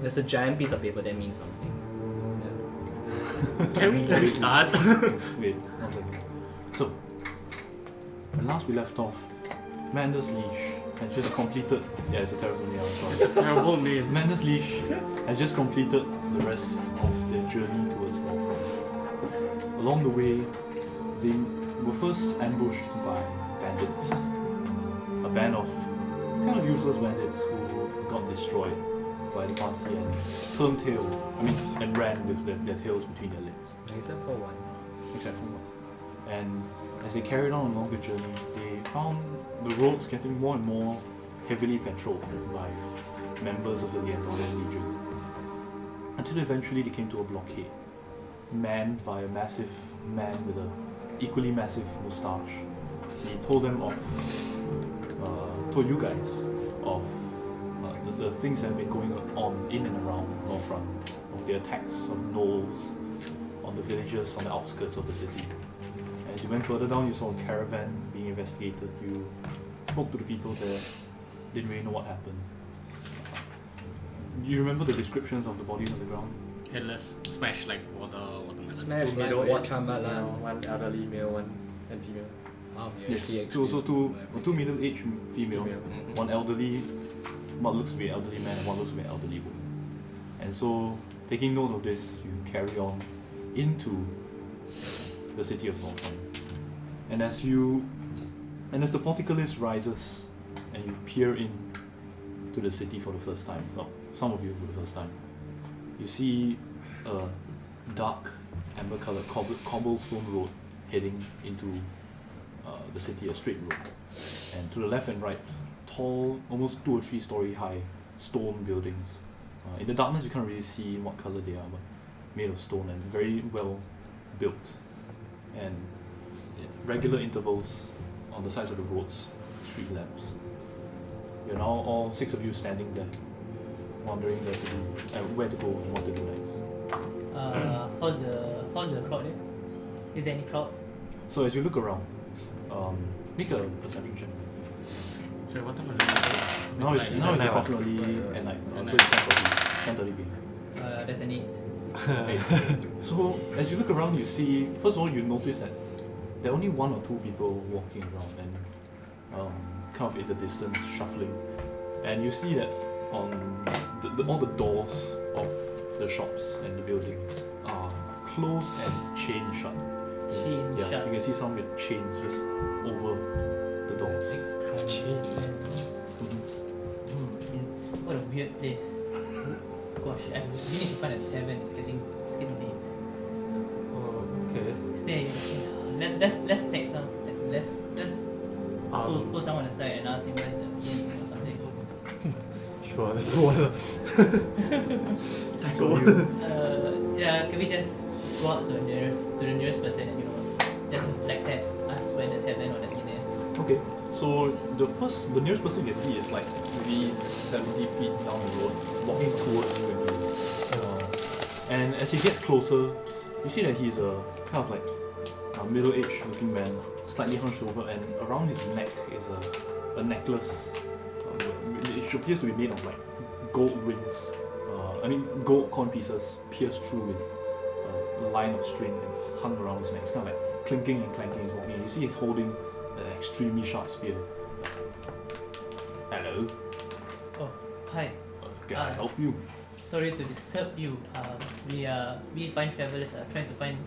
there's a giant piece of paper that means something. Can we start? Wait, 1 second. So, when last we left off, Madness Leashed had just completed. Yeah, it's a terrible name, I'm sorry. Terrible name. Madness Leashed had just completed the rest of their journey towards Northrop. Along the way, they were first ambushed by bandits. A band of kind of useless bandits who got destroyed by the party and turned tail. And ran with their tails between their legs. Except for one. Except for one. And as they carried on along the journey, they found the roads getting more and more heavily patrolled by members of the Leandorian Legion. Until eventually they came to a blockade, manned by a massive man with an equally massive moustache. He told them told you guys of the things that have been going on in and around Northrop, of the attacks of gnolls on the villages on the outskirts of the city. As you went further down, you saw a caravan being investigated. You spoke to the people there, didn't really know what happened. Do you remember the descriptions of the bodies on the ground? Headless, smash like water. Smash Two like middle-aged watch male, one elderly male, one and female. Yes, two middle-aged female, Female. one elderly, what looks to be an elderly man and one looks to be an elderly woman. And so, taking note of this, you carry on into the city of Northrop. And as the portcullis rises and you peer in to the city for the first time, well, some of you for the first time, you see a dark amber-colored cobblestone road heading into the city, a straight road. And to the left and right, tall, almost 2 or 3 story high stone buildings. In the darkness you can't really see what color they are, but made of stone and very well built. And at regular intervals on the sides of the roads, street lamps. You're now all 6 of you standing there, wondering where to go and what to do next. How's the crowd there? Is there any crowd? So as you look around, make a perception check. Sorry, what time is it? Now it's night. approximately at night, so it's 10:30 p.m. There's an 8. So as you look around, you see, first of all, you notice that there are only 1 or 2 people walking around and kind of in the distance shuffling, and you see that on all the doors of the shops and the buildings are closed and chained shut. Shut. You can see some with chains just over the doors. What a weird place. Gosh, we need to find a tavern. It's getting late. Oh, okay. Stay. Let's text them. Let's pull someone aside and ask him where's the inn or something. Sure, let's go on. Yeah, can we just go out to the nearest person and just like that ask where the tavern or the inn is? Okay, so the nearest person you can see is like maybe 70 feet down the road, walking towards you. And as he gets closer, you see that he's a kind of like a middle-aged looking man, slightly hunched over, and around his neck is a necklace. It appears to be made of like gold rings. Gold coin pieces pierced through with a line of string and hung around his neck. It's kind of like clinking and clanking as he's walking. You see he's holding an extremely sharp spear. Hello. Oh, hi. Can I help you? Sorry to disturb you. We fine travelers are trying to find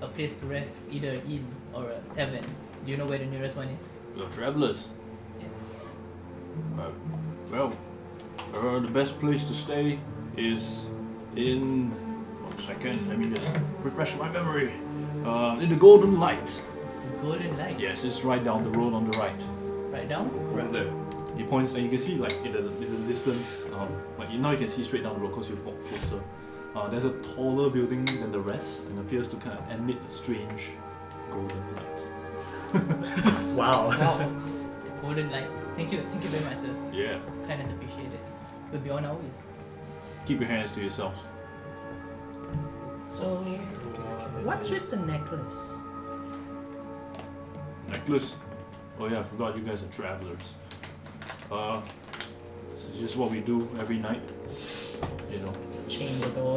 a place to rest, either an inn or a tavern. Do you know where the nearest one is? You're travelers. Yes. The best place to stay is in... 1 second, let me just refresh my memory. In the Golden Light. The Golden Light. Yes, it's right down the road on the right. Right down? Right there. He points and you can see like in the distance, now you can see straight down the road because you've walked closer. There's a taller building than the rest and appears to kind of emit a strange golden light. Wow. Wow. Golden Light. Thank you very much, sir. Yeah. Kindness appreciated. We'll be on our way. Keep your hands to yourselves. So, what's with the necklace? Necklace? Oh yeah, I forgot you guys are travelers. This is just what we do every night.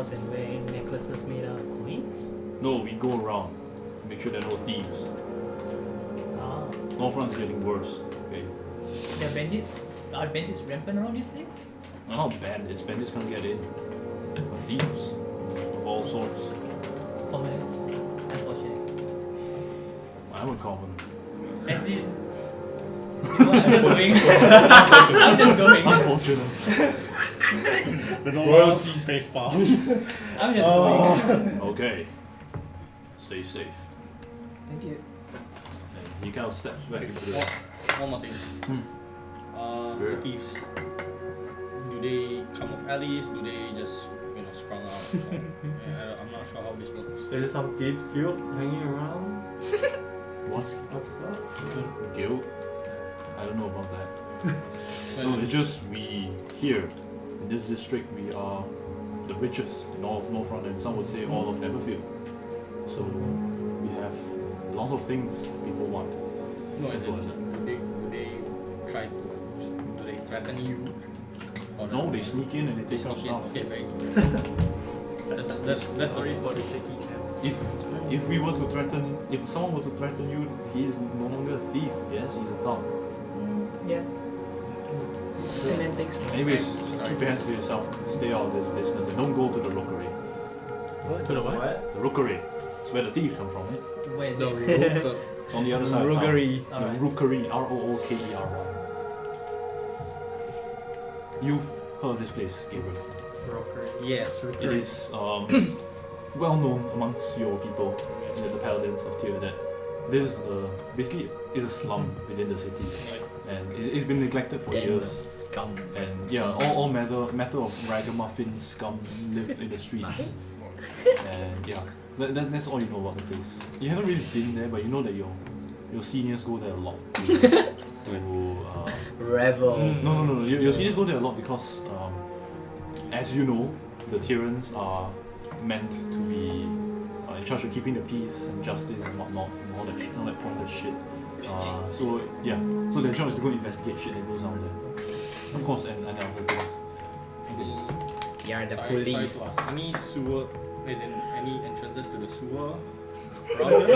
stores and wear necklaces made out of coins? No, we go around, make sure there are no thieves. Ah. Northrund's getting worse. Okay. The bandits? Are bandits rampant around this place? No, not bandits. Bandits can't get in. But thieves of all sorts. Commoners. Unfortunate. I'm a common. As in. You know I'm going. I'm just going. Unfortunate. The royalty face palm. I'm just going. Okay. Stay safe. Thank you. And he kind of steps back into the. One more thing. Where? The thieves. Do they come off alleys? Do they just sprung out? I'm not sure how this works. Is there some thieves guild hanging around What? outside? Guild? I don't know about that. No, it's just we here in this district we are the richest in all of Northrund and some would say all of Everfield. So we have a lot of things people want. No, Simple as as in, do they try to? Do they threaten you? Or No, they sneak in and they take our sneak stuff. in? Okay, very good. that's the Sorry for the shaky cam. If we were to threaten, if someone were to threaten you, he's no longer a thief. Yes, he's a thug. Yeah. Semantics. Anyways, keep your hands to yourself. Stay out of this business and don't go to the rookery. To the what? The rookery. It's where the thieves come from, eh? Where is No, it? It's on the other side of town. Rookery. The Alright. rookery. R-O-O-K-E-R-Y. You've heard of this place, Gabriel. Yes. It is well known amongst your people, the paladins of Tyr, that this basically is a slum within the city, and it's been neglected for years. Scum. And yeah, all matter of ragamuffin scum live in the streets. And yeah, that's all you know about the place. You haven't really been there, but you know that your seniors go there a lot. To Revel. no. Your seniors go there a lot because, as you know, the Tyrans are meant to be in charge of keeping the peace and justice and whatnot, and all that shit, all that pointless shit. So yeah, so their job is to go investigate shit that goes on there. Of course, and other things. You're the Sorry police. to ask. Any sewer? As in any entrances to the sewer? Around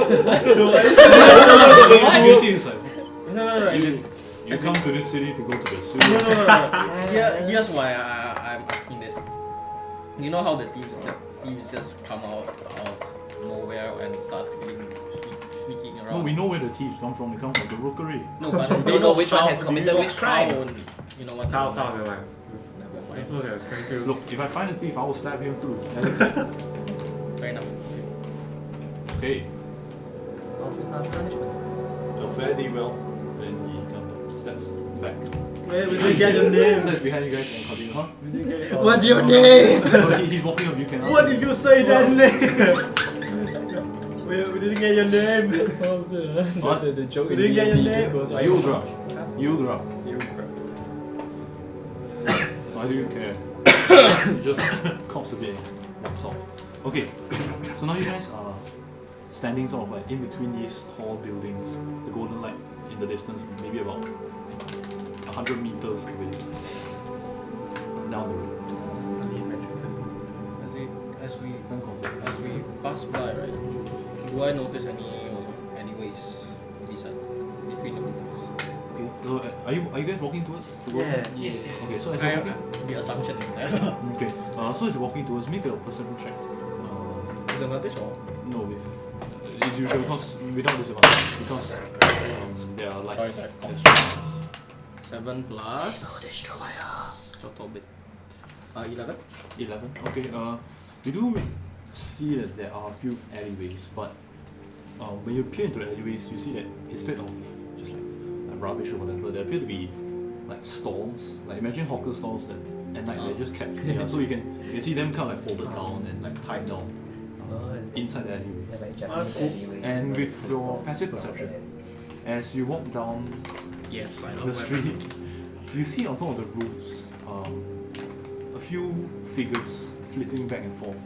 You see inside. No. You come to this city to go to the sewer. No. Here's why I'm asking this. You know how the thieves just come out of nowhere and start sneaking around? No, we know where the thieves come from. They come from the rookery. No, but Just don't know which one how- has committed you know which crime. how- You know what? How, never mind. Never Let's mind. look at thank you. Look, if I find a thief, I will stab him too. That's it. Fair enough. Okay, Awful harsh punishment. they'll fare thee well. Then he kind of steps back. Wait, we didn't get your name. Steps behind you guys and continue. Huh? We didn't get it. What's your name? So he's walking up. You can ask What him. did you say that name? we didn't get your name. What? The joke We didn't get your name. Yildra. Yildra. Why do you care? You just coughs a bit and walks off. Okay, so now you guys are standing sort of like in between these tall buildings. The golden light in the distance, maybe about 100 meters away. Down the road. As we pass by, right? Do I notice any ways beside between the buildings? Okay, so are you guys walking towards the golden light? Yes. Okay, so as you're walking, The assumption is that. okay, so as you're walking towards, make a perception check. Is it another or? No, with it's usual because without disadvantage because there are lights. Sorry, That's 7 plus. Total bit. 11. 11. Okay. We do see that there are a few alleyways, but when you peer into the alleyways, you see that instead of just like rubbish or whatever, there appear to be like stalls. Like imagine hawker stalls that at night they're just kept. Yeah, so you can see them kind of like folded down and like tied down inside the alleyways. And with your passive perception, as you walk down Yes, I know. the street, you see on top of the roofs a few figures flitting back and forth,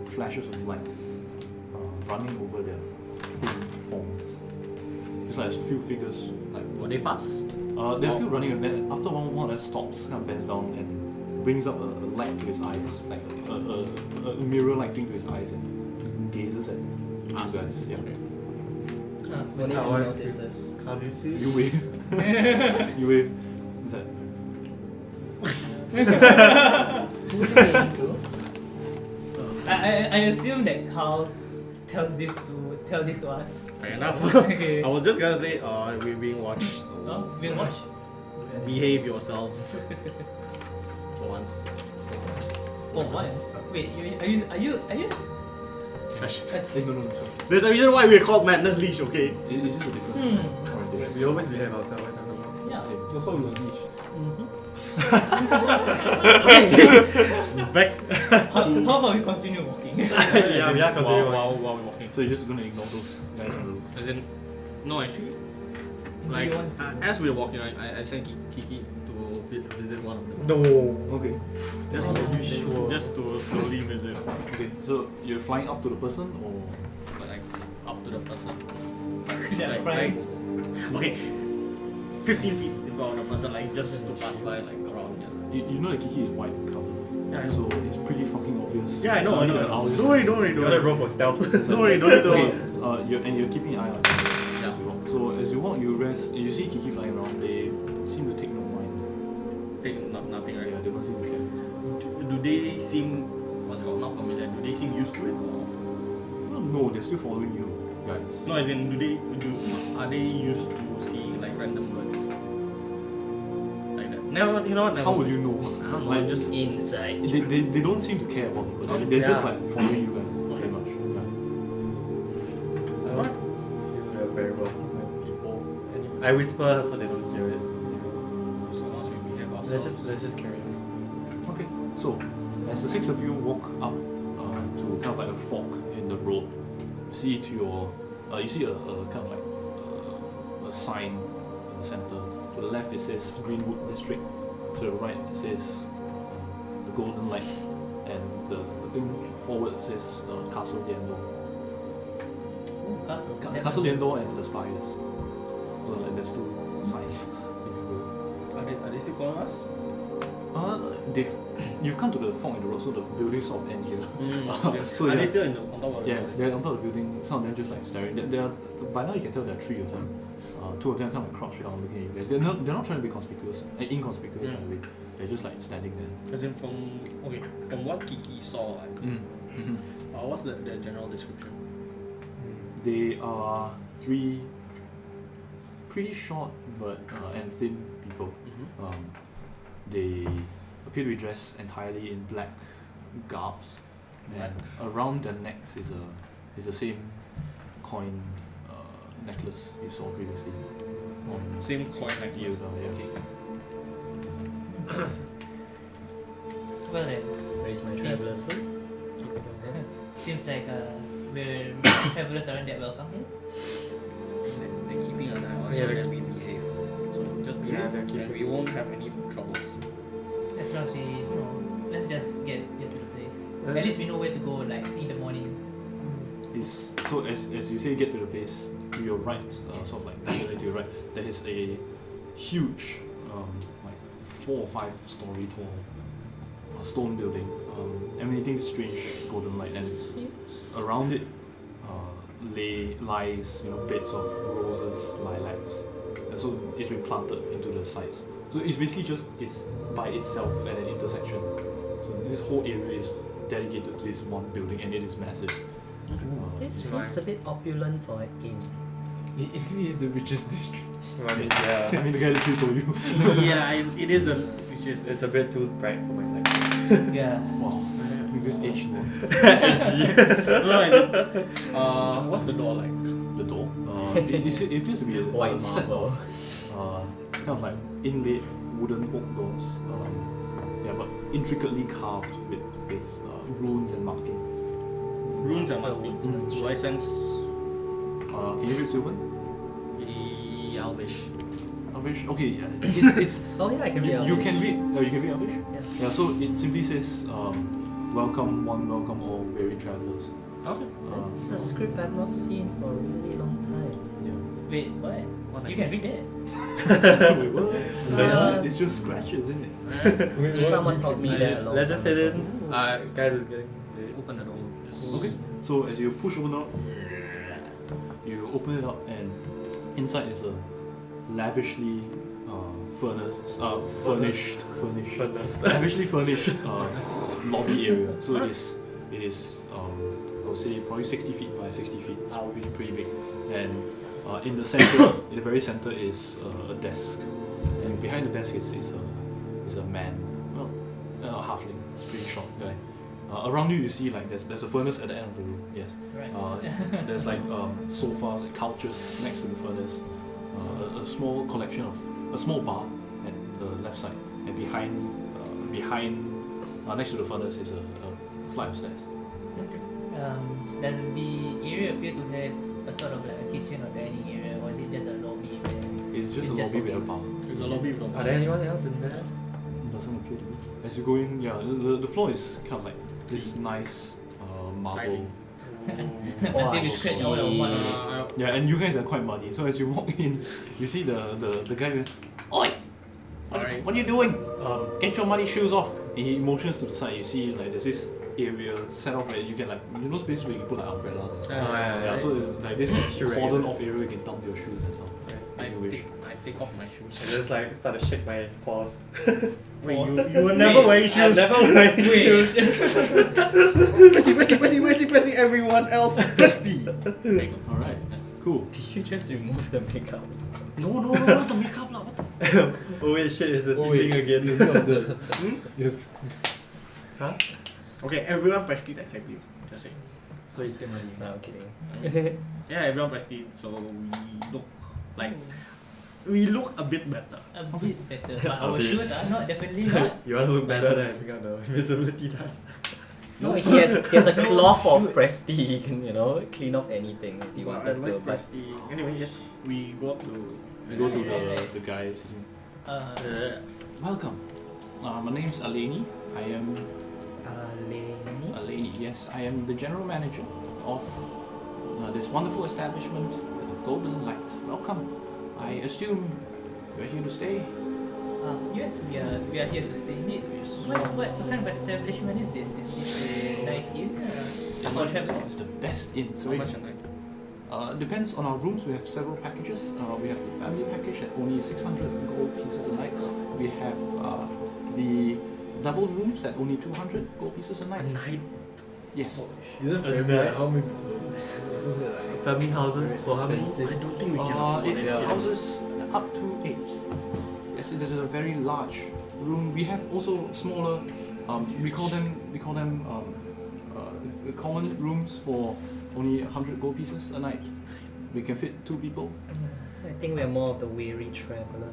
flashes of light running over their thin forms. Just like a few figures like Were they fast? there are a few running, and then after one of them stops, kind of bends down and brings up a light to his eyes, like a mirror light thing to his eyes, and gazes at you guys. Yeah. When did How you I notice this? How do you feel? You wave. You wave. What's that? Who do you into? I assume that Carl tell this to us. Fair enough. Okay. I was just gonna say, we're being watched. So Oh, we'll watch. behave yourselves. For once. For once. Wait, are you? Gosh. No, sorry. There's a reason why we're called Madness Leash, okay? It's just a different orientation. We always behave ourselves. I don't know. Yeah. Same. That's why we are leashed. Back. How about we continue walking? Yeah, we are continuing. While we're walking. So you're just gonna ignore those guys on the roof. As in, no, actually, Do like, you want- as we were walking, I sent Kiki to visit one of them. No. Okay. Just, Are you sure? just to slowly visit. Okay. So you're flying up to the person, or Like, up to the person. Yeah, like, flying. okay, 15 feet in front of the person, like, just to pass by, like, around here. you know that Kiki is white in color. Yeah, I know. So it's pretty fucking obvious. Yeah, I know, I Suddenly know. that owl is- Don't worry, don't worry, You don't gotta worry. roll for stealth. Don't worry, don't need to. Okay, you're keeping an eye on them as you walk. So as you walk, you rest. You see Kiki flying around. They seem to take no mind. Nothing, right? Yeah, they don't seem to care. Do they seem, what's it called, not familiar? Do they seem used to it? Or? No, they're still following you guys. No, as in, are they used to seeing like random birds? Like that. Never, you know what? How would you know? I don't know. Like, I'm just Inside. They don't seem to care about the bird. Okay. They're just Yeah. like following you guys. Okay. Pretty much. Yeah. I don't feel we are very welcome by people. Anyway, I whisper so they don't hear it. so once we behave ourselves. Let's just carry on. Okay. So as the six of you walk up to kind of like a fork in the road, you see a kind of like a sign in the center. To the left it says Greenwood District. To the right it says the Golden Light, and the thing forward says Castle Liendo. Ooh, castle. Castle Liendo and the Spires. So like, there's two signs, if you will. Are they still following us? You've come to the fork in the road, so the buildings sort of end here. Okay. So Are yeah. they still on top of the Yeah, building? they're on top of the building. Some of them just like staring. By now you can tell there are three of them. Two of them kind of crouched down looking at you guys. They're not trying to be conspicuous, inconspicuous by the way. They're just like standing there. As in from what Kiki saw, like, what's the general description? They are three pretty short but and thin people. They appear to be dressed entirely in black garbs, and around their necks is the same coin necklace you saw previously. Same coin like Yes, yeah. Okay, Well then, Raise my Seems- traveler's hood. Keep it on. seems like we're travelers aren't that welcome here. They're keeping an eye on us Yeah, so they're- that we behave. So just behave, Yeah, they're and keeping- we won't have any troubles. As long as we, let's just get to the place. Let's At least we just- know where to go, like in the morning. So as you say, get to the place to your right, sort of like diagonally to your right, there is a huge, like 4 or 5 story tall stone building, emanating strange golden light, and around it lies beds of roses, lilacs, and so it's been planted into the sides. So it's basically it's by itself at an intersection. So this whole area is dedicated to this one building, and it is massive. This feels a bit opulent for an inn. It is the richest district. I mean, yeah. I mean, the guy literally told you. Yeah, it is the which is It's a bit too bright for my liking. Yeah. Wow, this age one. what's the door like? The door. It appears to be a White set marble. of kind of like inlaid wooden oak doors. Yeah, but intricately carved with runes and markings. Runes and Master markings. woodsmanship. Do I sense Can you read Sylvan? the Elvish? Elvish. Okay, it's Oh yeah, I can read. you Elvish. can read. You can read Elvish. Yeah. Yeah. So it simply says, "Welcome all, weary travelers." Okay. It's a script I've not seen for a really long time. Yeah. Wait, what? What You can language? read that. Wait, what? Uh, It's just scratches, isn't it? Someone taught me that a long Let's just time hit ago. in. Uh, Guys is getting late. Open the door. Okay, so as you push open up, you open it up, and inside is a lavishly furnished, lavishly furnished lobby area. So it is I would say probably 60 feet by 60 feet. It's pretty big, and in the center, in the very center is a desk, and behind the desk is a man, well, a halfling. It's a pretty short guy. Around you see like there's a furnace at the end of the room. Yes. Right. There's like sofas and couches next to the furnace. A small collection of a small bar at the left side, and behind next to the furnace is a flight of stairs. Does the area appear to have a sort of like a kitchen or dining area, or is it just a lobby? It's just It's a just lobby for with a games. bar. There's a lobby with a Are there anyone else in there? Doesn't appear to be. As you go in, yeah, the floor is kind of like this nice marble. Tiling. Until we scratch all the mud on it. Yeah, and you guys are quite muddy. So as you walk in, you see the guy going, "Oi! Sorry. What are you doing? Get your muddy shoes off." He motions to the side. You see like there's this area set off where you can like those places where you can put like umbrellas and stuff. Yeah, so there's like this cordon off area you can dump your shoes and stuff. If you wish. I take off my I shoes. just like start to shake my paws. Wait, you were never wearing I'm shoes. never wearing shoes. Presti, everyone else. Presti. There you go. Alright, cool. Did you just remove the makeup? No, not the makeup lah. What the Oh wait, shit, is the Oh, thing wait. again. It's not the. Yes. Huh? Okay, everyone Presti except you. Just saying. So you say money. No, I'm kidding. Yeah, everyone Presti, so we look a bit better. A bit better, but our bit. shoes are not definitely not. You want to look better than pick up the invisibility dust. No, he has a cloth of prestige. He can, clean off anything if he Well, I wanted to. like But Presti. Anyway, yes, we go up to. You go to the guy sitting. Welcome. My name's Aleni. I am Lenny? Aleni. Yes, I am the general manager of this wonderful establishment, the Golden Light. Welcome. I assume you're here to stay. Yes, we are here to stay indeed. Yes. What kind of establishment is this? Is this a nice inn? It's the best inn. How much a night? Depends on our rooms. We have several packages. We have the family package at only 600 gold pieces a night. We have the double rooms at only 200 gold pieces a night. Yes. Isn't family like how many people? Isn't that like. Family houses for how many? I don't think we can afford It it. houses up to 8. Yes, it is a very large room. We have also smaller. We call them common rooms for only 100 gold pieces a night. We can fit 2 people. I think we're more of the weary traveler.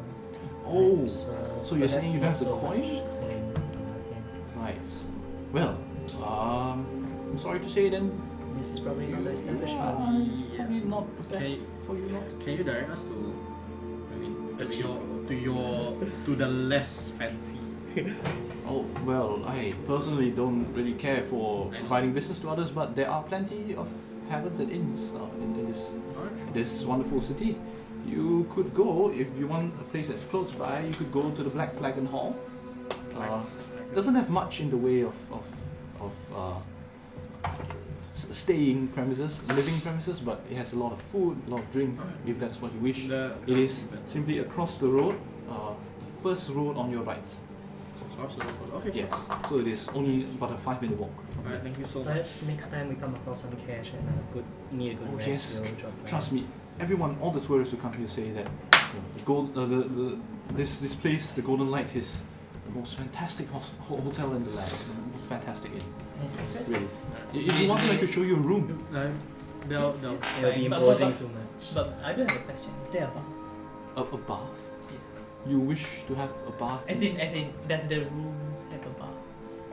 Oh, So so you're saying you don't have the perhaps not coin? so much coin on hand. Right. Well, I'm sorry to say then. This is probably another establishment. Probably not the best Okay. for you not. Can you direct us to? I mean, to the less fancy. Oh, well, I personally don't really care for providing business to others, but there are plenty of taverns and inns in this wonderful city. You could go, if you want a place that's close by, you could go to the Black Flagon Hall. Doesn't have much in the way of staying premises, living premises, but it has a lot of food, a lot of drink, if that's what you wish. It is simply across the road, the first road on your right. Okay. Yes, so it is only about a 5-minute walk from Alright, here. thank you so much. Perhaps next time we come across some cash and need a good Oh rest, yes, we'll drop by. trust me. Everyone, all the tourists who come here say that this place, the Golden Light, is the most fantastic hotel in the land. The most fantastic inn. Really. If you wanted, I could show you a room. It's It'll be fine, imposing too much. But I do have a question. Is there a bar? A bath. Yes. You wish to have a bath? As in, does the rooms have a bar?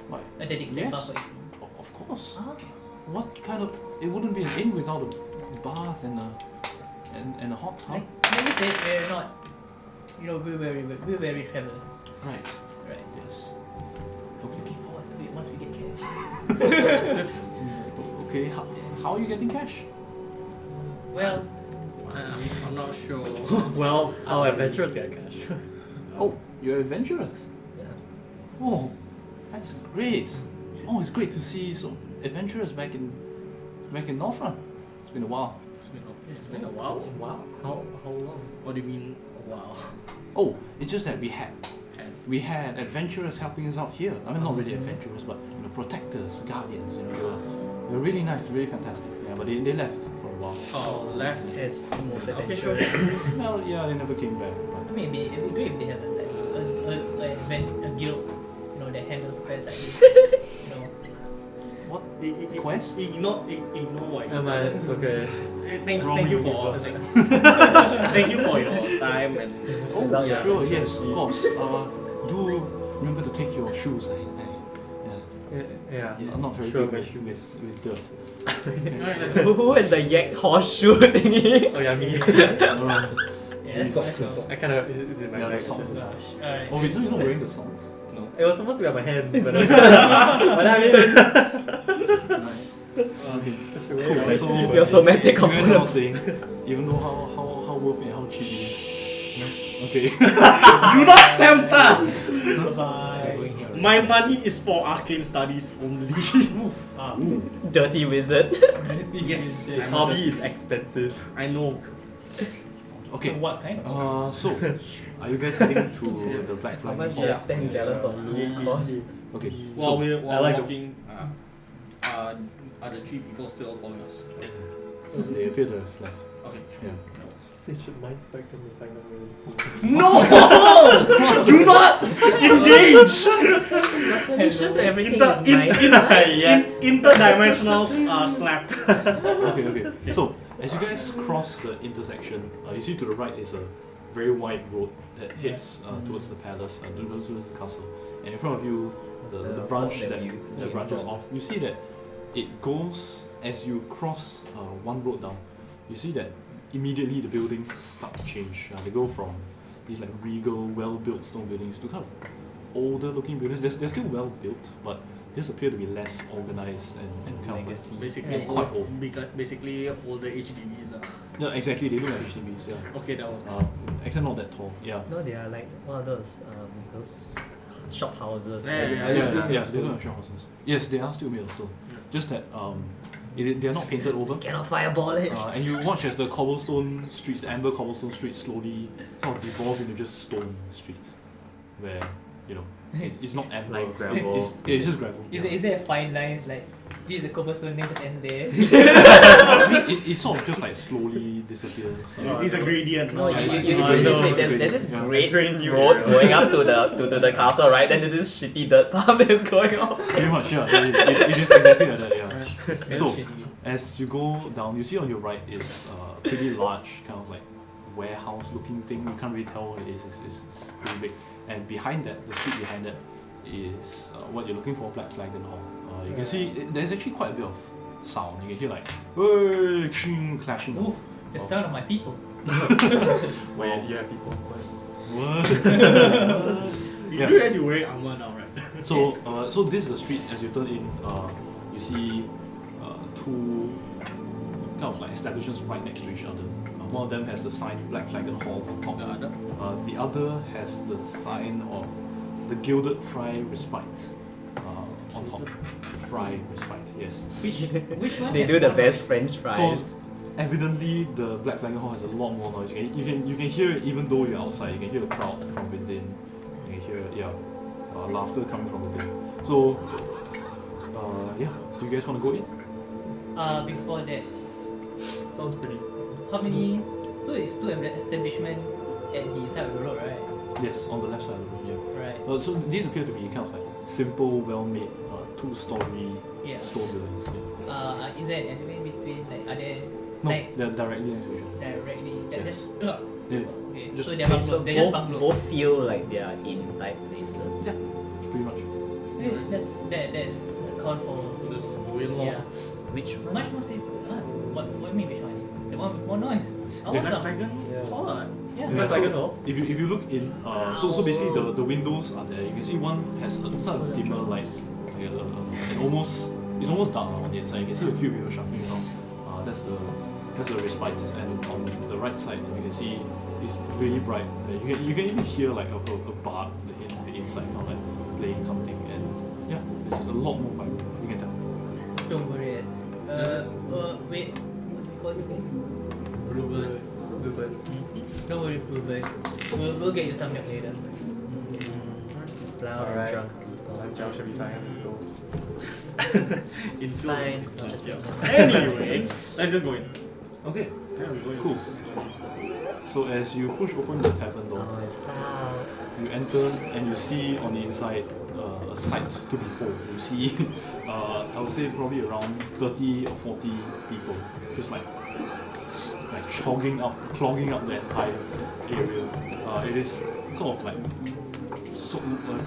Why? A dedicated Yes. bar for each room? Of course. Ah. What kind of? It wouldn't be an inn without a bath and a hot tub. Like you said, we're not. We're very travelers. Right. Right. Yes. Looking forward to it once we get cash. Okay. How are you getting cash? Well, I'm not sure. Well, our adventurers get cash. Oh, you're adventurous. Yeah. Oh, that's great. Oh, it's great to see some adventurers back in Northrend. It's been a while. It's been a while. Wow. How long? What do you mean? Wow. Oh, it's just that we had adventurers helping us out here. I mean, not really adventurers, but protectors, guardians. They were really nice, really fantastic. Yeah, but they left for a while. Oh, left. As most Okay, sure. adventurers. Well, yeah, they never came back. I mean, it'd be great if they have a guild, that handles quests like this. What? Quest? Ignore what you said. It's okay. Thank you for thank you for your time and Oh, Yeah. sure, yes, of course. Do remember to take your shoes. Yeah. I'm not very sure, good my with, shoes. with dirt. Who has the yak horseshoe thingy? Oh yeah, me. Yes, Socks, let's the go. socks. I kind of is in my Yeah, the bag. socks, the just- socks. Alright. Oh, wait, so you're not wearing the socks? no. It was supposed to be on my hand, but I mean, Nice. Okay. cool. So, Your somatic you guys are not components. saying, even though how worth it, how cheap it is. Okay. Do not tempt us! Bye. My money is for arcane studies only. Dirty wizard. Yes. This hobby is expensive. I know. Okay. What kind of? So, are you guys heading to the Black How Flag? much Hall? is 10 gallons of meat cost? Okay. While So, we're I like the- walking, are the three people still following us? they appear to have left. Okay, Yeah. They should mind spec them if I No! Do not engage! The solution to everything is mind. Interdimensional slap. Okay. So, as you guys cross the intersection, you see to the right is a very wide road that heads towards the palace, towards the castle. And in front of you, the the branch fort that that you came branches from. off, you see that it goes, as you cross one road down, you see that immediately the buildings start to change. They go from these like regal, well-built stone buildings to kind of older looking buildings. They're still well built, but just appear to be less organized and kind of Legacy. Basically, quite old. Basically, older HDBs. Yeah, exactly. They look like HDBs. Yeah. Okay, that works. Except not that tall. Yeah. No, they are like one of those shop houses. Yeah, yeah, Are they still made Yeah, of they look stone? like shop houses. Yes, they are still made of stone. Just that they are not painted over. Cannot fireball it. And you watch as the cobblestone streets, the amber cobblestone streets, slowly sort of devolve into just stone streets, where it's not amber. Like gravel. It's just gravel. Is there a fine line? It's like this is a cobblestone, then just ends there. I mean, it sort of just like slowly disappears. It's a gradient. No, Yeah, you it's put great. it this No, way. it's There's great. this Yeah. great road going up to the castle, right? Then there's this shitty dirt path that's going off. Pretty much, yeah. It is exactly like that, yeah. So, as you go down, you see on your right is a pretty large kind of like warehouse-looking thing. You can't really tell what it is. It's pretty big. And behind that, the street behind that, is what you're looking for, Black Flag Hall. You can see there's actually quite a bit of sound. You can hear like clashing. Ooh, the sound of my people. Wait, you have people. What? You Yeah. do realize you're wearing armor now, right? So, so this is the street. As you turn in, you see two kind of like establishments right next to each other. One of them has the sign Black Flag Hall on top. The other has the sign of the Gilded Fry Respite on top. Fry Respite, yes. Which one? They has do the more best noise? French fries. So evidently the Black Flag Hall has a lot more noise. You can hear it even though you're outside. You can hear the crowd from within. You can hear laughter coming from within. So yeah, do you guys want to go in? Before that, Sounds pretty. how many? So it's two establishment at the side of the road, right? Yes, on the left side of the road. Yeah. Right. So these appear to be kind of like simple, well-made, two-story Yeah. stone buildings. Yeah. Is there an alleyway between? Like, are there No, like they're directly next to each other. directly? That Yes. just Yeah, okay. Just- So they're bungalows. They're just bungalows. both feel like they are in type places. Yeah. pretty much. Okay, that's account for Just go in lor. yeah. Which one? Much more simple. What do you mean which one? The one with more noise. I want some. Yeah. Hall. Yeah. Yeah, Black so Hall? if you look in, so basically the windows are there. You can see one has a sort of dimmer light. Like it's almost dark on the inside. You can see a few people shuffling around. That's the That's a respite, and on the right side you can see it's really bright. You can even hear like a bard in the inside, kind of like playing something, and yeah, it's a lot more vibrant. You can tell. Don't worry. Wait. What do we call you again? Bluebird. Don't worry, Bluebird. We'll get you some milk later. It's loud and Alright. drunk people. Lunch should be fine. Let's go. It's fine. Anyway, let's just go in. Okay, Yeah, we go in. cool. So as you push open the tavern door, Oh, it's loud. you enter and you see on the inside a sight to behold. You see, I would say probably around 30 or 40 people, just like clogging up the entire area. It is sort of like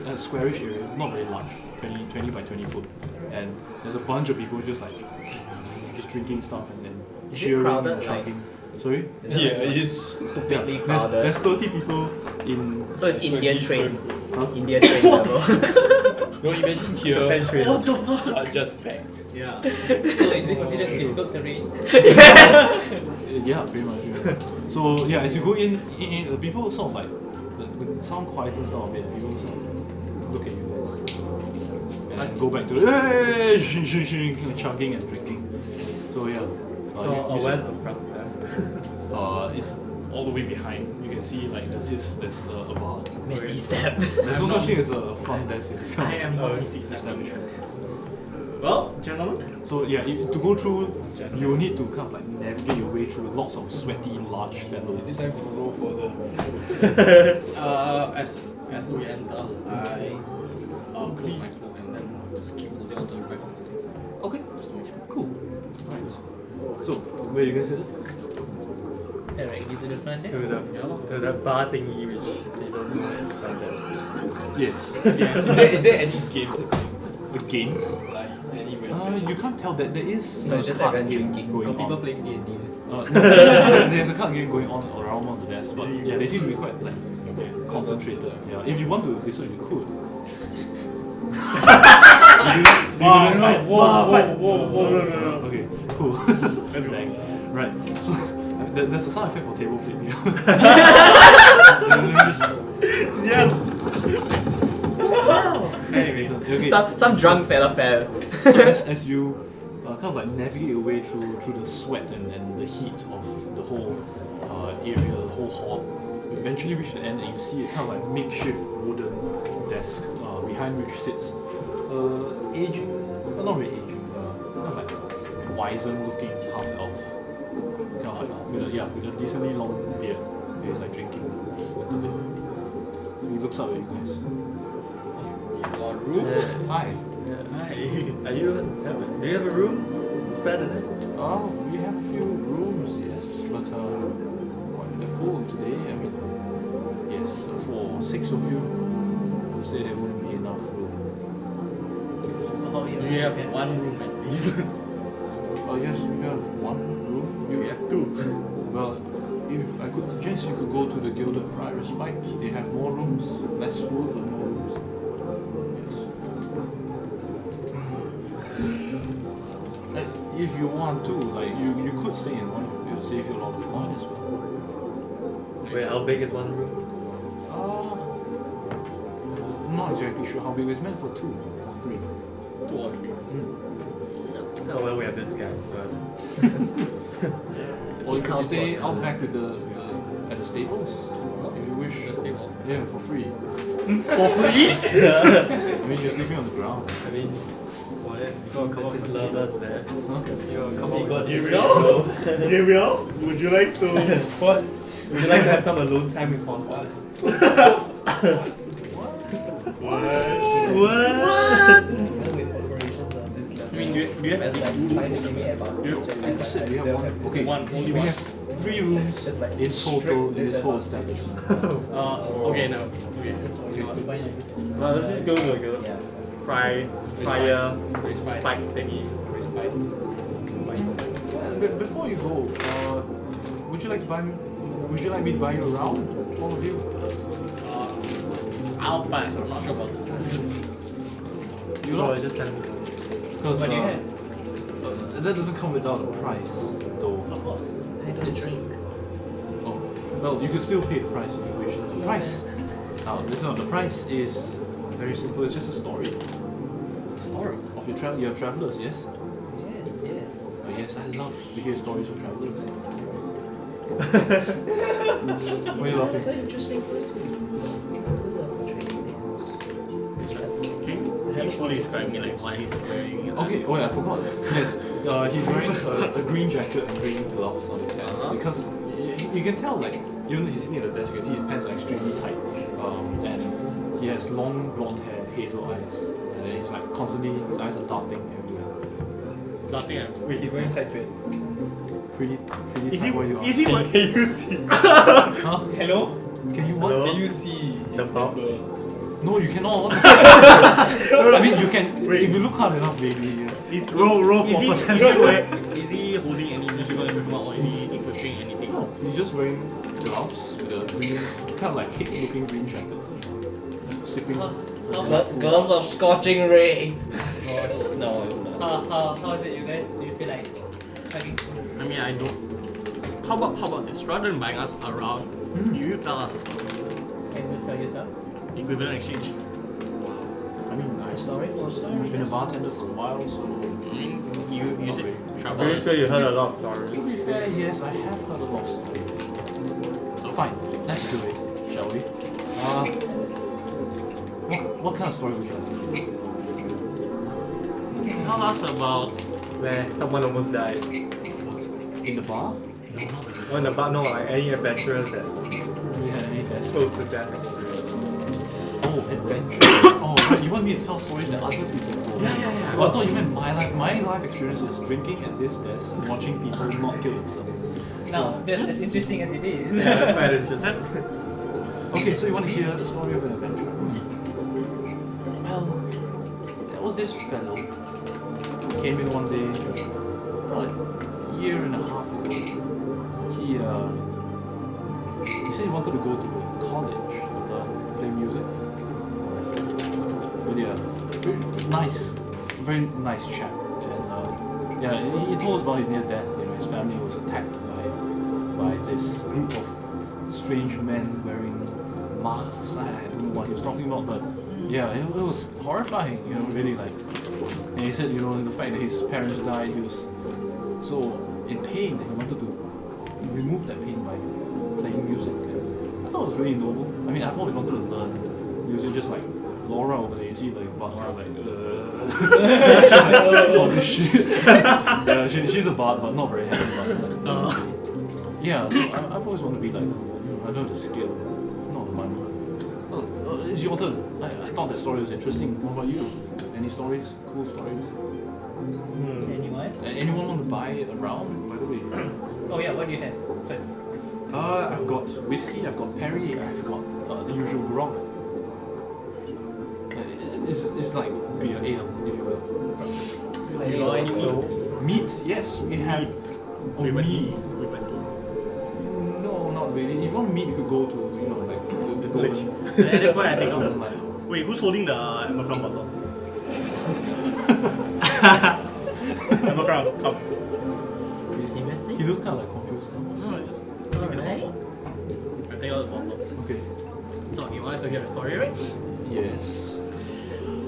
a squarish area, not very large, 20 by 20 foot, and there's a bunch of people just drinking stuff and then Is it cheering crowded, and shouting. Sorry? Is it it's stupidly there's crowded? 30 people in. So it's Indian train. Huh? Indian train level. No, imagine here. Japan train. What the fuck? Are just packed. Yeah. So is it considered difficult terrain? Yes! Yeah, pretty much. Yeah. So yeah, as you go in, the people sort of like the sound quietens down a bit. People sort of look at you guys and go back to the chugging and drinking. So yeah. So you where's see- the front desk? It's all the way behind. You can see like there's a bar. Misty step. There's no such thing as a front desk in this I kind am of not Mystic Step. establishment. Well, gentlemen, So yeah, to go through, you will need to kind of like navigate your way through lots of sweaty, large fellows. Is it time to roll for the? as we enter, I close my cloak and then just keep holding onto the back of the cloak. Okay, Just to make sure. cool. Right. So where you guys headed? Directly to the front To there. the bar thingy which they don't know as the front desk. Yes. Is there any games The games. like anywhere? You can't tell that there is No, a it's just card everyone game drinking. going Got people on. playing D&D. No, there's a card game going on around the desk, but yeah, they seem to be quite like concentrated. Yeah, if you want to listen, you could. Whoa. Okay, cool. Let's go. Dang. Right. So there's a sound effect for table flip here. Yes! Anyway, okay. Some drunk fella fell. So as you kind of like navigate your way through the sweat and the heat of the whole area, the whole hall, you eventually reach the end and you see a kind of like makeshift wooden desk behind which sits aging, not really aging, kind of like wizened looking half elf, kind of like with a decently long beard, like drinking a little bit. He looks up at you guys. Got room? Hi. Hi. Are you do you have a room spare tonight? Oh, we have a few rooms, yes, but quite full today. I mean, yes, for 6 of you, I would say there wouldn't be enough room. How Do you have one room at least? Oh yes, we have one room. We have two. Well, if I could suggest, you could go to the Gilded Friar Respite. They have more rooms, less food, but more rooms. Yes. If you want to, like you could stay in one room. It would save you a lot of coin as well. Wait, how big is one room? Not exactly sure how big. It's meant for 2 or 3. 2 or 3. Oh well, we have this guy, so Or you could Counts stay for out back with at the stables if you wish. Just table. Yeah, for free. For free? I mean, you're sleeping on the ground. I mean, what? You gotta come up with lovers there. Huh? You gotta come up with Gabriel? Gabriel, would you like to? What? Would you like to have some alone time with horses? I mean, do you have at least 2 rooms? Like I said, we have one. Okay, Only we one. have 3 rooms in total in this whole establishment. Okay, no. Okay. Well, let's just go to the Yeah. fire spike thingy. Respite. Before you go, would you like to buy me? Would you like me to buy you around, all of you? I'll pass. I'm not sure about that. You Oh, know, just let me know. because What do you have? that doesn't come without a price, though. Of course. I don't drink. Oh, well, you could still pay the price if you wish. The price. Now, listen, the price is very simple. It's just a story Story. of your travelers. Yes. Yes, yes. Oh, yes, I love to hear stories of travelers. What are you laughing? An interesting person. We love trading tales. Can you fully describe me like why he's wearing it? Okay, oh yeah, I forgot. Yes, he's wearing a green jacket and green gloves on his hands because you can tell, like, even though he's sitting at the desk, you can see his pants are extremely tight, and he has long blonde hair, hazel eyes, and then he's like constantly, his eyes are darting everywhere. Nothing. Wait, he's wearing tight pants. Pretty Is tight where you are. he what? Can you see? Huh? Hello? Can you what? Hello? Can you see The his bulb? member? No, you cannot. I mean, you can, if you look hard enough, maybe, yes. Is Roll is he, for is, potential. is he holding any musical instrument or is he equipping anything? No, he's just wearing gloves with a green, kind of like cape-looking green jacket. Sipping. Gloves of scorching ray. No. How is it, you guys? Do you feel like chugging? I mean, I don't. How about this? Rather than buying us around, you tell us a story. And we'll tell you some. Equivalent exchange. I mean, A story for a story. I've been a bartender for a while, so I mean, you use it. I'm pretty sure you heard a lot of stories. to be fair, yes, I have heard a lot of stories. So fine, let's do it, shall we? What kind of story would you like to hear? Tell us about. Where someone almost died. In the bar? Or in the bar, no, like any adventurers that We had any deaths? close to death experience. Oh, adventure. Oh, right, you want me to tell stories that other people go? Yeah. Oh, I thought you meant my life. My life experience is drinking at this desk, watching people not kill themselves. Now, that's as interesting as it is. Yeah, that's quite interesting. Okay, so you want to hear the story of an adventure? Well, there was this fellow. Came in one day, about a year and a half ago. He said he wanted to go to college to play music. But yeah, very nice chap. And yeah, he told us about his near death. You know, his family was attacked by this group of strange men wearing masks. I don't know what he was talking about, but yeah, it was horrifying. You know, really like. And he said, you know, the fact that his parents died, he was so in pain that he wanted to remove that pain by playing music. And I thought it was really noble. I mean, I've always wanted to learn music, just like Laura over there. You see, like, bard, like, she's like, oh, this shit. Yeah, she's a bard, but not very heavy bard. Yeah, so I've always wanted to be like, I know the skill, not the money. Well, it's your turn. I thought that story was interesting. What about you? Any stories? Cool stories? Anyone? Anyone want to buy it around, by the way? Oh yeah, what do you have first? I've got whiskey, I've got perry, I've got the usual grog. It's like beer, ale, if you will. You know any meat? Meat, yes, we have. Oh, With a meat. D. With a D. No, not really. If you want meat, you could go to, you know, like the golden. Yeah, that's why I think golden of. line. Wait, who's holding the Amber Crown bottle? Amber Crown, come. Seriously? He looks kind of like confused. No, it's just. Alright. I take out the bottle. Okay. So, you wanted to hear the story, right? Yes.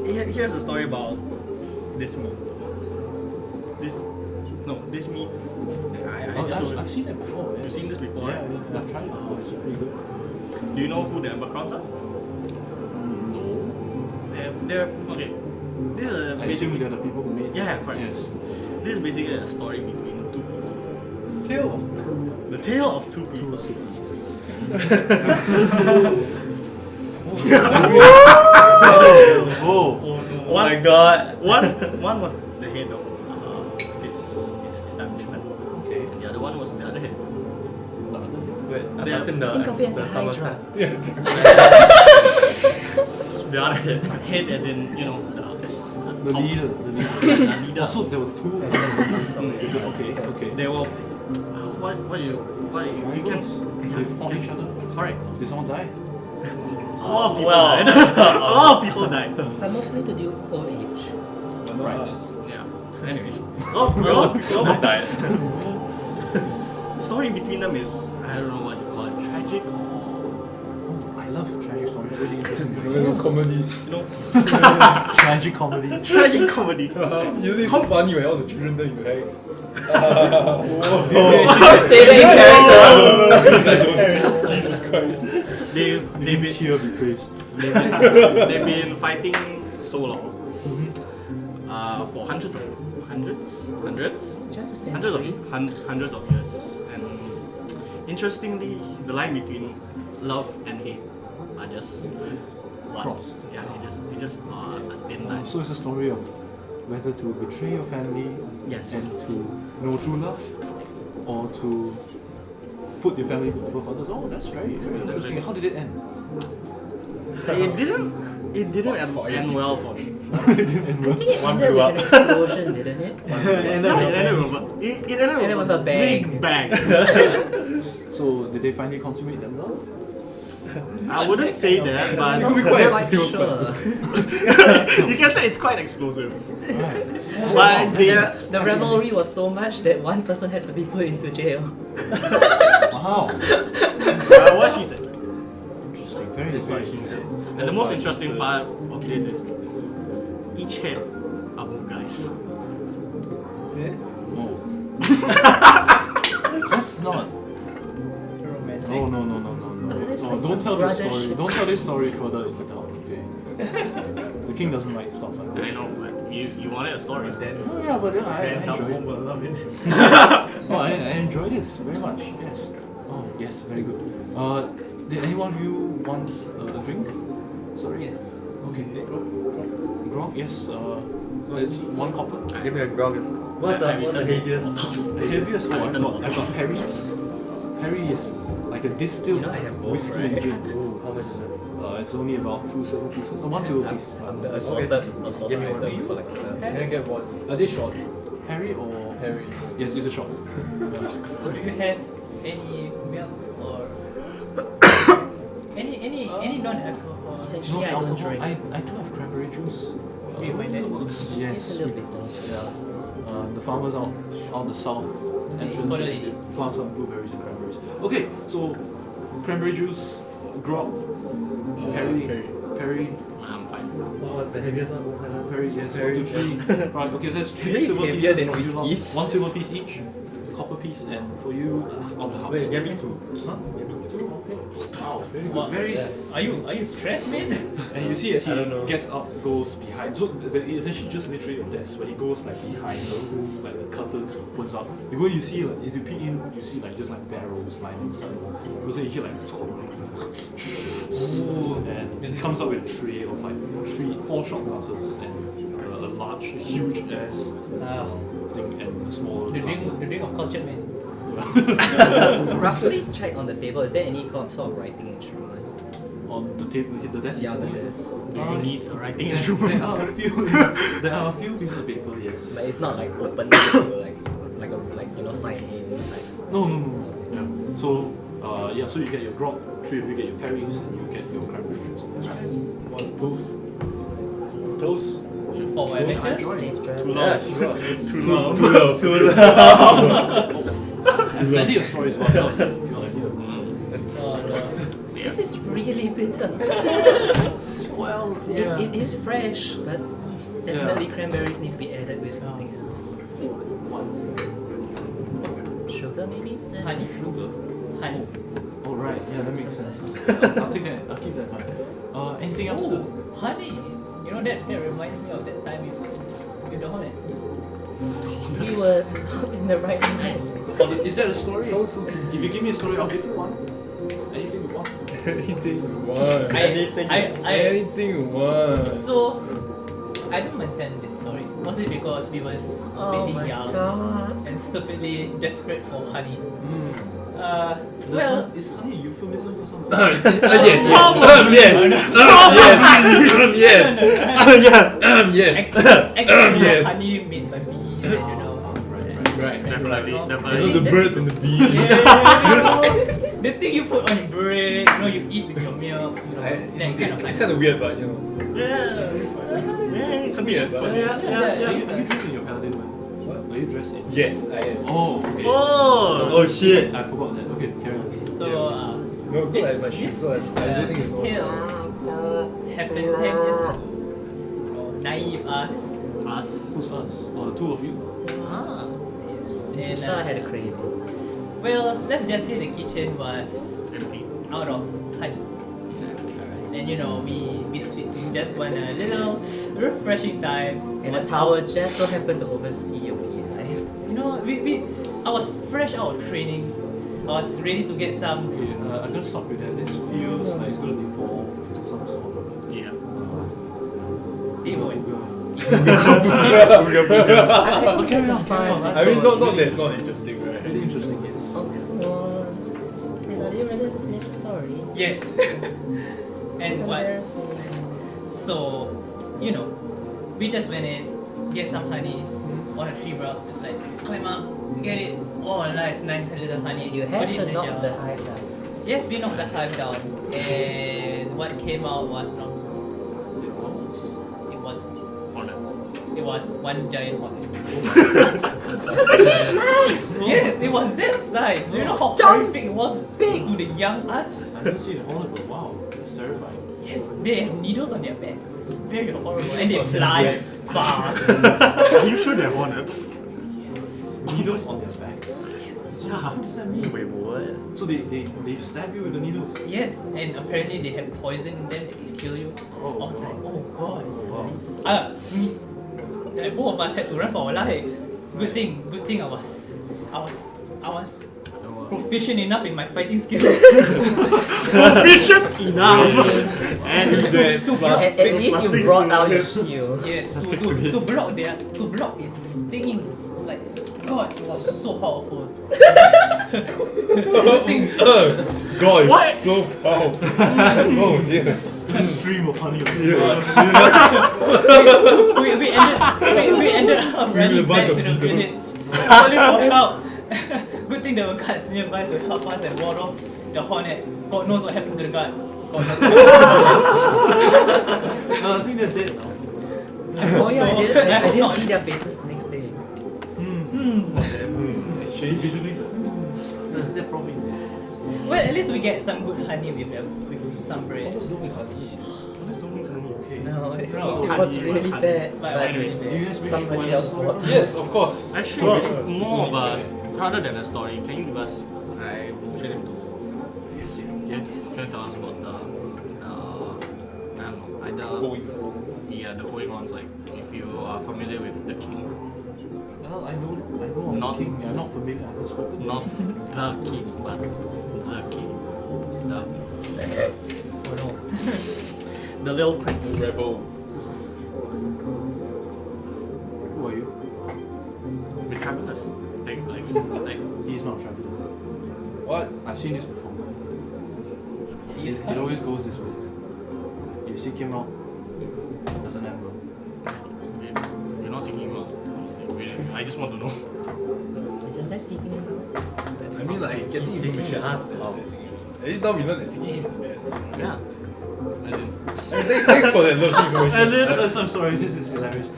Here's a story about this meat. This meat. I've seen it before. Yeah. You've seen this before? Yeah, yeah, I've tried it before. It's pretty good. Do you know who the Amber Crowns are? No. They're okay. This is I assume basically. they're the people who made. Yeah, correct. Yes. This is basically a story between two people. Tale of two. The tale of two people. Two cities. Oh. Oh my god. One was the head of this establishment, Okay. and the other one was the other head. The other. Wait, I They asked him Think of it as the a hydra. Somerset. The other head as in The leader. The leader. the leader. Also, there were two. Is it okay? Okay. They were what you can Rivals. They fought each other. correct. Did someone die? A lot of people died. A lot of people died. But mostly to do old age. Right. Yeah. Anyway. Oh, we almost died. story between them is, I don't know what you call it, tragic or Oh, I love tragic stories. Really interesting. Comedy. you know, Tragic comedy. tragic comedy. Usually it's so funny when all the children turn into hags. Say that in character. Jesus Christ. They've been Tear be praised. they've been fighting so long. For hundreds, Just a hundreds century. of hundreds of years. And interestingly, the line between love and hate are just one. Crossed. Yeah, it's just a thin line. So it's a story of whether to betray your family Yes. and to know true love, or to put your family above others. Oh, that's very, very interesting. How did it end? It didn't end well for me. I think it ended with an explosion, didn't it? No, it ended with a bang. big bang. So did they finally consummate their love? I wouldn't say that, but It could be quite Quite explosive. sure. you can say it's quite explosive. Right. But they, The rivalry was so much that one person had to be put into jail. Wow. what she said. Interesting. Very interesting. And the most interesting part of this is each head are both guys. Yeah. Oh. That's not. Romantic. No, no, no, no, no, no. It's No, like don't tell this story. brothership. Don't tell this story further if it's out, okay? The king doesn't like stuff like I this. know, but you wanted a story. Oh yeah, but I enjoy it. Oh, I enjoy this very much. Yes. Oh yes, very good. Did anyone of you want a drink? Sorry. Yes. Okay. Grog. Yes. It's 1 copper. Give me a grog. What's the heaviest? The heaviest. Oh, I've got Perry. Perry is like a distilled You know I have both, whiskey and right? gin. Ooh, how much is it? It's only about 2 silver pieces. 1 silver piece. I'm the assorted Give me one. items collector. Can I get one? Are they short? Perry or Harry. Yes, it's a shot. Do you have any milk or any non-alcohol? Essentially, No I don't alcohol. drink. I do have cranberry juice. We find that. Yes. It's a little bit Yeah. The farmers out the south entrance For the they lady. plant some blueberries and cranberries. Okay, so cranberry juice, grog, Perry, I'm fine. What the heaviest one? Perry, yes, Perry. 1, 2, 3. Right, okay, that's 3 Perry is silver heavier pieces than for you lot. whiskey. 1 silver piece each, copper piece, and for you, of the house. Wait, give me 2. Huh? Give me 2. Okay. Wow, very good. What? Very. Are you stressed, man? And you see as I don't he know. gets up, goes behind. So it's actually just literally a desk where he goes like behind the room, like the curtains opens up. You go, you see like as you peek in, you see like just like barrels lying inside. You also hear like, and he comes up with a tray of like 4 shot glasses and a large, huge ass thing and a smaller glass. The drink of cultured man. Roughly check on the table. Is there any sort of writing instrument? On the table, the desk. Yeah, is the sitting. desk. Do you need a writing There instrument? are a few. There are a few pieces of paper. Yes. But it's not like open table, like sign in. Like, No. Yeah. So, yeah. So you get your grog, 3 of you get your Perrys, and you get your cranberry juice. One toast. Toast. For my Should I adventure. join? safe Too travel. long. Too low. Plenty of stories about love. If you want to hear. Oh no. This is really bitter. Well, It is fresh, but definitely cranberries need to be added with something else. Sugar maybe? Honey. Sugar. Honey. Oh right. Yeah, that makes sense. I'll take that. I'll keep that in mind. Anything else? Oh, honey. You know that reminds me of that time with the hornet. We were in the right mind. Is that a story? Sounds so If you give me a story, I'll give you one. Anything you want. Anything you want. Anything you want. So, I don't mind telling this story. Mostly because we were stupidly young god. and stupidly desperate for honey. Well, is honey a euphemism for something? Yes. Yes. Actually, Yes. honey made by bees, and you know. Right. Definitely. You know Definitely. the birds and the bees. The thing you put on bread, you know, you eat with your milk, you know, that kind It's of kind of weird, but you know. Yeah. It's weird, but Yeah. Are you drinking your paladin wine? What? Are Are you dressed in? Yes, I am. Oh, okay. Oh shit! I forgot that. Okay, carry on. So No, good this like my this, shoes, so I don't think this it's tale happened 10 years ago. Naive us. Us. Who's us? Oh, the two of you? Ah, Yes. just I had a craving. Well, let's just say the kitchen was Empty. out of honey. Alright. And you know, we just want a little refreshing time. And the Was tower out- just so happened to oversee a beehive. You know, I was fresh out of training. I was ready to get some. Okay, I'm gonna stop you there. This feels like it's gonna devolve into some sort of. Yeah. It won't. Okay, that's fine. I mean, not that's not interesting, right? Really interesting, yes. Oh, come on. Are you ready to finish the story? Yes. It's And what? embarrassing. So, you know, we just went in, get some honey on a tree, bro. Just like, climb up, get it. Oh, nice little honey. You Put had it to in knock jar. the hive down. Yes, we knocked the hive down, and what came out was not bees. It wasn't. Hornets. It was one giant hornet. Size! Yes, it was that size. Do you know how horrific it was big to the young us? I haven't seen a hornet, but wow, that's terrifying. Yes, they have needles on their backs. It's very horrible, and they fly far. Are you sure they're hornets? Needles on their backs. Yes. Yeah, what does that mean? Wait, what? So they stab you with the needles? Yes, and apparently they have poison in them that can kill you. Oh, I was like, oh god. wow. Like both of us had to run for our lives. Good thing I was proficient enough in my fighting skills. Proficient enough! And The 2 plus At 6 least plus you 6 brought to out your hit. shield. Yes, to block its stingings. It's like God, it was so powerful. Good thing God, What? it's so powerful. Oh dear. This stream of honey. Yes. we ended up With a running bunch back to of the beetles. village. Calling for help. Good thing there were guards nearby to help us and ward off the hornet. God knows what happened to the guards. God knows what No, I think they're dead now. Oh yeah, I So, didn't I hope see not. their faces next day. It's shady, visibly so. Isn't that probably? Well, at least we get some good honey with some bread. That's the only honey. Okay. No, it No, was really bad. But But really bad. Do you guys wish somebody for else story? bought. Yes, of course. actually, It's more of only a, rather than a story, can you give us, I motion him to can you tell us about the, I don't know, either Going zones. the going-ons, like if you are familiar with the king, Well, I know of Not- the king. Yeah, not familiar. I haven't spoken. not the king, but the king, the Oh no. The little prince. The rebel. Who are you? the travelers, like He's not traveling. What? I've seen this before. He's It always goes this way. You seek him out as an emperor. we're not seeking him out. I just want to know. Isn't that seeking him out? I mean, like, getting He's seeking information us is out. bad. At least now we learn that seeking him is bad. Yeah. I mean, thanks for that lovely information. As in, I'm sorry, this is hilarious.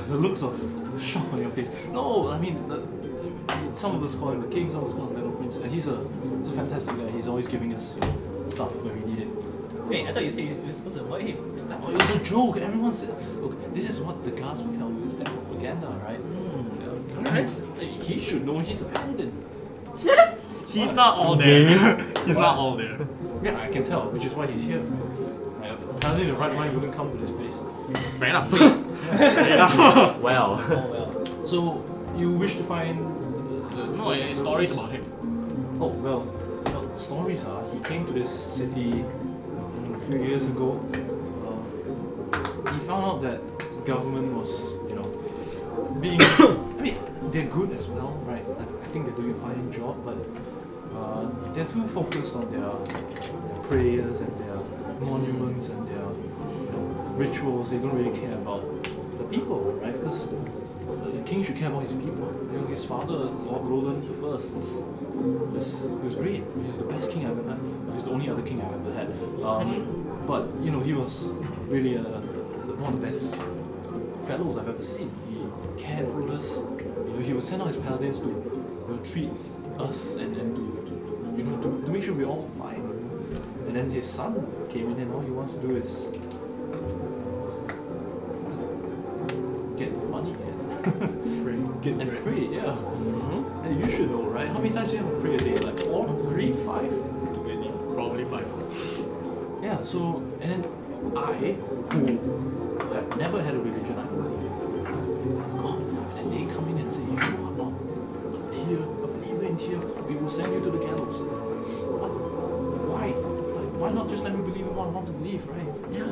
The looks of the shock on your face. No, I mean, some of us call him the king, some of us call him the little prince. And he's a fantastic guy. He's always giving us stuff when we need it. Wait, I thought you said you were supposed to avoid him. Oh, it was a joke. Everyone said, look, this is what the guards will tell you. It's their propaganda, right? Yeah. I mean, he should know he's a paladin. He's not all there. He's not all there. Yeah, I can tell, which is why he's here. Right? Apparently, the right mind wouldn't come to this place. Fair enough. Fair enough. Well. Oh well. So, you wish to find. No, it's stories about him. Oh, well, stories are he came to this city a few years ago. He found out that government was, being. I mean, they're good as well, right? I think they're doing a fine job, but they're too focused on their prayers and their monuments and their rituals. They don't really care about the people, right? Because the king should care about his people. His father, Lord Roland II, was he was great. He was the best king I've ever had. He was the only other king I've ever had. But he was really one of the best fellows I've ever seen. He cared for us. He would send out his paladins to treat us and to make sure we're all fine. And then his son came in and all he wants to do is get money and pray, yeah. And you should know, right? How many times do you have to pray a day? Like 4, 3, 5? Too many. Probably 5. Yeah, so, and then I, who have never had a religion, I don't believe. God, and then they come in and say, you are not a believer in Tyr, we will send you to the gallows. What? Why? Like, why not just let me believe in what I want to believe, right? Yeah. I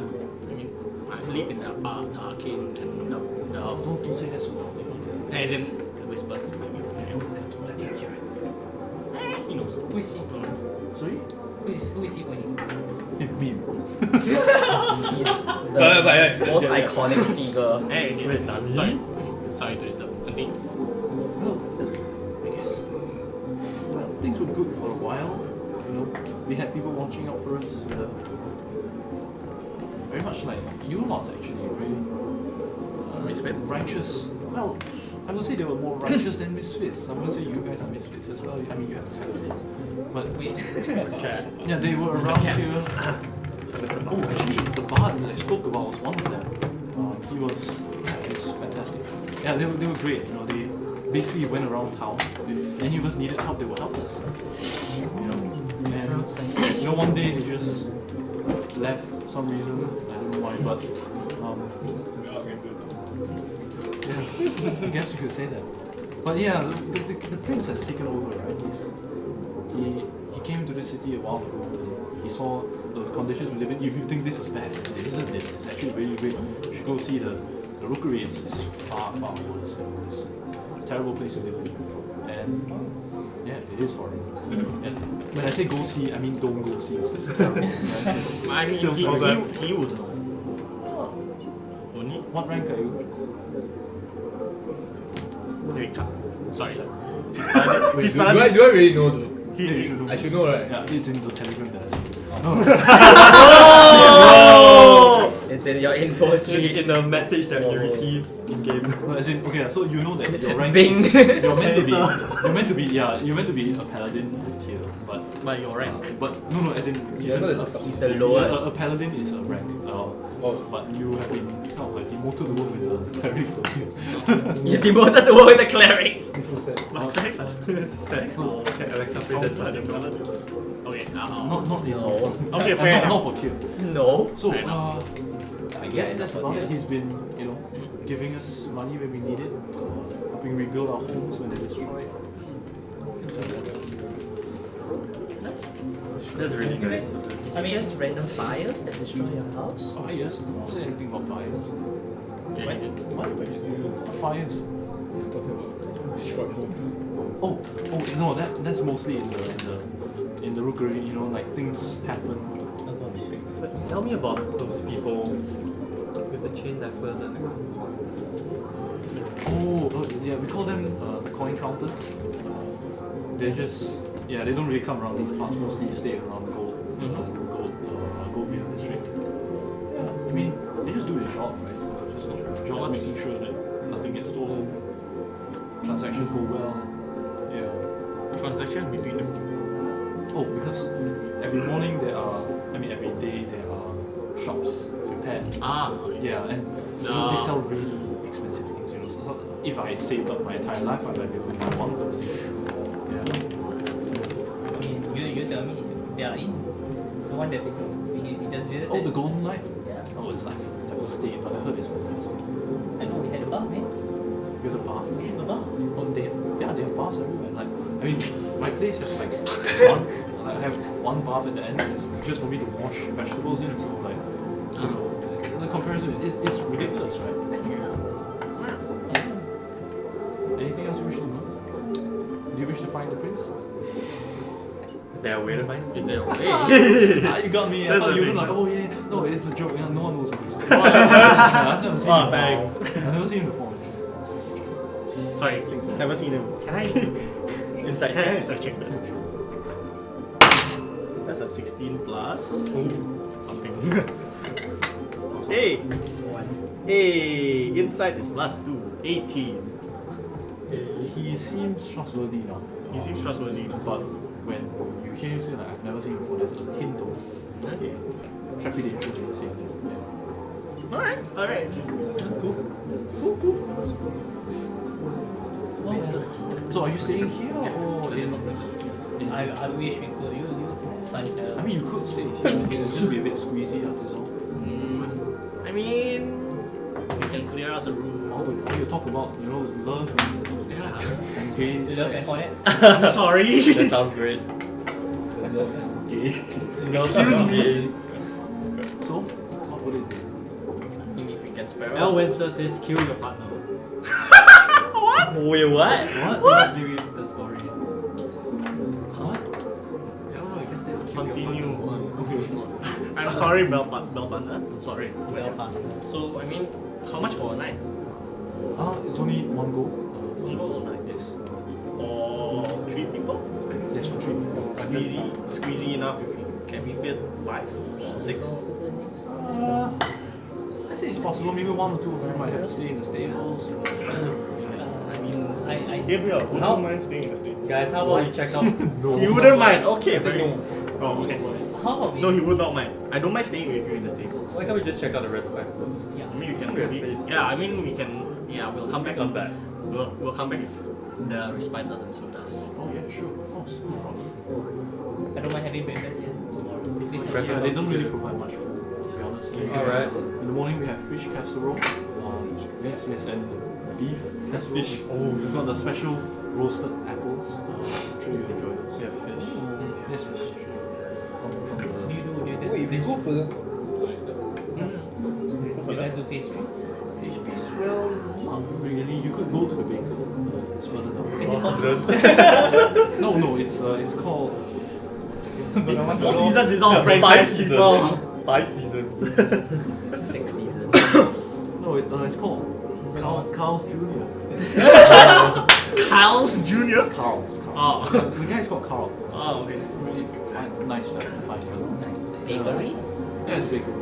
mean, I believe in the arcane and the Don't say that so loudly. as in whispers. He knows. Who is he? Sorry? Who is he pointing? Me. He's the most iconic figure. Hey, wait, sorry to disturb. Continue. Well, I guess. Well, things were good for a while. You know, we had people watching out for us. Very much like you lot, actually, really. Misfits? Righteous. Well, I would say they were more righteous than misfits. I wouldn't say you guys are misfits as well. I mean, you have a talent. But yeah, they were around here. Oh, actually, the bard that I spoke about was one of them. He was fantastic. Yeah, they were great. You know, they basically went around town. If any of us needed help, they would help us. You know, and you know, one day they just left for some reason. I don't know why, but yeah, I guess you could say that. But yeah, the prince has taken over, right? He came to this city a while ago and he saw the conditions we live in. If you think this is bad, it isn't this. It's actually really great. You should go see the rookery. It's far, far worse. You know, it's a terrible place to live in. And yeah, it is horrible. And when I say go see, I mean don't go see. It's just terrible. Yeah, it's just I mean, he would know. Only? what rank are you? Sorry. Wait, do I really know though? Yeah, you should know. I should know, right? Yeah, it's in the telegram that I sent. It's in your info sheet. In the message that you received in game. No, as in, okay, so you know that your rank Bing. is, you're meant to be a paladin with Tyr, but By your rank. but no, as in Yeah, I thought it's a He's substitute. the lowest. a paladin is a rank, but you have been kind of like demoted to work with the clerics of Tyr. You demoted to work with the clerics. It's so sad. But clerics are sex or can Alexa play the paladin? Okay, Not in No. Okay, fair enough. not for Tyr. No. So Fair enough. I guess that's about it. He's been, you know, giving us money when we need it, helping rebuild our homes when they're destroyed. Things like that. That's really good. Is it just random fires that destroy your house? Fires? I don't say anything about fires. What? But you see, it's Fires? you're talking about destroyed homes. Oh no, that's mostly in the rookery. You know, like things happen. But tell me about those people with the chain necklace and the coins. Yeah, we call them the coin counters. They're just they don't really come around these parts. Mostly stay around Goldbeard district. Yeah, I mean they just do their job, right? Just making sure that nothing gets stolen, transactions go well. Yeah. Transaction between them. Oh, because every morning every day there are shops prepared. Yeah, and they sell really expensive things. You know, so if I saved up my entire life, I might be able to buy one of those things. Yeah. I mean, you tell me, they are in the one that we just visited. Oh, the Golden Light. Yeah. Oh, I've never stayed, but I heard it's fantastic. I know they had a bar, man. You have the bath. They have a bar. Oh, they have baths everywhere. Like, I mean, my place has like one. Like, I have one bath at the end. It's just for me to wash vegetables in. So like, you know, the comparison it's ridiculous, right? Anything else you wish to know? Do you wish to find the prince? Is there a way to find? Is there a way? You got me. I That's thought the you were thing. like, oh yeah, no, it's a joke. Yeah, no one knows what he's talking about. I've never seen him thanks. before. I've never seen him before. Sorry, Things like never seen him. Can I? Inside check that. That's a 16 plus. Something. Hey! Hey! Inside is plus 2. 18. he seems trustworthy enough. He seems trustworthy. But when you hear him say like I've never seen him before, there's a hint of Okay. trepidation when you say that. Yeah. Alright. That's cool. Oh well. So are you staying here or in? I wish we could. You seem like fun. I mean, you could stay here. It's just be a bit squeezy, that's all. I mean, we can clear us a room. All you talk about, love Yeah. and gay Love and sex. hornets. I'm sorry. That sounds great. Gay. Excuse me. So, what would it be? I mean, if we can spare L. us. Webster says kill your partner. What? Wait, what? What? You must read the story. What? I don't know, it just says kill Continue. your partner. Okay. I'm sorry, Belpanda. I'm sorry. Well done. So, I mean, how much for a night? It's only one goal. One goal a night? Yes. For 3 people? Yes, for 3 people. Squeezy enough. Can we fit 5 or 6? I'd say it's possible. Maybe 1 or 2 of you might have to stay in the stables. I mean, I Gabriel, would How- you mind staying in the state? Guys, how about you check out? He wouldn't mind. Okay, I said very. no. Oh, okay. how about we? No, he would not mind. I don't mind staying with you in the stables. Why can't we just check out the respite first? Yeah. I mean, we can. Still got space. Yeah, I mean, we can. Yeah, we'll come back. Come back. We'll come back if the respite doesn't suit us. Oh yeah, sure, of course. No problem. I don't mind having breakfast here tomorrow. Please Yeah, Breakfast they don't sounds really good. provide much food, to be honest. Alright. In the morning we have fish casserole. Yes, and beef casserole. Fish. Oh, we've got the special roasted apples. I'm sure you enjoy those. Yeah, fish. Yes, fish. From Do the you guys Wait, do if we go pastries? further, Do you guys do pastries? pastries. Well, not really. You could go to the baker. It's further down. Is it possible? No, it's called. One second. Four Seasons is not a 5 franchise. seasons. 5 seasons. 6 seasons. No, it's called Carl's Jr. Kyle's Jr. Carl's. Oh. The guy is called Carl. Oh, okay. Really fine, nice fellow. Nice. Bakery? Yeah, it's a bakery.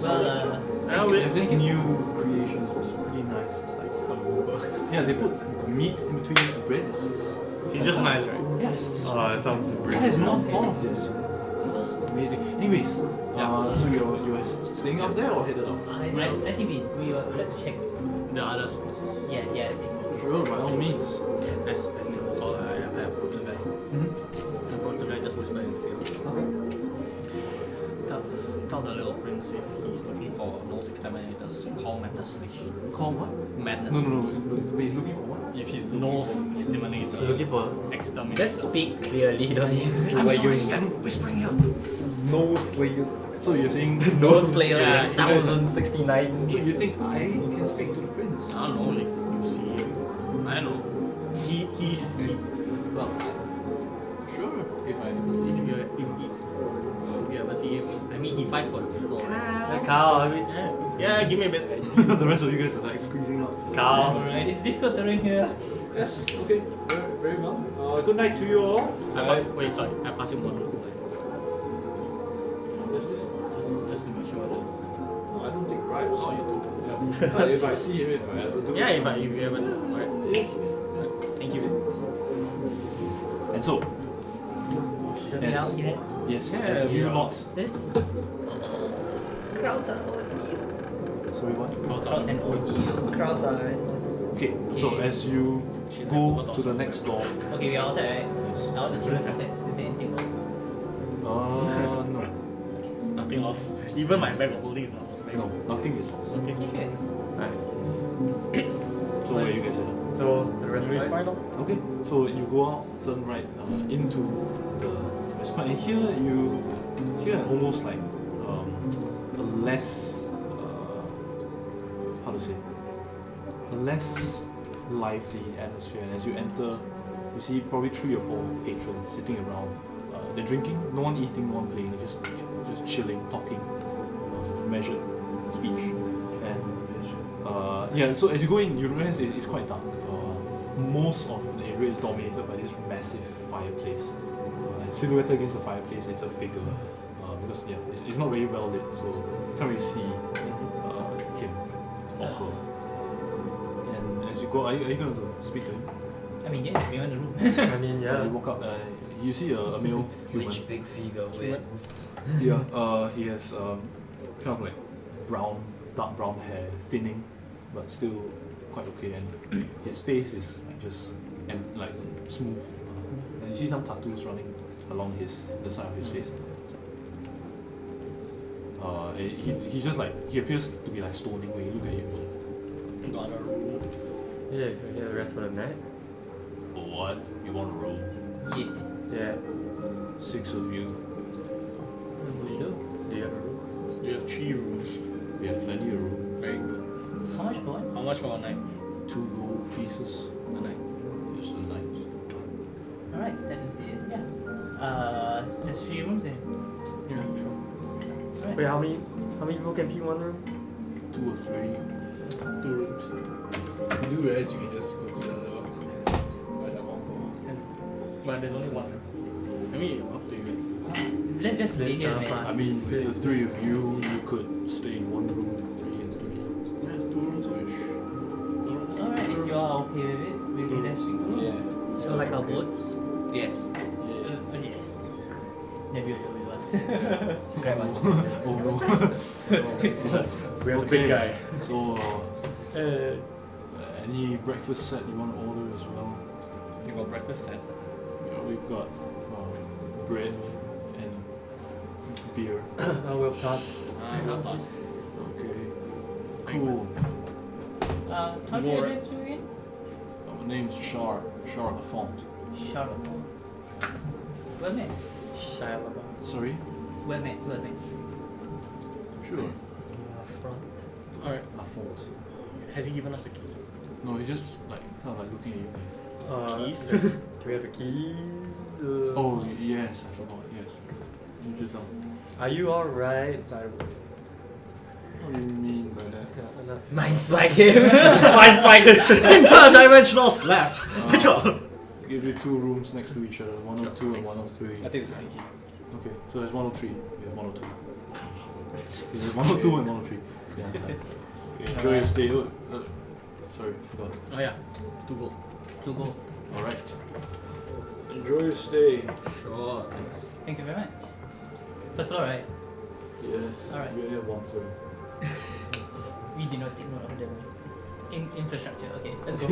Well, They have this new creation. It's pretty nice. It's like yeah, they put meat in between the bread. He's just nice, right? Yes. Oh, that sounds I great. has not thought of this. It's amazing. Anyways, so you're staying up there or headed up? I think we ought to check. The others. Yeah, this. Sure, by all means. Yeah, as Nemo called, I approached the guy. Mm-hmm. I approached the guy, just whispered in his ear. Okay. Tell the little prince if he's looking for gnoll exterminators, call Madness Leashed. Call what? Madness. No. But he's looking for what? If he's Gnoll exterminators. looking for Exterminators. Just speak clearly, don't you? I'm Like sorry, you- I'm whispering out. no slayers. So you're saying No Slayer Yeah, 6069. So you think I can speak to the prince? I don't know if you see him. I don't know. He's. Well, sure. If I ever see him. If you ever see him, I mean, he fights for the people. Right? Carl, I mean, Yeah, give me a bit. The rest of you guys are like squeezing out. Carl. Alright, it's difficult terrain here. Yes. Okay. Very well. Good night to you all. Wait, sorry. I pass him one. Just to make sure that. No, I don't take bribes. Oh, you do. But if I see him, if I ever do. Yeah, if you ever do, right? Yes. Thank you. And so, Don't be out yet. yes, Yeah, as you yeah. lot. This crowds are Sorry, what? Cross and OD. crowds are Okay, so as you go to the next door. Okay, we are outside, right? Yes. I want to check the text. Is there anything else? No. Nothing lost. Even my bag of holding is not lost. Right? No, nothing is lost. Okay. Okay, good. Nice. So where you guys headed? So, the respite? Okay, so you go out, turn right into the respite, and here almost like a less how to say, a less lively atmosphere. And as you enter, you see probably 3 or 4 patrons sitting around. They're drinking, no one eating, no one playing. They're just chilling, talking, measured speech, and yeah. So as you go in, you realize it's quite dark. Most of the area is dominated by this massive fireplace. And silhouetted against the fireplace is a figure. Because it's not very well lit, so you can't really see him or her. And as you go. Are you going to speak to him? I mean, yeah, we want the room. I mean, yeah. You walk up. You see a male human. Which big figure wins? Yeah. He has kind of like dark brown hair, thinning, but still quite okay. And his face is like just like smooth. And you see some tattoos running along the side of his face. He's just like, he appears to be like stoning when you look at him. Got a room. Yeah, yeah, the rest for the night. Oh, what? You want a room? Yeah. Yeah. 6 of you. Hello. Do you have a room? You have 3 rooms. We have plenty of room. Very good. How much for one? How much for a night? 2 gold pieces. A night. Yes, a night. Alright, that is it. Yeah. Just 3 rooms in. Yeah, sure. Alright. Wait, how many people can be in one room? 2 or 3. 2 rooms. You do realize you can just go to the other one. Where's that one go? But there's only one. I mean, up to you guys. Let's just stay here, man. I mean, with the 3 of you, you could stay in one room, 3 and 3. Yeah, 2 rooms. Alright, if you are okay with it, we can just go. Yeah. So like our boats? Yes. Yeah. Yes. Never told me once. Grab one. Oh no. We have a big guy. So, any breakfast set you want to order as well? You got breakfast set. Yeah, we've got bread and beer. I will pass. I'll pass. Okay. Cool. How do you More. address you again? My name's Char Lafont. Charlotte. Well met. Shia LaBeouf. Sorry? Well met. Sure. Alright. Lafont. Has he given us a key? No, he's just like kind of like looking at you guys. Keys? Can we have the keys? Oh yes, I forgot. Yes. You just Are you alright? By the way? What do you mean by that? Yeah, no. Mind spike him. Mind spike! Interdimensional slap! Good job! Give you 2 rooms next to each other, 102 and thanks. 103. I think it's a key. Okay, so there's 103. We have 102. There's 102 and 103. Yeah, inside. Okay, enjoy your stay. Sorry, forgot. Oh yeah. 2 gold. To go. Alright. Enjoy your stay. Sure, thanks. Thank you very much. First floor, right? Yes. Alright. We only have 1 floor. We did not take note of the infrastructure. Okay, let's go.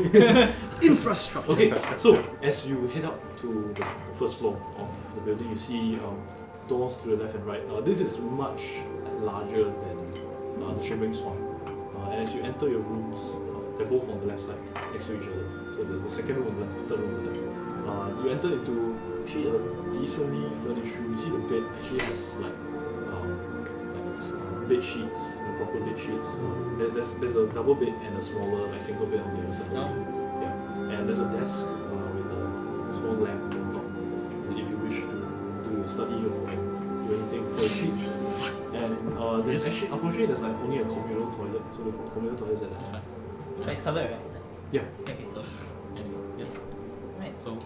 Infrastructure. Okay, so as you head up to the first floor of the building, you see doors to the left and right. This is much larger than the Shimmering Swan. And as you enter your rooms, they're both on the left side, next to each other. So there's the second room on the left, third room on the left. You enter into actually a decently furnished room. You see the bed actually has like bed sheets, proper bed sheets. There's a double bed and a smaller like single bed on the other side. Yeah, and there's a desk with a small lamp on top. And if you wish to do a study or do anything before you sleep. And there's actually, unfortunately, there's like only a communal toilet. So the communal toilet is at that side. But it's covered, right? Yeah. Okay. Anyway, yes. Right. So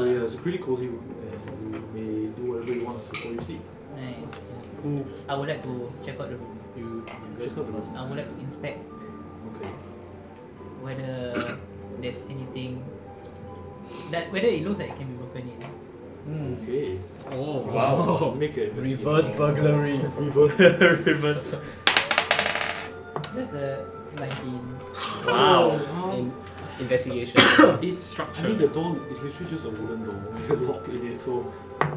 yeah, it's a pretty cozy room, and you may do whatever you want before you sleep. Nice. Cool. I would like to check out the room. You guys Check go out the first. room. I would like to inspect Okay. whether there's anything whether it looks like it can be broken in. Okay. Oh, Wow. Make a investigation. Reverse burglary. Reverse. Just a 19. In investigation. I mean, the door is literally just a wooden door with a lock in it, so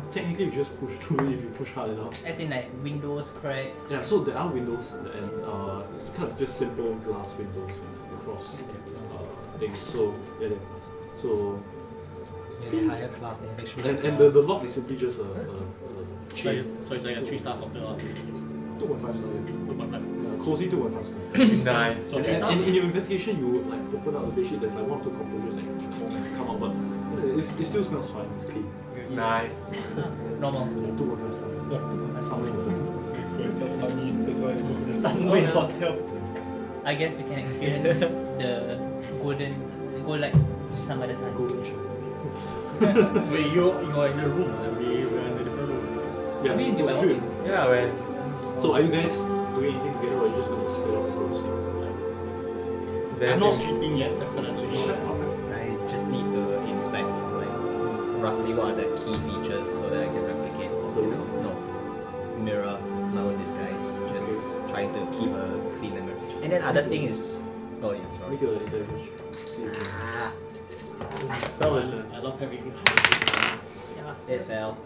technically you just push through it if you push hard enough. As in like windows, cracks. Yeah, so there are windows and it's kind of just simple glass windows across things. So yeah, they're glass. So Maybe higher class than actually. and the lock is simply just a chain. So it's like a 3-star hotel. 2.5 star. 2.5. Cozy 2.5 star. Nice. So And, 3-star? and in your investigation, you like open up the bedsheet. There's like 1 or 2 cockroaches that come out, but it still smells fine. It's clean. Nice. Normal. 2.5 star. 2.5 Something like that. It's so funny. That's why I go this. Sunway Hotel. I guess we can experience the gold light some other time. Golden shower. Wait, you're in the room, we're in a different room. Yeah, I mean, you might sure. walk in. Yeah, man. So are you guys doing anything together, or are you just gonna split off and go to sleep? there I'm not anything- sleeping yet, definitely. I just need to inspect like roughly what are the key features so that I can replicate. The You know, no, mirror my own disguise. Just trying to keep a clean memory. And then other thing is, oh yeah, sorry. Make an intelligence check. See if you can- Ah, I love having this. it fell.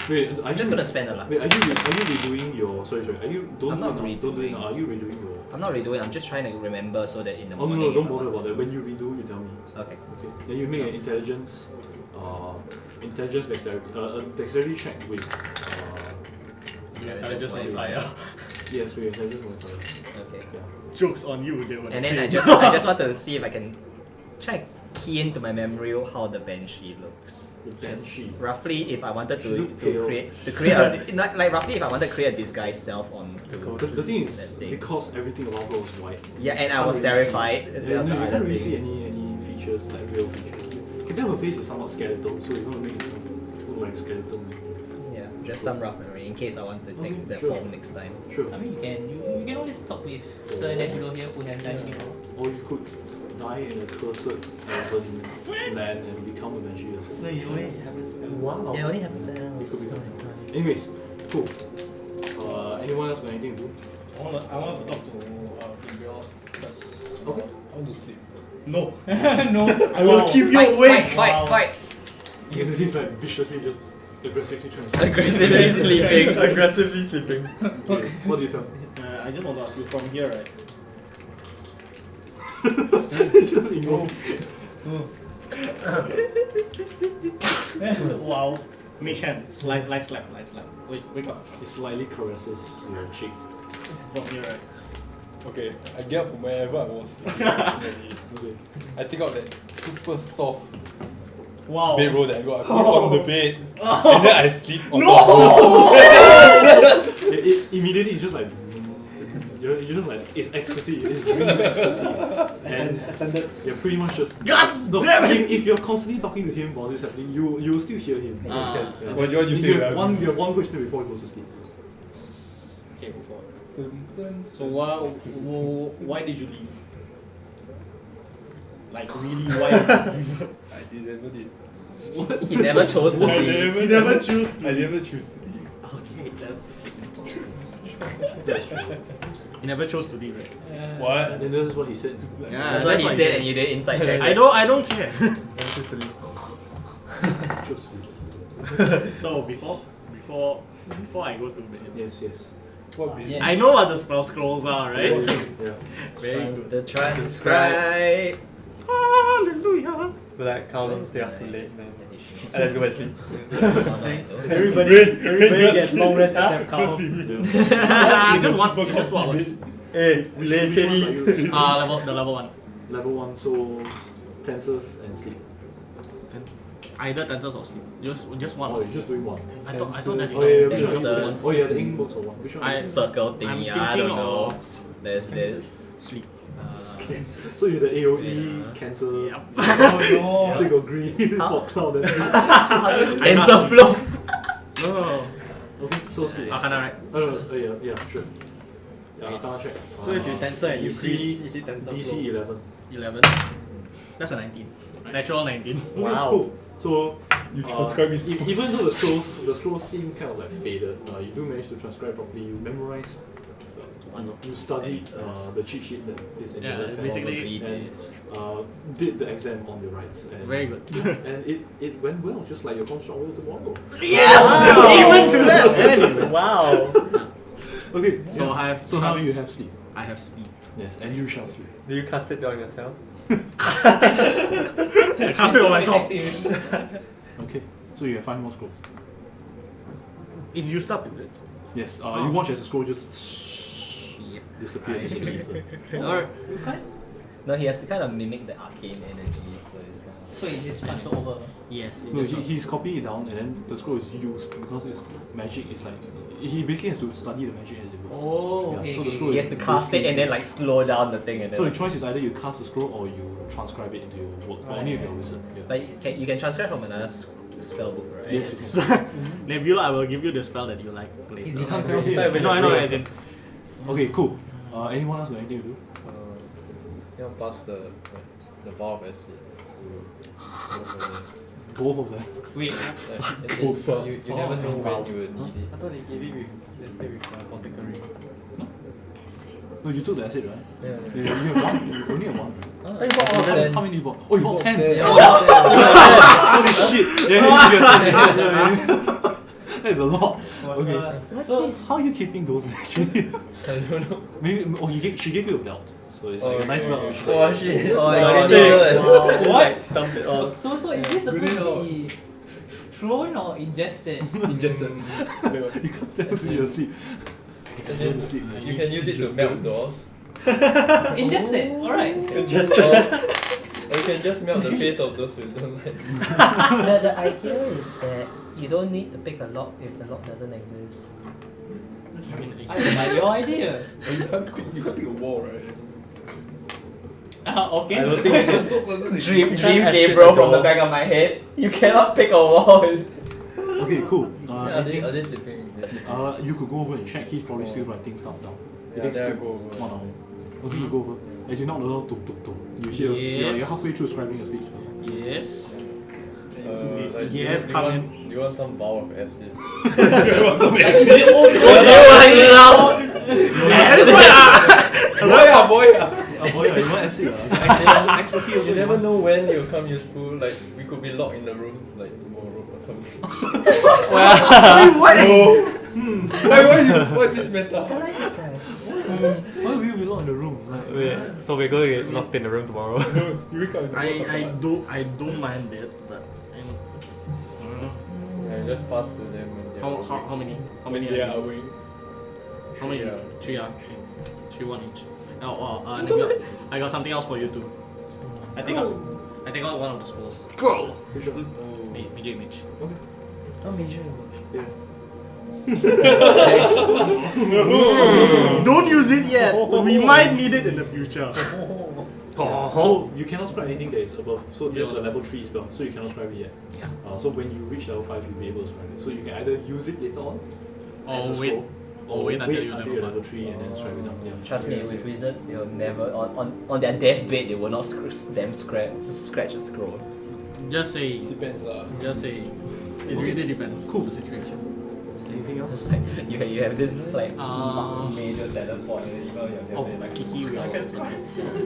Wait, are I'm you just gonna spend a lot. Wait, are you redoing your? Sorry. Are you don't I'm do not it now, Don't do it redoing. now. Are you redoing your? I'm not redoing. I'm just trying to remember so that in the Oh no, morning. no, don't if I bother want- about that. When you redo, you tell me. Okay. Okay. Then you make an intelligence dexterity check with Intelligence modifier. yes, with intelligence modifier. Okay. Yeah. Jokes on you, they would And say. then I just want to see if I can try to key into my memory how the banshee looks. The banshee. Roughly, if I wanted She to look pale. create a not, like roughly if I wanted to create a disguise self on The thing is, that thing. because everything around her was white. Yeah, and I can't was really terrified. See, That yeah, was no, the you other can't really see thing. any features, like real features. You can tell her face is somewhat skeletal, so you're gonna make it look like skeleton. Yeah, just some rough memory in case I want to Okay, take that sure. form next time. Sure. I mean, you can always talk with Sir Nebula here who has done it before. Or you could die in a cursed elven land and become a banshee yourself. No, you only have Wow. Yeah, it only happens to You elves. could become. Anyways, cool. Anyone else got anything to do? I want to talk to Gabriel because Okay. I want to sleep. No. No. I will keep you awake. Fight! Yeah, he's like viciously just aggressively trying to Aggressively sleeping. Aggressively sleeping. Okay, what do you tell? I just want to ask you from here, right? Just ignore. Wow. Mage hand. Light slap. Wake up. He slightly caresses your cheek. From here, right? Okay, I get up from wherever I was. Okay. I take out that super soft Wow. bedroll that I got. I put it on the bed and then I sleep on Immediately it's just like you're just like it's ecstasy, it's dream ecstasy. And you're pretty much just God no, damn it! if you're constantly talking to him while this is happening, you will still hear him. Ah. Yeah. What you say, you right? have one question before he goes to sleep. Okay, before. the So why did you leave? Like really, why did you leave? I never did. He never chose to I leave. You never choose I never choose to leave. Okay, that's. That's true. You never chose to leave, right? What? And this is what he said. That's what he said, and you did inside check. I don't care. I choose to leave. Choose to. So before I go to bed, Yes. What bed? Yeah. I know what the spell scrolls are, right? Yeah. Very Sounds good. the transcribe. Hallelujah. But like, Carl, don't stay up too late, man. Additional. Let's go and sleep. Everybody gets long rest except Carl. Just one 2 hours. Hey, Which lay ones are steady. you? Level 1. Level 1, so tenses and sleep. Either tensors or sleep. Just one. Oh, you're just doing one. I thought that's Oh yeah, which Tensors. one? Oh yeah, the ink books or one. Which one? I- circle I'm thingy. thinking I don't know. of There's sleep. So you're the AOE Yeah. cancer. Oh So you got green How- for cloud and Tensor flow. No. okay, so sleep. Arcana, right? Oh no, yeah, sure. Yeah, Arcana check. So if you tensor and you DC freeze, is it tensor DC flow? 11. 11. That's a 19. Natural 19. Okay, Wow. cool. So You transcribe me so even though the scrolls seem kind of like faded, you do manage to transcribe properly. You memorized. You studied the cheat sheet that is in Yeah, the left hand. basically- and did the exam on the right. And, Very good. And it went well, just like your construct will tomorrow. Even to that! Anyway. Wow. Okay, So I have. so now you have sleep. I have sleep. Yes, and you shall sleep. Do you cast it on yourself? I cast it on myself. Okay, so you have 5 more scrolls. It's used up, is it? Yes, you watch as the scroll just disappears into the ether. Alright. You can't. No, he has to kind of mimic the arcane energy, so it's kind of. So it is transfer over. Yes. It No, just he's copying it down and then the scroll is used because it's magic. It's like he basically has to study the magic as it goes. Oh, Yeah, okay. so the okay, scroll He is has to cast it and then like slow down the thing and then. So the like, choice is either you cast the scroll or you transcribe it into your work. But only if you're a wizard. Yeah. But you can transfer from another spell book, right? Yes, you can. Nebula, I will give you the spell that you like later. Is You it can't like tell really- him. No, I know, as in. Okay, cool. Anyone else got anything to do? You want pass the bar of acid to Both of them. Wait, you never know when you will need it. I thought they gave it with my apothecary. No, you took the acid, right? Yeah. Yeah, you have one. You only have one. You bought all 10. How many you bought? Oh, you bought 10. Yeah. Holy shit! Yeah, that is a lot. Okay. What's So, this? How are you keeping those actually? I don't know. Maybe she gave you a belt, so it's like a nice belt. You should Oh like- shit. Oh, Like, yeah. What? Dump it all. So is this supposed to be thrown or ingested? Ingested. You can't tell me you're asleep. And You're then asleep, man. you can use it to melt doors. Ingested. All right. Or you can just melt the face of those who don't like. The idea is that you don't need to pick a lock if the lock doesn't exist. I like your idea. You can't pick a wall, right? Okay. I don't think Dream acid game, bro, the from the door. back of my head. You cannot pick a wall. Okay, cool. Are they sleeping? You could go over and check. He's probably still writing stuff down. It Yeah, takes then I 1 go over. hour. Okay, you go over. As you knock the door, tuk tuk tuk. You hear. Yes. You're halfway through scribing your speech. Yes. Like, Yes, do come you in. want, do you want some bowl of acid? Boy. Oh boy, you want acid? Ecstasy also. You never know when you'll come useful. Like we could be locked in the room like tomorrow or something. Why is this meta? Why will you be locked in the room? Like, Wait, so we're going to get locked in the room tomorrow. You wake up in the I don't mind it, but I just pass to them when they're how many? How when many? they are are you? awake. How many? Three, yeah. Three, one each. I got something else for you too. I take out one of the scrolls. Go. Major image. Oh, major. Don't use it yet. We might need it in the future. So you cannot scribe anything that is above. So there's a level 3 spell, so you cannot scribe it yet. Yeah. So when you reach level 5, you'll be able to scribe it. So you can either use it later on as a Or wait. scroll, Or wait until you're you're level level 3 and then scribe it down. Yeah. Trust me, with wizards, they will never on their deathbed they will not scratch a scroll. Just say. Depends lah. Just say. It really depends on the situation. Anything else? It's like you have this like Uh, major teleport and then you know your Oh, deathbed like Kiki will. I can scratch.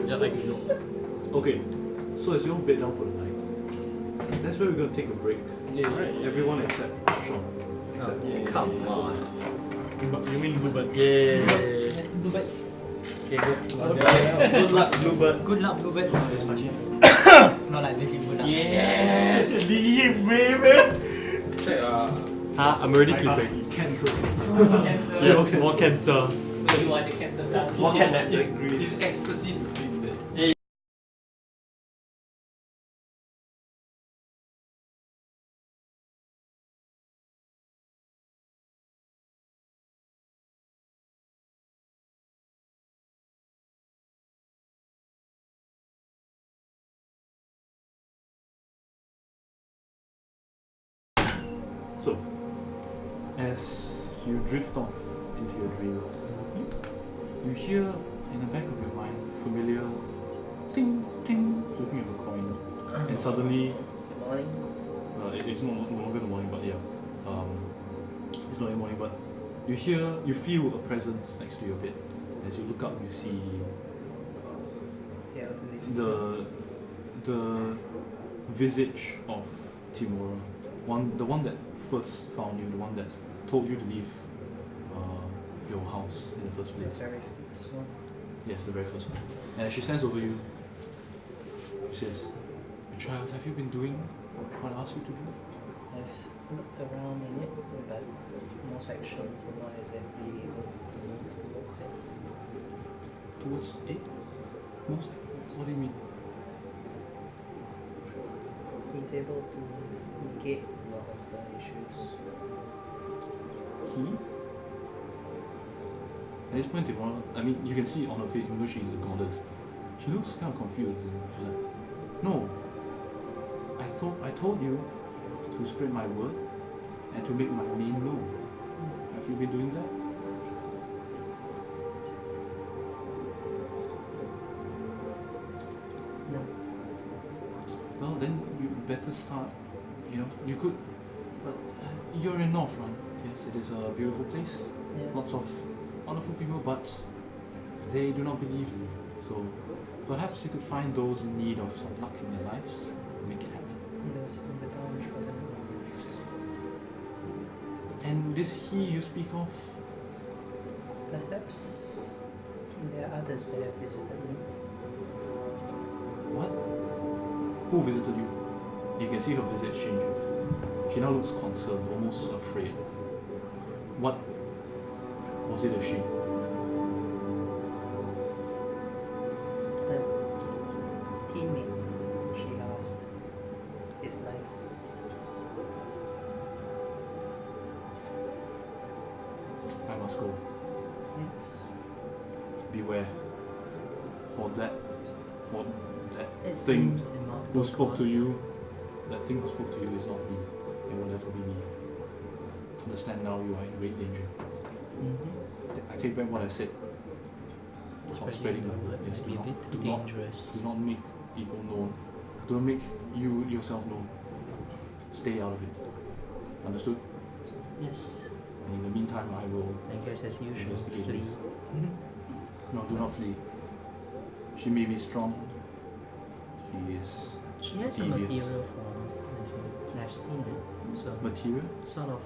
Yeah, like usual. Okay, so as you all bed down for the night, that's where we're gonna take a break. Yeah. Everyone except Sean. Except Come on. You mean Bluebird? Yay. Let's Bluebird. Okay, good. Good luck, Bluebird. Good luck, Bluebird. It's Fashin. Not like legit good luck. Yes! Leave, baby! Check I'm already sleeping. Cancel. Cancer. Yes, more cancer. So you are the cancer form. What can that It's agree? ecstasy to sleep there. So, as you drift off into your dreams, you hear in the back of your mind familiar ting ting flipping of a coin, and suddenly Good morning. it's no longer the morning, but yeah, it's not the morning, but you feel a presence next to your bed. As you look up, you see Yeah, the visage of Timura, the one that first found you, the one that told you to leave your house in the first place. very first one. Yes, the very first one. And as she stands over you, she says, "My child, have you been doing what I asked you to do?" I've looked around in it, but most actions are not exactly able to move towards it. Towards it? Most? What do you mean? He's able to negate a lot of the issues. He? At this point, Timora, I mean, you can see on her face, even though she's a goddess, she looks kind of confused. She's like, "No, I told you to spread my word and to make my name known. Have you been doing that?" well, then you better start. You know, you could. Well, you're in North, right? Yes, it is a beautiful place. Yeah. Lots of wonderful people, but they do not believe in you. So perhaps you could find those in need of some luck in their lives, and make it happen. Those in the downtrodden. And this he you speak of, Perhaps there are others that have visited me. what? Who visited you? You can see her visage changing. She now looks concerned, almost afraid. What was it a she? A teammate, she asked, his life. I must go. Yes. Beware. For that It thing seems in multiple who spoke to gods. you, that thing who spoke to you is not me. It will never be me. Understand now you are in great danger. Mm-hmm. I take back what I said. Not spreading the my word. word Yes, might be a bit too dangerous. do not make people know. Don't make you yourself know. Stay out of it. Understood? Yes. And in the meantime, I will I guess as usual, investigate flee. this. No, do not flee. She may be strong. She is She has a devious. material form, as in, I've seen it. So Material? sort of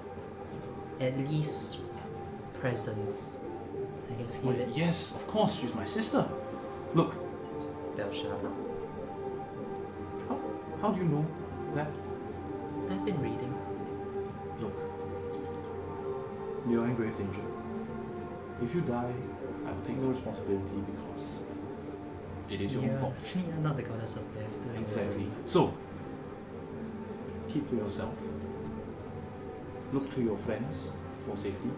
at least presence. I can feel Wait, it. yes, of course, she's my sister. Look, Belshazzar. how do you know that? I've been reading. Look, you're in grave danger. If you die, I will take no responsibility because it is your own fault. You're not the goddess of death. don't Exactly. worry. So, keep to yourself. Look to your friends for safety.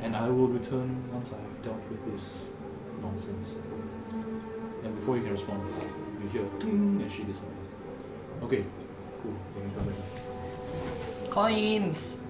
And I will return once I have dealt with this nonsense. And before you can respond, you hear a ting as she disappears. Okay, cool. You can come back. Coins!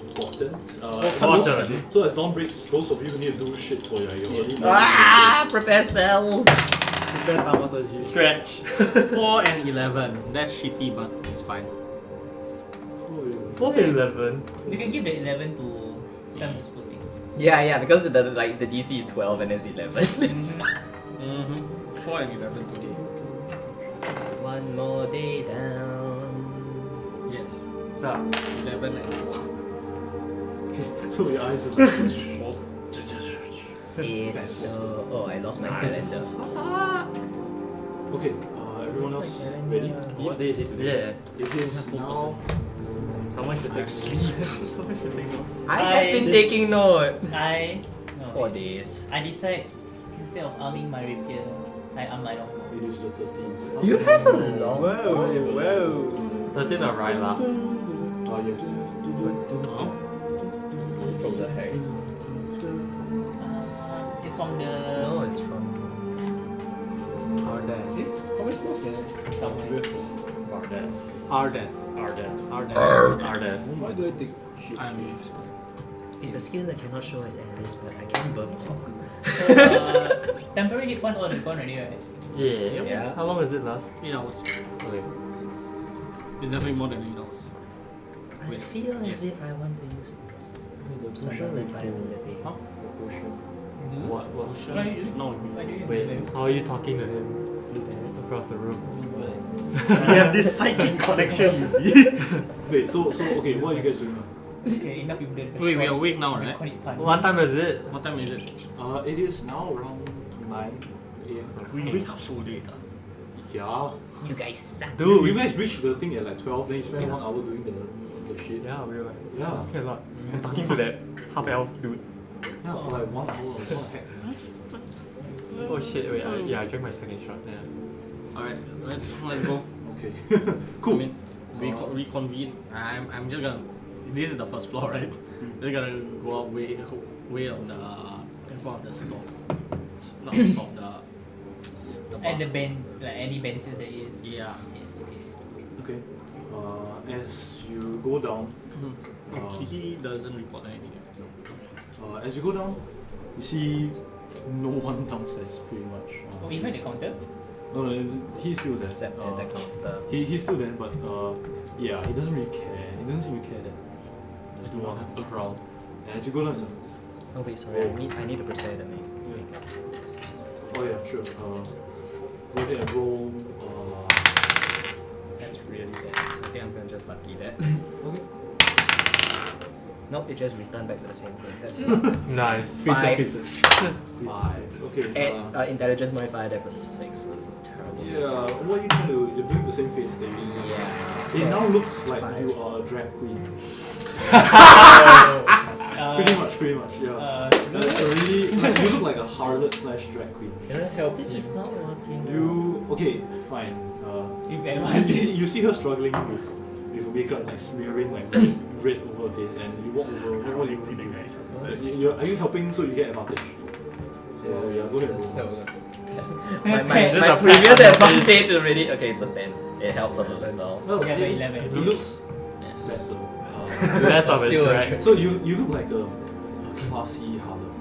Important. So as dawn breaks, those of you who need to do shit for your early Ah! Prepare spells! Prepare thaumaturgy. Stretch. 4 and 11. That's shitty, but it's fine. 4 to 11. You can give the 11 to I'm just putting. Yeah, because the DC is 12 and it's 11. 4 and 11 today. One more day down. Yes. What's up? 11 and 4. So your eyes just like Oh, I lost my calendar. Okay, everyone else ready? What day is it today? It is now. Someone should take sleep. Someone should take note. I have been taking note. No, 4 days. I decide instead of arming my rapier, I arm my longbow. It is the 13th. You have a long Whoa. 13 of Ryla. Yes. From the hex. It's from the No, it's from Ardes. How many spells can I? somewhere. Ardes. Ardes. Why do I take shit? It's a skill I cannot show as Alice, but I can burp hawk. Temporary hit points all gone already, right? Yeah. Yeah. How long does it last? 8 hours. Okay. It's definitely more than 8 hours. I feel as if I want to use this. The Some potion other time in the day. Huh? The potion. What? What are you doing? No, What are you Wait, doing? how are you talking to him? Across the room. we have this psychic connection, you see. Wait, so okay, what are you guys doing now? Okay, enough you did. Wait, we are awake now, right? What time is it? What time is it? It is now around 9 a.m. We wake up so late. Yeah. You guys suck. Dude. You guys reached the thing at like 12, then you spend 1 hour doing the shit. Yeah, we were like, Yeah. okay, a lot. I'm talking to that half elf dude. Yeah, for like 1 hour. What the heck? Oh shit, wait, I drank my second shot. Yeah. Alright, let's go. Okay. I Cool. mean, reconvene. I'm just gonna. This is the first floor, right? We're gonna go out way on the in front of the store. Not the store, the bar. At the bench, like any benches there is. Yeah. Yes, okay. Okay. As you go down, He doesn't report anything. as you go down, you see no one downstairs, pretty much. Oh, even the counter? No, he's still there. Except at the counter. He's still there, but yeah, he doesn't really care. He doesn't seem to care that there's no one around. And as you go down, it's like, Oh wait, sorry. I need to prepare the makeup. oh yeah, sure. Go ahead and roll. That's really bad. I think I'm gonna just lucky that. Okay. Nope, it just returned back to the same thing. That's Nice. 5. 5. Okay. At intelligence modifier, that's a 6. So this is terrible. Yeah, what are you trying to? You're doing the same face thing. Yeah. It now looks like 5. you are a drag queen. Uh, Pretty much, yeah. Really? So really, like, you look like a harlot / drag queen. Can I help This is not working. Okay, fine. If everyone You see her struggling with makeup, like smearing like red over her face, and you walk over. What do you do, guys? Are you helping so you get advantage? So yeah, go ahead and roll. My previous advantage already. Okay, it's a 10. It helps a little. Well, Yeah, it 11. looks Yes. better. Less of it, Still a right? So you look like a classy harlot.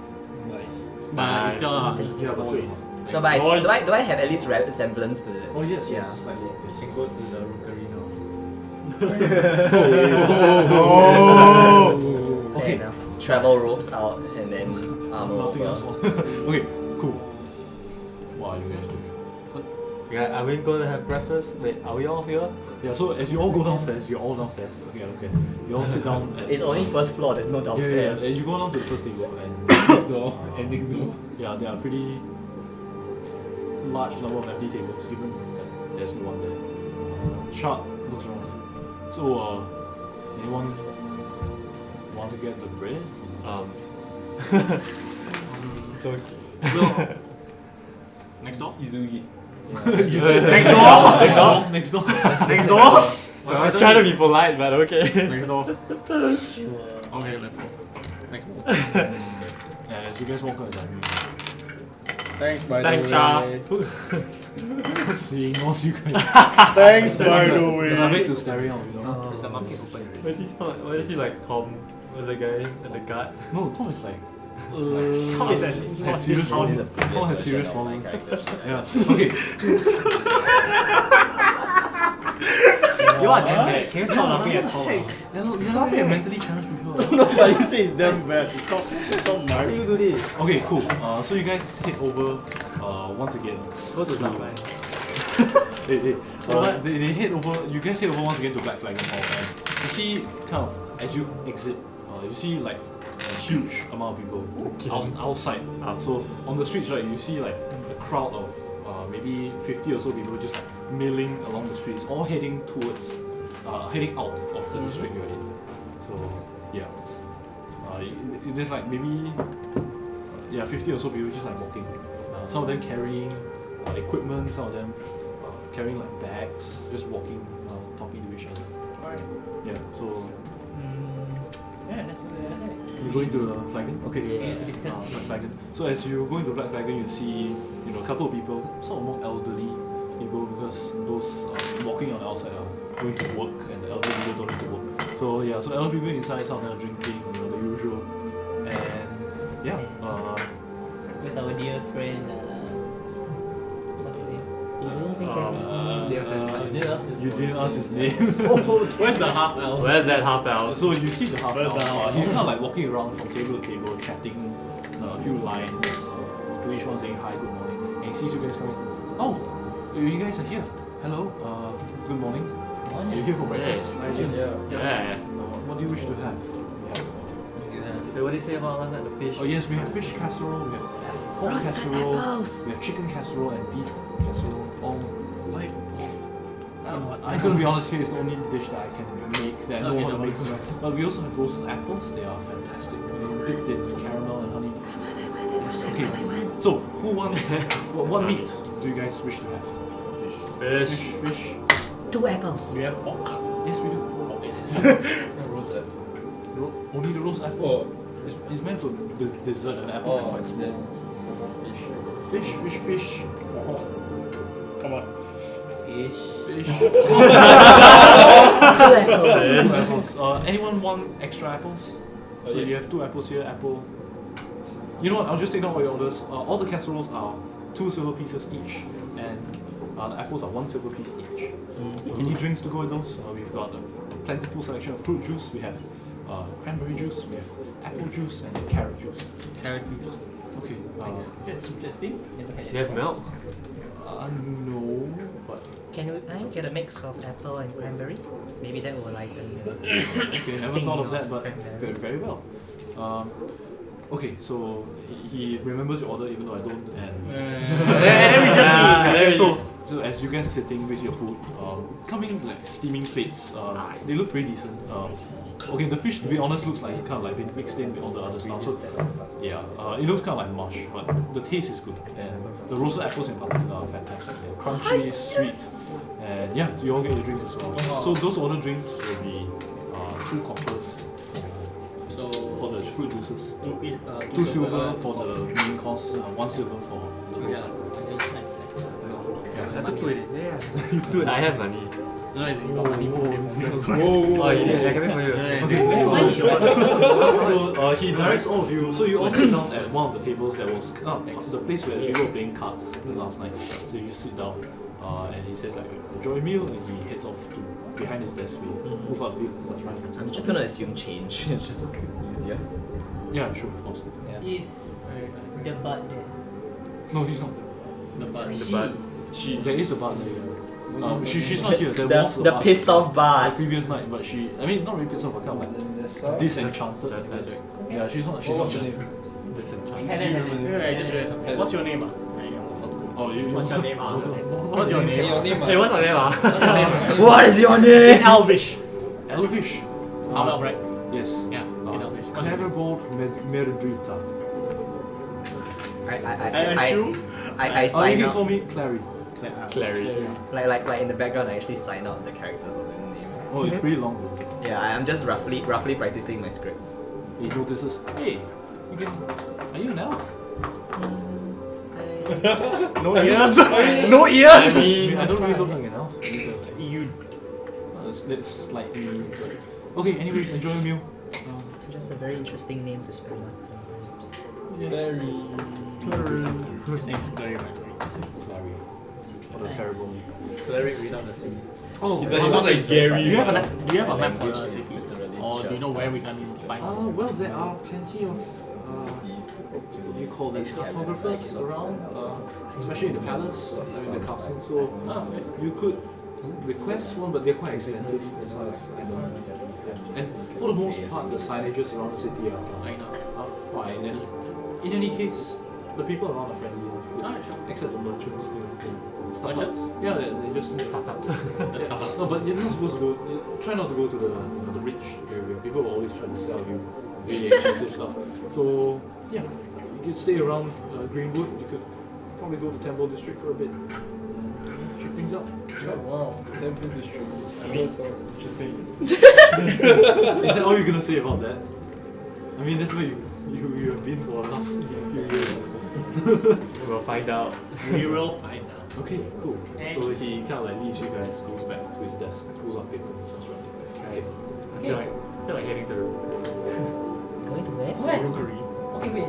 Nice. But it's still Yeah, but still. No, but do I have at least semblance to it? Oh yes, Yeah. yes, slightly. You can go to the rookery now. Fair Okay. enough. Travel ropes out and then armor Nothing over. else. Okay, cool. What are you guys doing? Yeah, are we going to have breakfast? Wait, are we all here? Yeah, so as you all go downstairs, you're all downstairs. Okay. You all sit down at. It's only first floor. There's no Yeah, downstairs. as you go down to the first table, and Next door. And next door. yeah, there are pretty large number of empty tables, given that there's no one there. Shard looks around. So, anyone want to get the bread? So, next door. Izugi. Next door. next door? I was trying to be polite, but okay. Next door. Okay, let's go. Next door. And as you guys walk out, it's like, Thanks, by Thanks, the Shah. way. he ignores you guys. Thanks, by the There's a way. bit to staring out, you know. Is the market open? Why is he like Tom? Was the guy at the guard? No, Tom is like. Tom is actually Has serious problems. Tom has serious problems. Yeah. Okay. You are damn bad. Can you stop laughing at all? You're laughing at mentally challenged people. No, but you say it's damn bad. Stop marking. You do this. Okay, cool. So you guys head over once again. Go to Dark Line. Hey. They head over. You guys head over once again to Black Flagon Hall, and you see kind of as you exit, you see like a huge amount of people outside. So on the streets, right, you see like a crowd of maybe 50 or so people just like milling along the streets, all heading towards, heading out of the district you're in. So yeah, there's like maybe 50 or so people just like walking. Some of them carrying equipment, some of them carrying like bags, just walking, talking to each other. Yeah, so Yeah, that's it. you go into the flagon? Okay. Yeah, to discuss. Black Flagon. So as you go into Black Flagon, you see, a couple of people, sort of more elderly people, because those walking on the outside are going to work, and the elderly people don't need to work. So yeah, so elderly people inside, some of them are drinking, the usual. And yeah, With our dear friend, what's his name? you didn't ask his name. Where's the half elf? Where's that half elf? So you see the half Where's the elf. half He's kind of like walking around from table to table, chatting a few lines to each one, saying hi, good morning. And he sees you guys coming. Oh, you guys are here. Hello. Good morning. Are you here for breakfast? I assume. Yeah. What do you wish to have? What do you say about last night, the fish? Oh yes, we have fish casserole. We have pork casserole. We have chicken casserole and beef casserole. All like. I'm gonna be honest here, it's the only dish that I can make that I know how to make. But we also have roasted apples. They are fantastic. They're dipped in caramel and honey. Yes. Okay. So who wants? what meat do you guys wish to have? Fish. 2 apples. We have pork. Yes, we do. Roast apple. Only the roast apple. Oh, It's meant for dessert, and the apples are quite small. Fish. Come on. Fish. 2 apples. Anyone want extra apples? So you have 2 apples here. Apple. You know what? I'll just take down all your orders. All the casseroles are 2 silver pieces each, and the apples are 1 silver piece each. Any drinks to go with those? We've got a plentiful selection of fruit juice. We have cranberry juice. We have apple juice and carrot juice. Carrot juice. Okay. That's interesting. Never had it. You have milk? No, but Can I get a mix of apple and cranberry? Maybe that will lighten the okay, never sting thought of that, but cranberry. very, very well. Okay, so he remembers your order even though I don't, and And then we just eat. so as you guys are sitting with your food, coming like steaming plates, they look pretty decent. Okay, the fish, to be honest, looks like kind of like been mixed in with all the other stuff. So yeah, it looks kind of like mush, but the taste is good, and the roasted apples in particular are fantastic. They're crunchy, sweet, and yeah, so you all get your drinks as well. So those order drinks will be 2 coppers for the fruit juices, 2 silver for the main course, 1 silver for the roasted apple. I have to put it. Yeah. I have money. No, it's not money. Whoa. Oh, you did? I can pay for you. So he directs all of you. So you all sit down at one of the tables that was the place where people were playing cards last night. So you just sit down, and he says like, enjoy your meal, and he heads off to behind his desk. He pulls out a bill, starts writing. I'm just gonna assume change. It's just easier. Yeah, sure, of course. Is the bud there? No, he's not. The bun. There is a bar there. She's not here. There was a The bar pissed off the bard. previous night, but not really pissed off, but kind of like disenchanted. That's Yeah, she's not. She's What's not your here. name? disenchanted. I just realized something. What's your name? Oh, What's your name? What's your name? Your name. Hey, what's your name? What is your name? Elvish. Elvish. Elf, right? Yes. Yeah, Elvish. Clarabald Merdrita. I assume. I You sign can out. call me Clary. Clary. Like in the background, I actually sign out the characters of his name. Oh, it's pretty long. Yeah, I'm just roughly practicing my script. He notices. Hey, are you an elf? No ears. No ears. I don't really look like an elf. It's slightly. Okay. Anyway, enjoy your meal. Just a very interesting name to spell out sometimes. Yes. His name is Clary, right? Clary. What a terrible name. Clary without the C. Oh, He's like Gary. do you have a map for the city? Or do you know where we can find? Well, there are plenty of what do you call them, cartographers around, especially in the palace, in the castle. So you could request one, but they're quite expensive as far as I know. And for the most part, the signages around the city are fine. And in any case, the people around are friendly enough, except the merchants. Startups? Yeah, they just startups. No, but you're not supposed to go. Try not to go to the rich area. People will always try to sell you really expensive stuff. So yeah, you could stay around Greenwood. You could probably go to Temple District for a bit. Check things out. Oh, wow, Temple District. That sounds interesting. Is that all you're gonna say about that? I mean, that's where you have been for the last few years. We'll find out. We will find out. Okay, cool. So he kind of like leaves you guys, goes back to his desk, pulls out paper and starts writing. Guys, I feel like heading to the Going to where? What? Rookery. Okay, wait.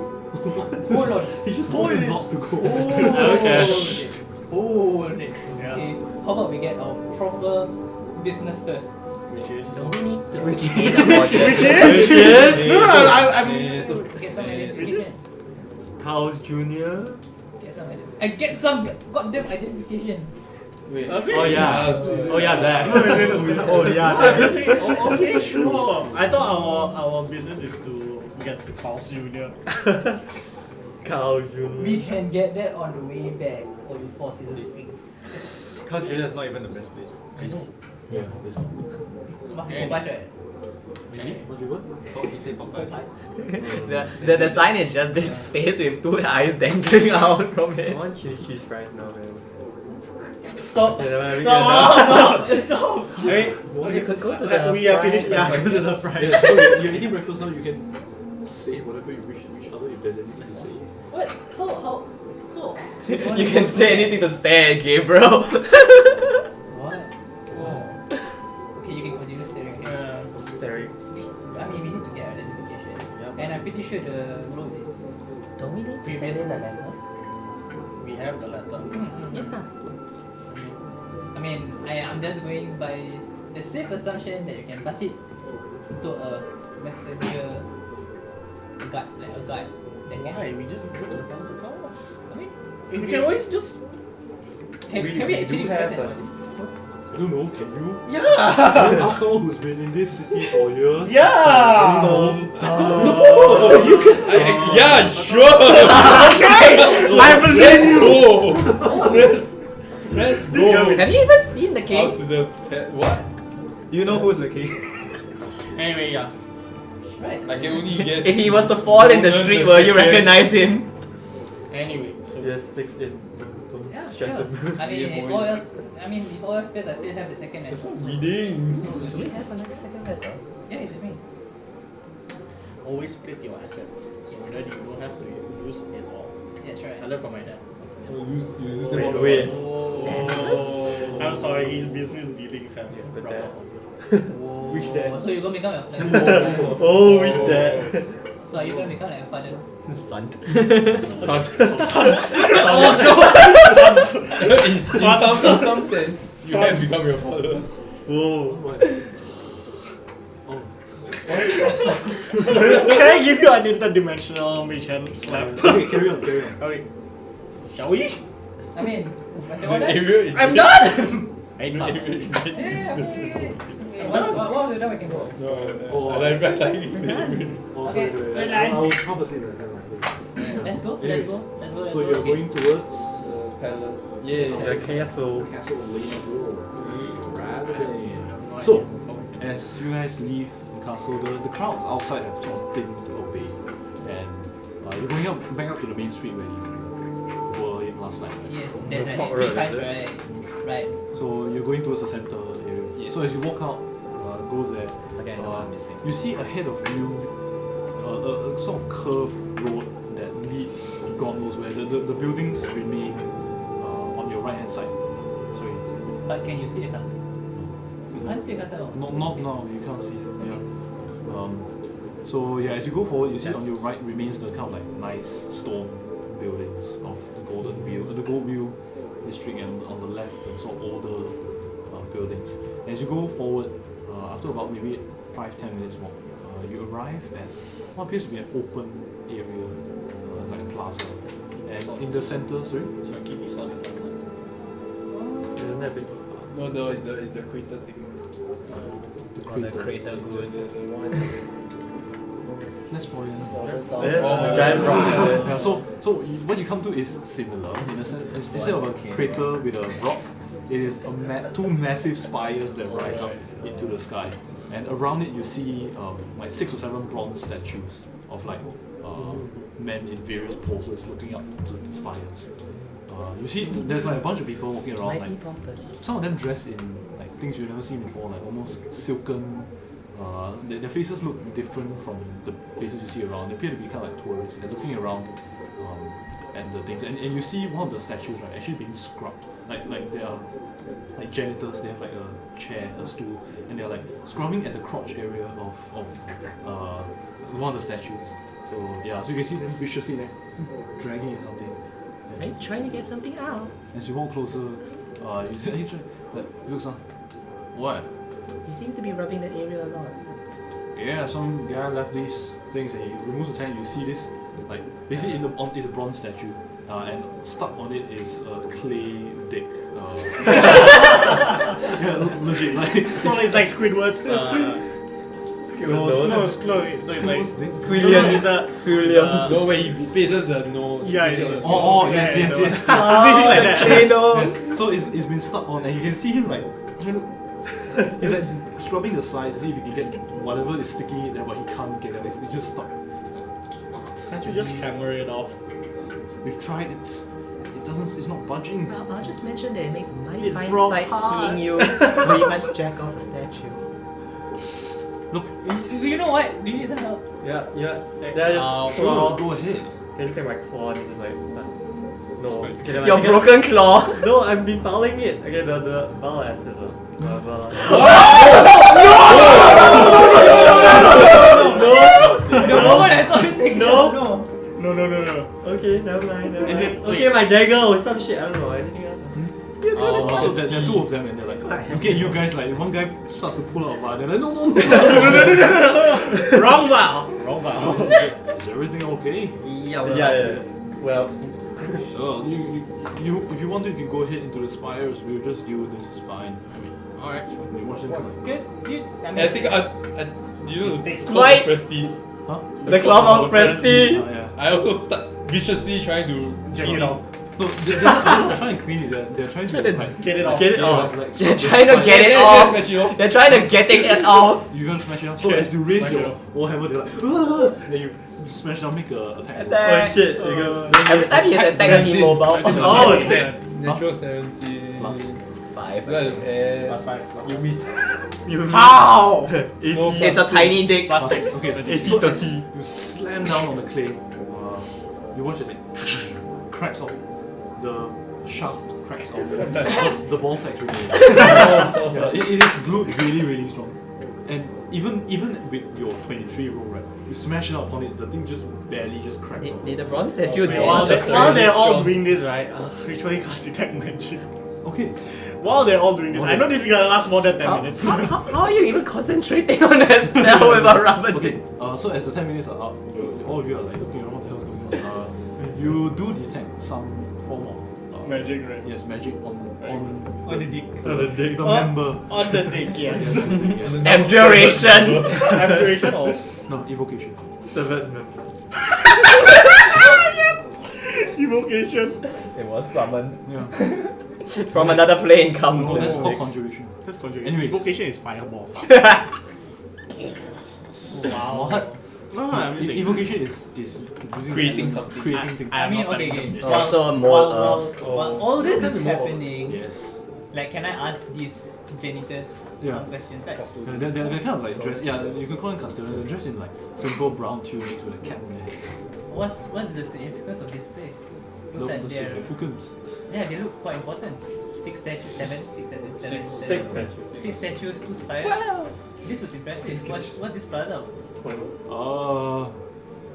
Hold on. He just told him not to go. Okay. Hold it. Okay. How about we get our proper business first? Which is? Don't we need to Which gain a body? No, I mean. Get some identification. Carl's Jr. Get some identification. I get some goddamn identification. Wait. Okay. Oh yeah. Oh yeah, that. Oh yeah. I'm just saying. Okay, sure. I thought our business is to get the Carl's Jr. Carl Jr. We can get that on the way back or before Caesar Springs. Carl's Jr. is not even the best place. I know. Yeah, there's no. Must be Popeyes, right? Really? Must be what? He said Popeyes. The sign is just this face with two eyes dangling out from I it. want chili cheese fries now, man. Stop! Yeah, Stop! Hey, You could go to the we are finished. fry Yeah, breakfast. to the surprise. Yeah, so you're eating breakfast now, you can say whatever you wish to each other if there's anything to say. What? How? So? You can say anything to stare at Gabriel. What? Oh. Okay, you can continue staring at him. Staring. I mean, we need to get identification. And I'm pretty sure the road is. Don't we need to Previous- send in a letter? We have the letter. Yeah. I'm just going by the safe assumption that you can pass it to a messenger guard, like a guard. That Why? We just go to the palace itself. I mean, We can always just. can we do actually have present a- all this? I don't know, can you? Yeah. You ask someone who's been in this city for years? Yeah. No. You can say. Yeah, sure. I believe you. Let's This guy go. will- Have you even seen the Out king? to the what? Do you know who's the king? Anyway, yeah. Right. I can only guess. If he was to fall in the Roland street, II. will you recognize him? Anyway, so Yes, 6 in. Don't Yeah, stress sure. him. I mean, Yeah, if boy. all else, if all else fails, I still have the second That's letter. what's reading. Do we have another second letter? Yeah, it's me. always split your assets, so that you don't have to use it all. That's I right. learned from my dad. You lose Wait, them all. wait. Oh, I'm sorry, his business dealings have Yeah, rubbed but that- off on me. Which dad? So you're gonna become like Oh, which dad? So are you gonna become like a father? Son. In some sense, you have become your father. Whoa. Can I give you an interdimensional mage hand slap? Okay, carry on. Okay. Shall we? I mean, what's your order? Area I'm done! I know. What was the time I can go? No, I like Oh, Okay, sorry. we're I done. was half asleep at that time. Let's go, let's Anyways, go, let's go. So you're Okay. going towards Palace. Yeah. The castle. Castle Lane rather than. No So, idea how we can- as you guys leave the castle, the crowds outside have just thinned away, and you're going back out to the main street where you were in last night. Yes, there's like Park 3 Road, sides, is it? right? Right. So you're going towards the center area. Yes. So as you walk out, go there. Again, no, I'm missing. You see ahead of you a sort of curved road that leads to God knows where. The buildings remain on your right hand side. Sorry, But can you see the castle? You can't see the castle. not now. You can't see. Yeah. So yeah, as you go forward, you see on your right remains the kind of like nice stone buildings of the Golden Wheel, the Gold Wheel district, and on the left the sort of older buildings. And as you go forward, after about maybe 5-10 minutes walk, you arrive at what appears to be an open area, like a plaza. And in the center, sorry? So Kiki saw this last night. Isn't that big? No, it's the crater thing. The Or the crater. crater The good. one. That's for you. A giant rock. Yeah, so what you come to is similar in a sense. Instead of a crater with a rock, it is two massive spires that rise up into the sky, and around it you see like 6 or 7 bronze statues of like men in various poses looking up to the spires. You see, there's like a bunch of people walking around. Might be Like pompous. some of them dressed in like things you've never seen before, like almost silken. Their faces look different from the faces you see around. They appear to be kind of like tourists. They're looking around at the things, and you see one of the statues right actually being scrubbed. Like they are like janitors. They have like a chair, a stool, and they're like scrubbing at the crotch area of one of the statues. So yeah, so you can see them viciously like dragging at something. Are you trying to get something out? As you walk closer, you try, like, he looks on. What? You seem to be rubbing that area a lot. Yeah, some guy left these things and he removes his hand. You see this, like basically is a bronze statue, and stuck on it is a clay dick. Yeah, legit like. So it's like Squidward's. No, so it's like. Squilliams. So when he places the nose. Yeah, he places yeah. the Oh, nose. yes. It's basically like that. Yes. So it's been stuck on, and you can see him like. He's like scrubbing the sides to see if he can get whatever is sticking it there, but he can't get it. It's just stuck. Can't you just hammer it off? We've tried. It's not budging. I'll just mention that it makes a mighty It's fine from sight heart. seeing you pretty much jack off a statue. Look, You know what? Do you need some help? Yeah. Then I just sure, go ahead. Can I just take my claw and just like start? No. Okay, then Your I take broken claw. No, I've been fouling it. Okay, the bile acid though. The moment I saw you take No. no. No. Okay, never mind. Is it- okay, my dagger or some shit. I don't know. Anything else? So there are 2 of them, and they're like, looking at you guys like, one guy starts to pull out a vial, they're like, no. Wrong vow. Is everything okay? Yeah. Well, Oh, you, if you want to, you can go ahead into the spires. We'll just deal with this. It's fine. I mean, Alright, sure. we watch them kind of. Good. I And mean, I think you know the Smite. cloth of Prestige. Huh? The cloth of Prestige. Yeah. I also start viciously trying to Get clean it off. No, they're not trying to clean it. They're trying to like, Get it off. Get it off. like, They're scrub trying the to get side. it Yeah, off. smash it off. They're trying to getting it off. You're gonna smash it off. So Yeah, as you raise smash your it off. warhammer, they're like, "Ugh!" Then you smash down, make a attack. oh shit. You go. Every time you attack an immobile. Oh, it's Natural 17. Plus. 5. You got to add. +5. You miss. How? No, It's a tiny dick. Plus 6. Okay, AC so as 30. you slam down on the clay, you watch as it cracks off. The shaft cracks off. The ball sacks remain. Yeah, it is glued really strong. And even with your 23 roll, right, you smash it upon it, the thing just barely just cracks off. Did the bronze statue Wait, While dare? they're all doing this, right? Ritually cast detect magic. Okay, While they're all doing this, I know this is gonna last more than 10 minutes. How are you even concentrating on that spell with a rubber okay. dick? So as the 10 minutes are up, all of you are like looking around what the hell's going on. You do detect some form of Magic, right? Yes, magic on on the dick. To the dick. the member. On the dick, yes. Yes, on the dick, yes. Abjuration! Abjuration or No, evocation. Severed member. evocation? It was summoned. Yeah. From another plane comes Oh, that's the called conjuration. That's conjuration. Anyways. Evocation is fireball. Wow. What? No, I'm just saying. Evocation is using Creating something. Creating things. I mean, okay. Yes. Also a mole While all this is happening, Yes. like, can I ask these janitors Yeah. some questions? Like, They're kind of like dressed. Yeah, you can call them custodians. They're dressed in like simple brown tunics with a cap on their heads. what's the significance of this place? Looks like The they're significance. yeah, they look quite important. 6 statues, 7, 6 statues, 7, Six 7. statues. 6 statues, 2 spires. This was impressive. What's this plaza?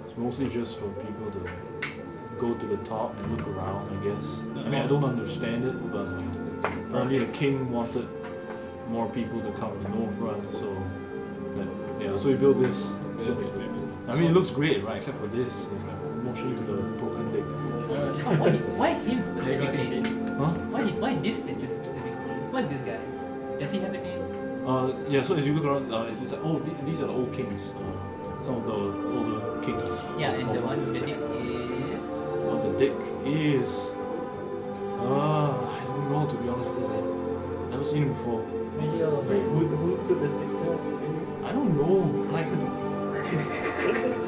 It's mostly just for people to go to the top and look around, I guess. I mean, I don't understand it, but apparently the king wanted more people to come to the north front. So, yeah, so we built this. So, I mean, it looks great, right? Except for this, it's like motioning to the broken deck. Why him specifically? Huh? Why this statue specifically? What's this guy? Does he have a name? Yeah. So as you look around, it's like, oh, these are the old kings. Some of the older kings. Yeah, of and the Northern. one with the dick is. What the deck is? I don't know, to be honest, because I've never seen it before. Maybe who put the thing there? I don't know. Like,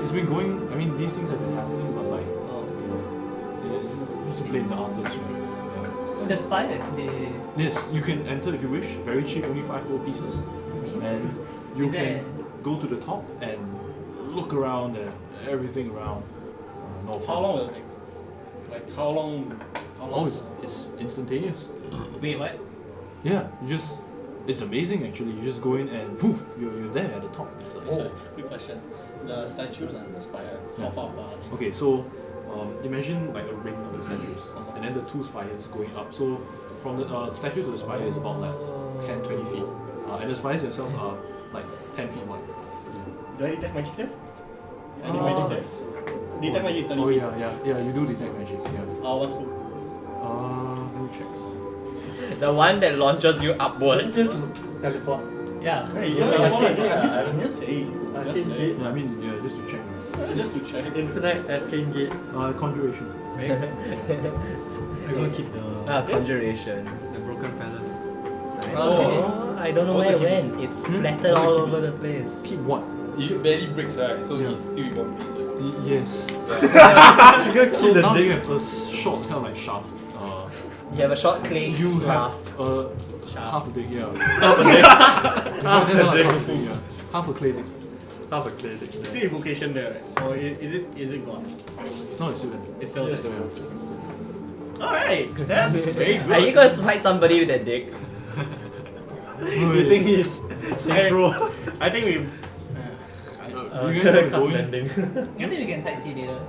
it's been going. I mean, these things have been happening, but like, you know, it's played the artists, right? Yeah. The spires, they. Yes, you can enter if you wish. Very cheap, only 5 gold pieces, and you Is can there- go to the top and look around and everything around. North. How long will it take? Like how long? Oh, it's instantaneous. Wait, what? Yeah, it's amazing actually. You just go in and poof, you're there at the top. So, quick question. The statues and the spire, how Yeah. far apart are they? Okay, so imagine like a ring of the statues, and then the 2 spires going up. So from the statue to the spire is about like 10-20 feet, and the spires themselves are like 10 feet wide. Do I detect magic there? Any magic there? Detect magic is 30 Oh feet. yeah, you do detect magic. Yeah. What's cool? Let me check. The one that launches you upwards. Teleport. Yeah. Hey, I'm just saying. Just saying. Yeah, I mean, yeah, just to check. Just to check. Infinite arcane gate. Conjuration. I'm gonna keep the Conjuration. broken palace. Oh, I don't know where it went. It's splattered all over the place. Keep what? It barely breaks, right? So Yeah. he's still in one piece. Right? Yes. Yeah. So now you have a short kind of like shaft. You have a short clay You have shaft. half a dick, yeah. Half a dick. Half a dick, yeah. Half a clay dick. Half a clay dick. Still evocation there, right? Or is it gone? No, it's still there. It's still Yeah. there. Alright, that's very good. Are you gonna fight somebody with that dick? You think he's bro? I think we've. Do you guys want to cast go in? landing. I think we can sightsee later.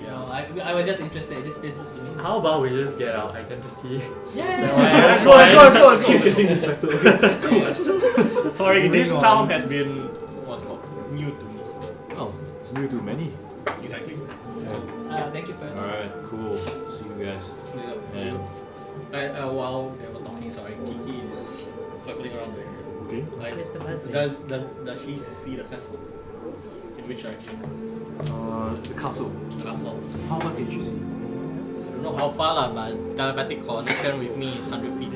Yeah. I was just interested. This place was amazing. How about we just get our identity? Yeah. Let's go. Keep getting distracted. Okay. Sorry, this Moving town on. has been what's it called new to me. Oh, it's new to many. Exactly. Thank you for. Alright, cool. See you guys. And While they were talking, sorry, Kiki is just circling around the area. okay. Like, Lift the bus. does she see the castle? In which direction? The castle. Castle. How far can you see? I don't know how far lah, but telepathic connection with me is 100 feet.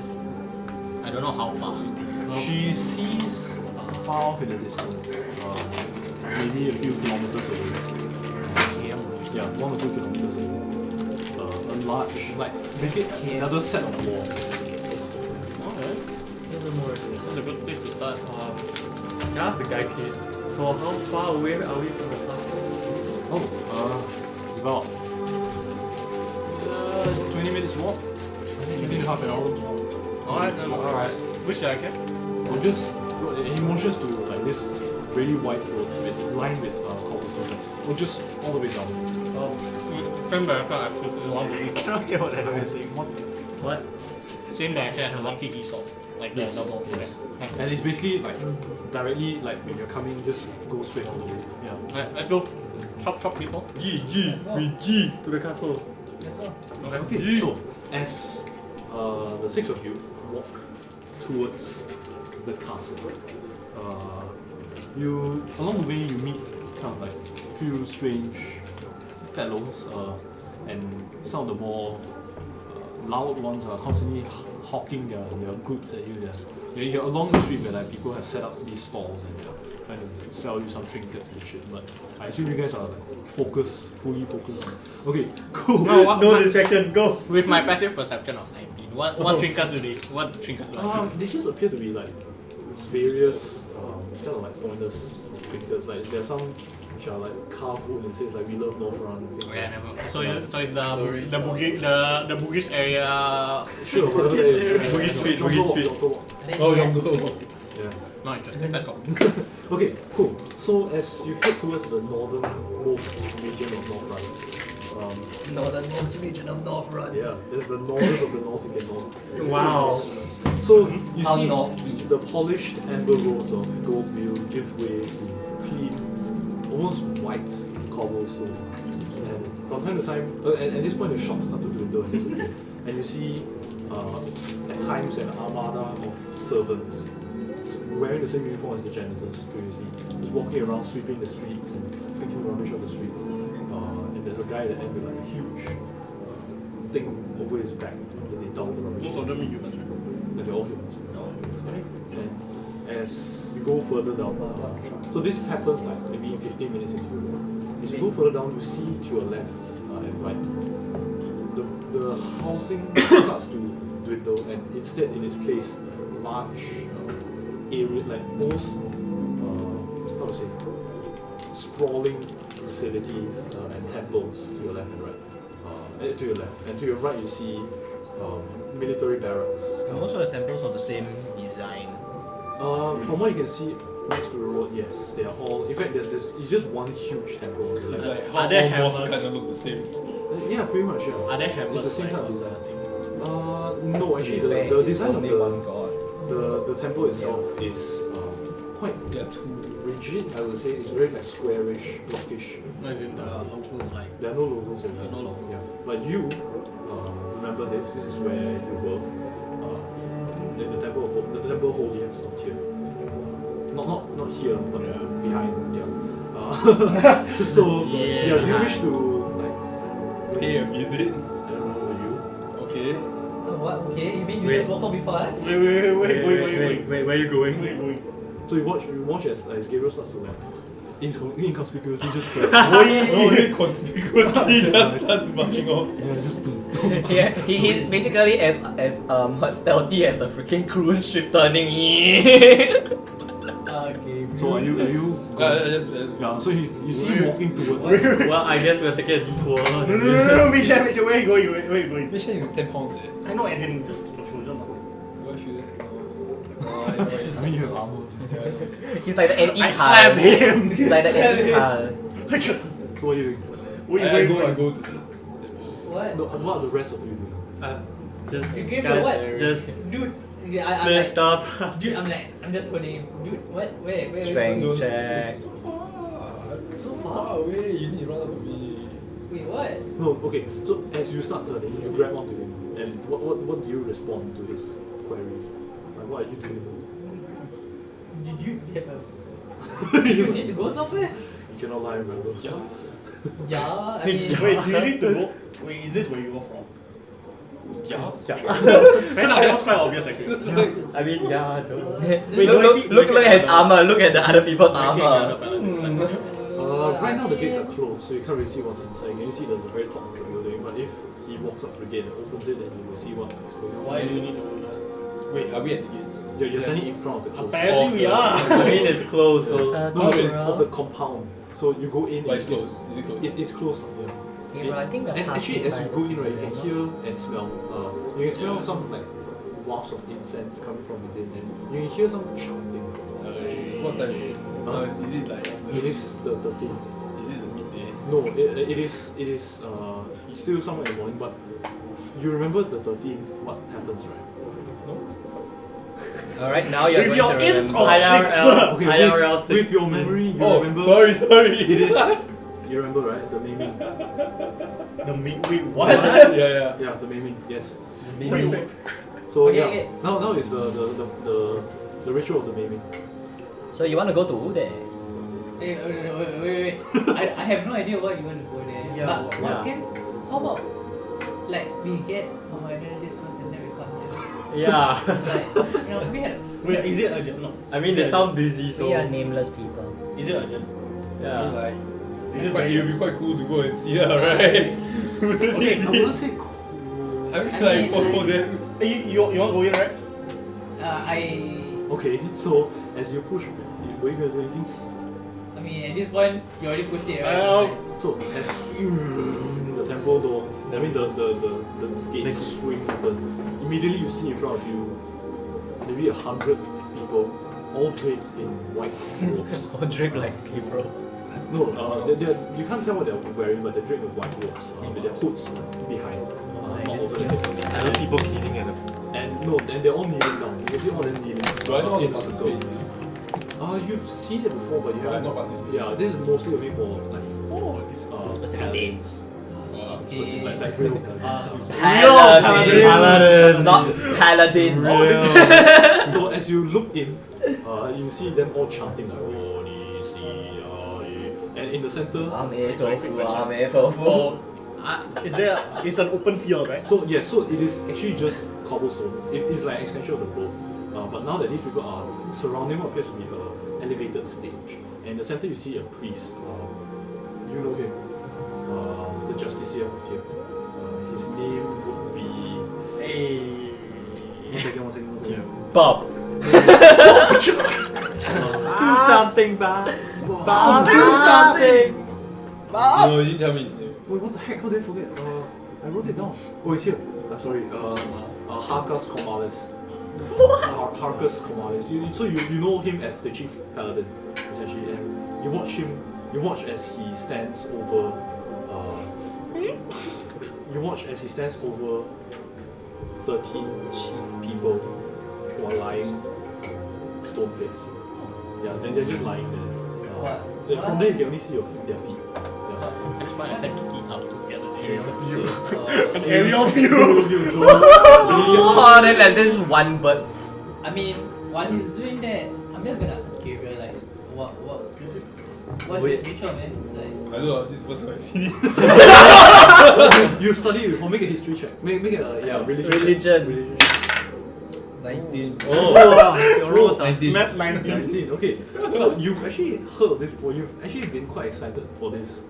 I don't know how far. She sees far off in the distance, maybe a few kilometers away. Yeah, 1 or 2 kilometers away. A large, like basically another set of walls. Alright. That's a good place to start. Can I ask the guy kid? So how far away are we from the castle? Oh, it's about 20 minutes walk. Maybe half an hour. Alright, then. Alright. Which direction? We'll just any motions to like this really wide road lined with cobblestone. We'll just all the way down. Same direction I put in one kiki. Cannot hear what I'm saying. What? Same direction as one kiki sword. Like the Yes, double. yes. And it's basically like directly like when you're coming, just go straight all the way. Yeah. Alright, let's go. Chop people. Let's go. G to the castle. Let's go. Okay. So as the 6 of you walk towards the castle, you along the way you meet kind of like a few strange fellows, and some of the more loud ones are constantly hawking their goods at you. You're along the street where like people have set up these stalls and they're trying to sell you some trinkets and shit. But I assume you guys are like fully focused on. Okay, cool. No distraction, go! With my passive perception of 19, what trinkets do I see? They just appear to be like various kind of like pointless trinkets. Like there are some which are like carved wood and says like we love Northrun. Oh, yeah, never. So it's the Bugis area. Sure, Bugis Street. Oh, Yongo. Yeah. Not interesting. Let's go. Okay, cool. So as you head towards the northernmost region of Northrun, Northern North region of North Run. Yeah, there's the Northers of the North again. North. Wow. So you How see North key. the polished amber roads of Goldview give way to clean, almost white cobblestone. And from time to time, and at this point the shops start to dwindle and disappear. And you see, at times, an armada of servants wearing the same uniform as the janitors previously, just walking around sweeping the streets and picking rubbish off the street. And there's a guy at the end with like a huge thing over his back that they dump the rubbish. Most of them are humans, right? And they're all humans. And as you go further down, so this happens like maybe 15 minutes into the road. As you go further down, you see to your left and right, the housing starts to dwindle, and instead in its place, large area, like almost, how to say, sprawling facilities and temples to your left and right. To your left, and to your right you see military barracks. Most of the temples are the same design. From what you can see next to the road, yes, they are all. In fact, there's it's just one huge temple on the It's left. like how Are there all mosques hammers? kind of look the same. Yeah, pretty much. Yeah. Are there hammers? It's the same like type of on design. the thing? No, actually, the design of the temple itself is quite There are two. rigid. I would say it's very like squarish, blockish. No, as in the logo, like. There are no logos in it. No logo. Yeah. But you remember this. This is where you were in the temple of the temple holiest of here. Not here, but behind. Yeah. So Yeah. do you wish to like Pay a visit. I don't know you? Okay. What? Okay, you mean you Wait. just walk on before us? Wait, Where are you going? So you watch as Gabriel starts to like inconspicuously just No, only conspicuously just starts marching off. yeah, just Yeah, he's basically as stealthy as a freaking cruise ship turning in. Okay. So are you Just, yeah, so you see him walking towards Well, I guess we're taking a detour. No, Misha, where are you going? Where are you going? this shit is 10 pounds. I know, as in, just to show them. Do I feel that? No. I mean you have armor. He's like the NE I slapped him! He's like the NE Hal. So what are you doing? Wait, I go to the temple. What? No, what are the rest of you doing? Just You gave me what? Just Dude, yeah, I'm split like, up. dude, I'm just holding him. Dude, what? Where? Strength No, check. it's so far away. You need to run up to me. Wait, what? No, okay. So as you start turning, you grab onto him, and what do you respond to his query? Like what are you doing? Did you have a... you need to go somewhere? You cannot lie, remember? Yeah. Yeah, I mean... Wait, do you need to go? Wait, is this where you were from? Yeah. That was quite obvious, actually. It's like, I mean, yeah, no. Wait, look at his armor. Look at the other people's armor. Right now the gates are closed, so you can't really see what's inside. You can see the very top of the building, but if he walks up to the gate and opens it, then you will see what is going on. Why do you need to go there? wait, are we at the gates? You're standing in front of the closed. Apparently we are. I mean, it's closed, so. No, of the compound. So you go in. But and it's closed. Is it closed? It's closed. Yeah. Okay, bro, I think we're And actually, passing as you by go the in, right, you same can area. hear and smell. You can smell some like wafts of incense coming from within, and you can hear some chanting. What time is it? Huh? Is it like It is the 13th. Is it the midday? No, it is still somewhere in the morning, but you remember the 13th? What happens, right? No. Alright, now you're With going your to int remember. of six, Okay, IRL with your memory, you Oh, remember. sorry. It is. You remember, right? The maiming. Wait, what? Yeah. Yeah, the maiming. Yes. Wait. So Okay, yeah, okay. now is the ritual of the maiming. So you want to go to there? Wait. I have no idea what you want to go there. Yeah, But what yeah. can... How about... Like, we get our identities first and then we come here. Yeah. Like, you know, we had... Wait, is it urgent? No. I mean, they sound busy, so. We are nameless people. Is it urgent? Yeah. Like, Is it it very... would be quite cool to go and see her, right? Okay, I wouldn't say cool. I mean, I like, mean, follow like- them. You want to go in, right? Okay, so as you push, were you gonna do anything? I mean, at this point, you already pushed it, right? So as the temple door, I mean the gates swing open, immediately you see in front of you maybe 100 people, all draped in white robes. Or drip like Gabriel. No, you can't tell what they're wearing, but they're draped with white robes, with their hoods behind. Not over the head. I know people cleaning at the And they're all kneeling down. You can see all them kneeling. Do I know how to in a circle. participate? You've seen it before, but you But I've haven't. not participated. Yeah, this is mostly only for like Specific date. paladins. Okay. Specific, like real paladins. Paladin, not paladin. So as you look in, you see them all chanting like Oni Si Ari, and in the center. Ame tofu, ame tofu. It's an open field, right? So yes, so it is actually just cobblestone. It is like an extension of the road. But now that these people are surrounding what appears to be an elevated stage, and in the center you see a priest. You know him, the justiciar of here. His name would be. Hey. One second. Bob. do something, Bob. Do something. Bob. No, you didn't tell me his name. Wait, what the heck? How did I forget? I wrote it down. Oh, it's here. I'm sorry. Harcus Comalis. Harcus Comalis. So you know him as the chief paladin, essentially, and you watch as he stands over. You watch as he stands over 13 people who are lying stone pits. Yeah, then they're just lying there. From there you can only see their feet. Yeah. That's why I said kick it up to get an aerial view. So, An aerial view. Oh, then like this one bird. I mean, while he's doing that, I'm just gonna ask Gabriel, like, what's this ritual, man? I don't know, this is the first time I've seen it. You study before, make a history check. Make a religion. 19. Oh, your rolls are 19. Math 19. 19. Okay, so you've actually heard of this before. You've actually been quite excited for this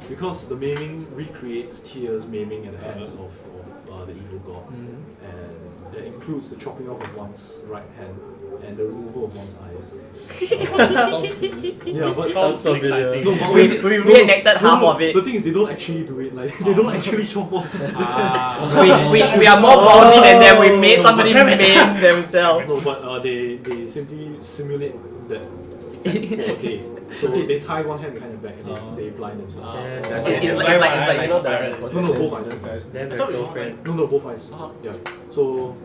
because the maiming recreates Tyr's maiming at the hands of the evil god, and that includes the chopping off of one's right hand and the removal of one's eyes. Sounds familiar. Yeah, but Sounds familiar. no, but We reenacted half of it. The thing is, they don't actually do it. Like they don't actually chop off. We are more ballsy than them. We made somebody maim themselves. No, but they simply simulate that effect for a day. So they tie one hand behind their back and they blind themselves. It's like you know the. No, both eyes. Then my thought it was girlfriend. No, both eyes. Yeah. So.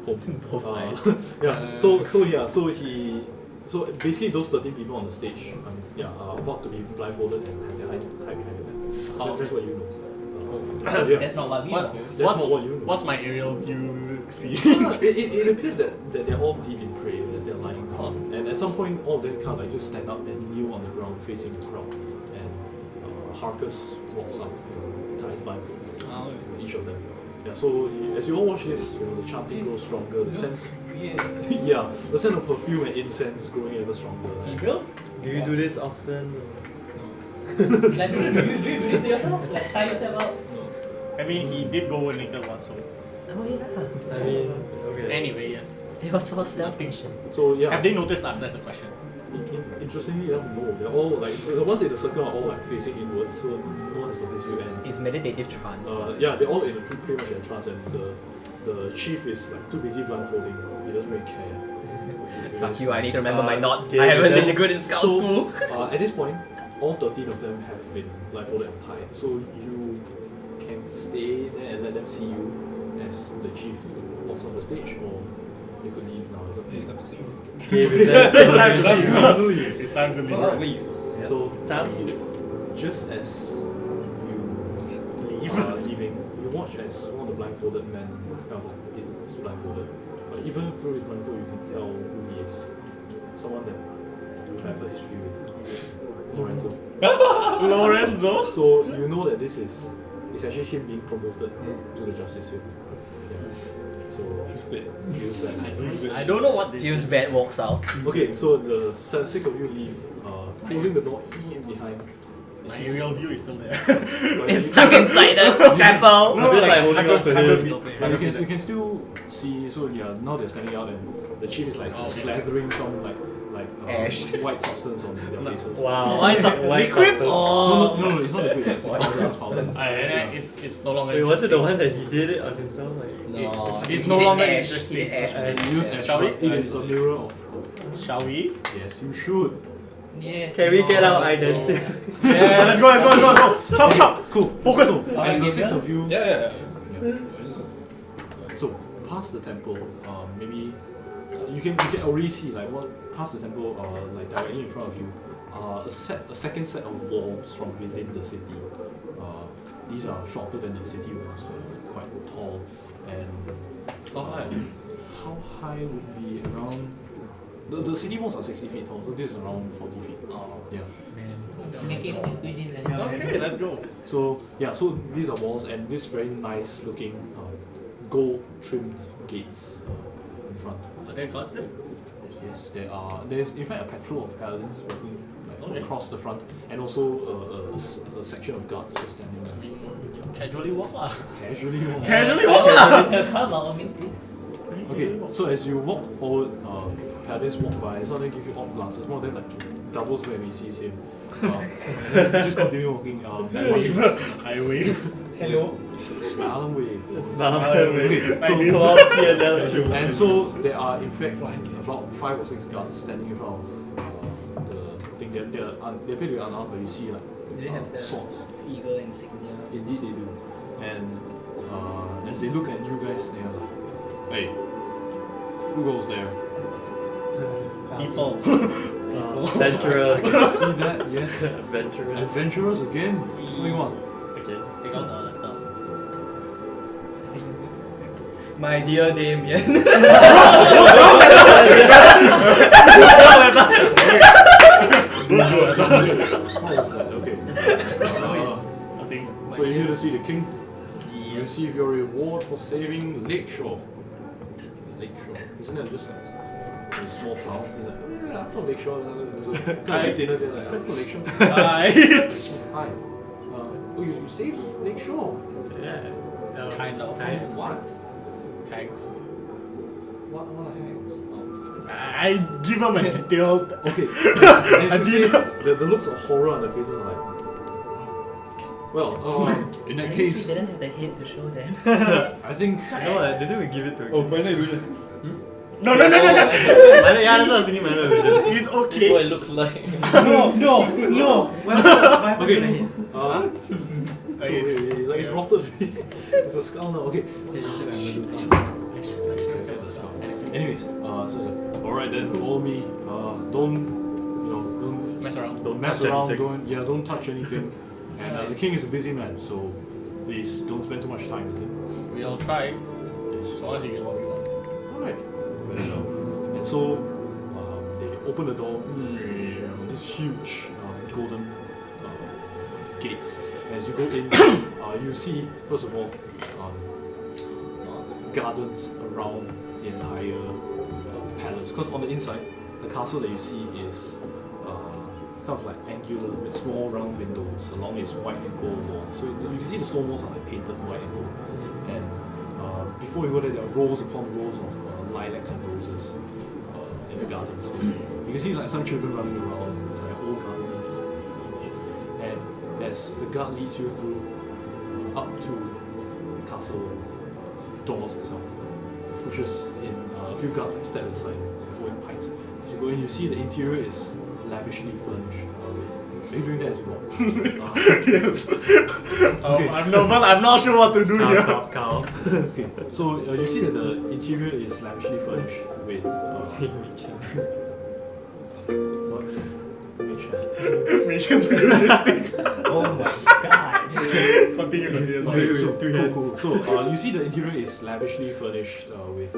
Both eyes. Yeah. So basically those 13 people on the stage, are about to be blindfolded and have their hand tied behind their back. That's what you know. So, yeah. That's not what we know. That's not what you know. What's my aerial view see? It appears that they're all deep in prayer as they're lying down. And at some point, all of them kind of like just stand up and kneel on the ground facing the crowd. And Harcus walks up and ties blindfolds. Each of them. Yeah, so as you all watch this, the chanting grows stronger, the scent, yeah, the scent of perfume and incense growing ever stronger. Gabriel? Do you do this often? Like, do you do this to yourself? Like, tie yourself out? I mean, he did go naked once, so. Oh yeah. I mean, okay. Anyway, yes. It was for stealth. So yeah. Have they noticed us? That's the question. Interestingly enough, no. They're all like the ones in the circle are all like facing inwards, so no one has noticed you. And It's meditative trance. yeah, they're all in pretty much in a trance, and the chief is like too busy blindfolding. He doesn't really care. Fuck you, I need to remember my knots. I haven't been good in scout school. So at this point, all 13 of them have been blindfolded and tied. So you can stay there and let them see you as the chief walks on the stage, or you could leave now. It's time to leave. It's time to leave. So just as you are leaving, you watch as one of the blindfolded men kind of like is blindfolded. But even through his blindfold, you can tell who he is. Someone that you have a history with. Lorenzo. Lorenzo? So you know that this is actually him being promoted to the justice here. Yeah. So feels bad. I don't know what this Feels bad, walks out. Okay, so the 6 of you leave, closing the door in behind. My aerial view is still there. It's stuck inside the chapel. I'm just like holding on to him. But you can still see. So yeah, now they're standing out, and the chief is like slathering some like Ash. white substance on their faces. Wow. What's up? Liquid or? No, it's not liquid. It's powder. It's no longer. Wait, was it the one that he did it on himself? Like, No, It's he no did longer ash. interesting. He did ash. Use ash. Shall we? It is a mirror of. Shall we? Yes, you should. Yes. Can we get our identity? Yeah, let's go. Chop, chop. Cool. Focus. So, as the six of you, Yeah. so past the temple, maybe you can already see like what past the temple, like directly in front of you, a second set of walls from within the city. These are shorter than the city walls, but like quite tall. And how high would be around? The city walls are 60 feet tall, so this is around 40 feet. Yeah. Making cuisine. Okay, let's go. So yeah, so these are walls and this very nice looking gold trimmed gates in front. Are there guards there? Yes, there's in fact a patrol of paladins walking like, across the front, and also a section of guards just standing there. I mean, casually walk lah. Casually walk. Casually walk lah. Call by all means, please. Okay, so as you walk forward, paladins walk by, so they give you odd glances. One of them like doubles when he sees him. And then just continue walking. I wave. Hello. Smile and wave. Okay, so and so there are in fact about 5 or 6 guards standing in front of the thing. They appear to be unarmed, but you see like Do they have the swords. eagle insignia? Indeed they do. And as they look at you guys, they are like, hey, who goes there? People. adventurous. I can see that, yes. Adventurous. Adventurers again? What's going on? Okay. Take out the letter. My dear Damien. What was that? Okay. So you're here to see the king? You receive your reward for saving Lakeshore. Lakeshore. Isn't that just a small town? He's like, oh, yeah, I'm from Lakeshore. There's a guy dinner there like, I'm from Lakeshore. Hi. Hi. Oh, you saved Lakeshore? Yeah. Kind of. Nice. What? Hags. What are hags? I give them a detailed. Okay. And you say the looks of horror on their faces are like, well, in that At least case, we didn't have the head to show them. I think No, didn't we give it to him? minor illusion. No. Minor, yeah, that's what I was thinking, minor illusion. It's What okay. it looks like. No. okay. So like it's rotten. It's a skull now. Okay. Anyways, so alright then, follow me. Don't Mess around. mess touch around. anything. Don't touch anything. And the king is a busy man, so please don't spend too much time with him. We'll try. Yes. As long as you use what we want. Alright. Very well. And so they open the door. It's huge golden gates. As you go in, you see first of all gardens around the entire palace. Because on the inside, the castle that you see is kind of like angular with small round windows along its white and gold wall. So you can see the stone walls are like painted white and gold. And before you go there are rows upon rows of lilacs and roses in the gardens. You can see like some children running around. It's like an old garden leaves. And as the guard leads you through up to the castle doors itself, pushes in a few guards like step aside holding pikes. As you go in, you see the interior is lavishly furnished with. Are you doing that as you walk? Yes. I'm not sure what to do here. Count. Okay, so you see that the interior is lavishly furnished with. What? Mission to do this thing. Oh my god. Continue. Okay, so Two hands. cool. So you see the interior is lavishly furnished with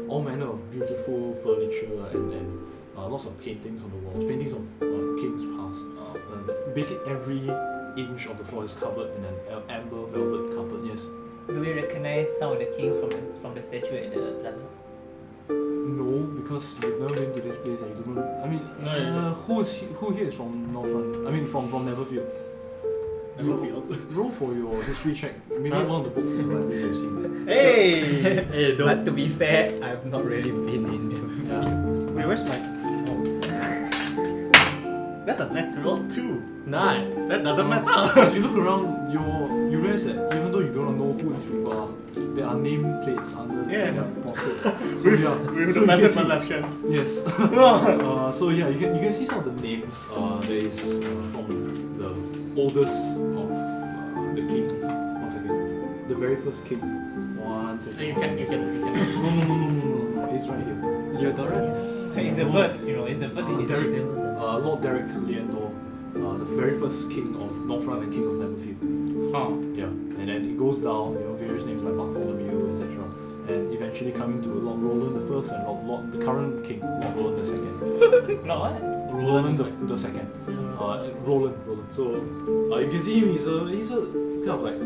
all manner of beautiful furniture and lots of paintings on the walls, paintings of kings past. Basically every inch of the floor is covered in an amber velvet carpet. Yes. Do we recognize some of the kings from the statue at the plaza? No, because you've never been to this place and you don't know. I mean, who here is from Northrend? I mean, from Neverfield. Roll for your history check. Maybe one of the books in the library you've seen. Hey. Hey, But don't. to be fair, I've not really been in them. Wait, where's my? That's a natural 2. Nice. That doesn't matter. As you look around, you realize that even though you don't know who these people are, there are name plates under their posters. So With so the you can passive see- perception. Yes. So yeah, you can see some of the names. There is from the oldest of the kings. One second. The very first king. One second. You can. No. It's right here. It's the first, it's the first in his Derek, name. Lord Derek Leandor, the very first king of Northrend and king of Neverfield. Huh. Yeah, and then it goes down, various names like Bartholomew, etc. And eventually coming to Lord Roland I and the current king, Lord Roland II. Not what? Roland the second. Roland. So you can see him. He's a kind of like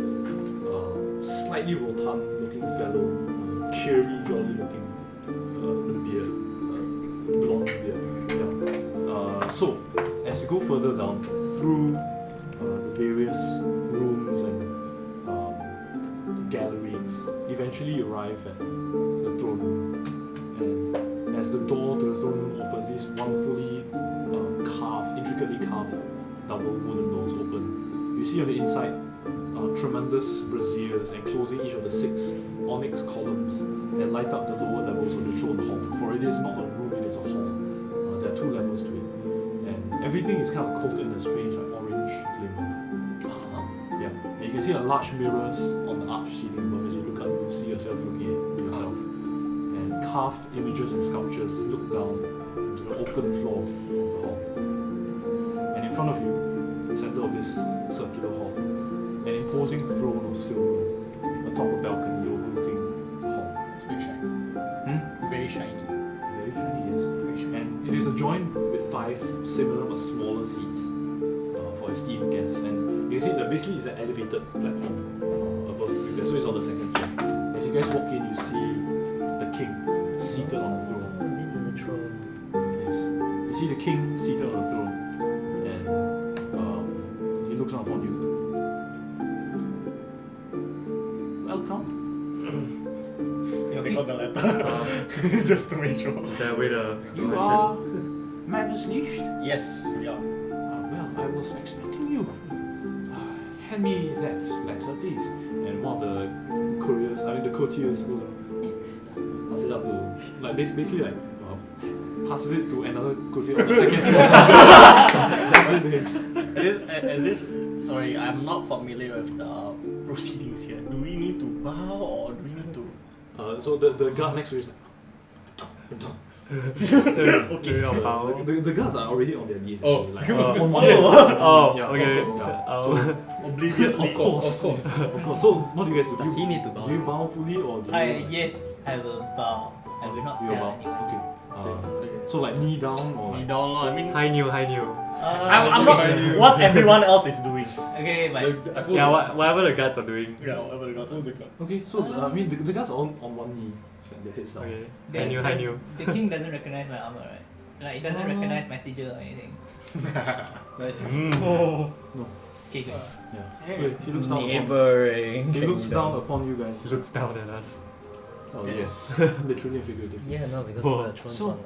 slightly rotund looking fellow, cheery, jolly looking beard, blonde beard. Yeah. So as you go further down through the various rooms and galleries, eventually you arrive at the throne room. And as the door to the throne room opens, these wonderfully intricately carved double wooden doors open. You see on the inside tremendous braziers enclosing each of the 6 onyx columns that light up the lower levels of the throne hall. For it is not a room, it is a hall. There are 2 levels to it. And everything is kind of coated in a strange orange glimmer. Yeah. And you can see a large mirrors on the arched ceiling above. As you look up, you see yourself looking at yourself. And carved images and sculptures look down into the open floor of the hall. And in front of you, the center of this circular hall, an imposing throne of silver atop a balcony overlooking the hall. It's very shiny. Very shiny. Very shiny, yes. And it is adjoined with 5 similar but smaller seats for esteemed guests. And you can see that basically it's an elevated platform above you guys, so it's on the 2nd floor. As you guys walk in, you see the king seated on the throne. Oh, this is the throne. Yes. You see the king seated on the throne, and he looks down upon you. Welcome. Take out the letter. Just to make sure. That way the You are Magnus Leashed? Yes, we are. Well, I was expecting you. Hand me that letter, please. And one of the courtiers goes around, passes it up to, like, basically like, passes it to another courtier on the 2nd floor. Passes it to him. Sorry, I'm not familiar with the proceedings here. Do we need to bow or do we need to? So the guard next to you is like, okay. Bow. the guards are already on their knees. Oh. Actually, like, on one Oh, yeah, okay. yeah. So, Obliviously. Of course. So what do you guys do? Does he need to bow? Do you bow fully or do you? Yes, I will bow. I will not You will tell bow. anyone. Okay. So like knee down or Knee like, down, I mean, high new. I'm not what everyone else is doing. Okay, but I feel Yeah, like- whatever the guards are doing. Yeah, whatever they got. Follow the clock. Okay, so I mean the guys are on one knee, like their heads down. Okay. High new. the king doesn't recognize my armor, right? Like, it doesn't recognize my sigil or anything. Nice. Oh. Okay, good. Yeah. So he looks down. Upon, Neighboring. he looks down upon you guys. He looks down at us. Oh yes, literally and figuratively. Yeah, no, because Oh. the throne's So,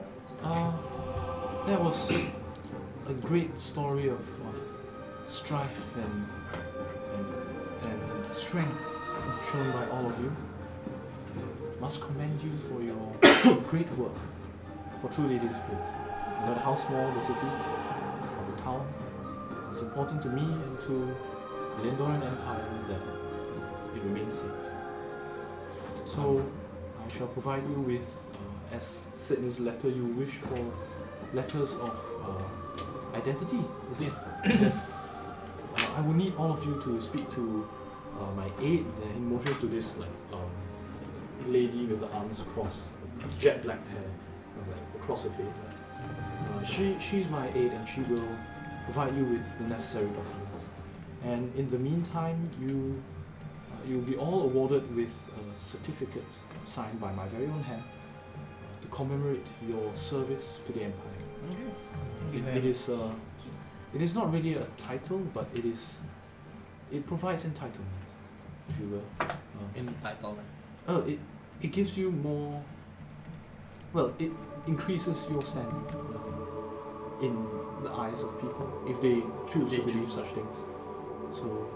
on that was a great story of strife and strength shown by all of you. Must commend you for your great work. For truly it is great. No matter how small the city or the town, it's important to me and to the Lendoran Empire that it remains safe. So I shall provide you with, as said in this letter, you wish for letters of identity. Is it? Yes. I will need all of you to speak to my aide. Then he motions to this lady with the arms crossed, jet black hair, across her face. She's my aide, and she will provide you with the necessary documents. And in the meantime, you'll be all awarded with a certificate signed by my very own hand to commemorate your service to the Empire. It is not really a title, but it provides entitlement, if you will. Entitlement. It gives you more. Well, it increases your standing. in the eyes of people if they choose to believe such things. So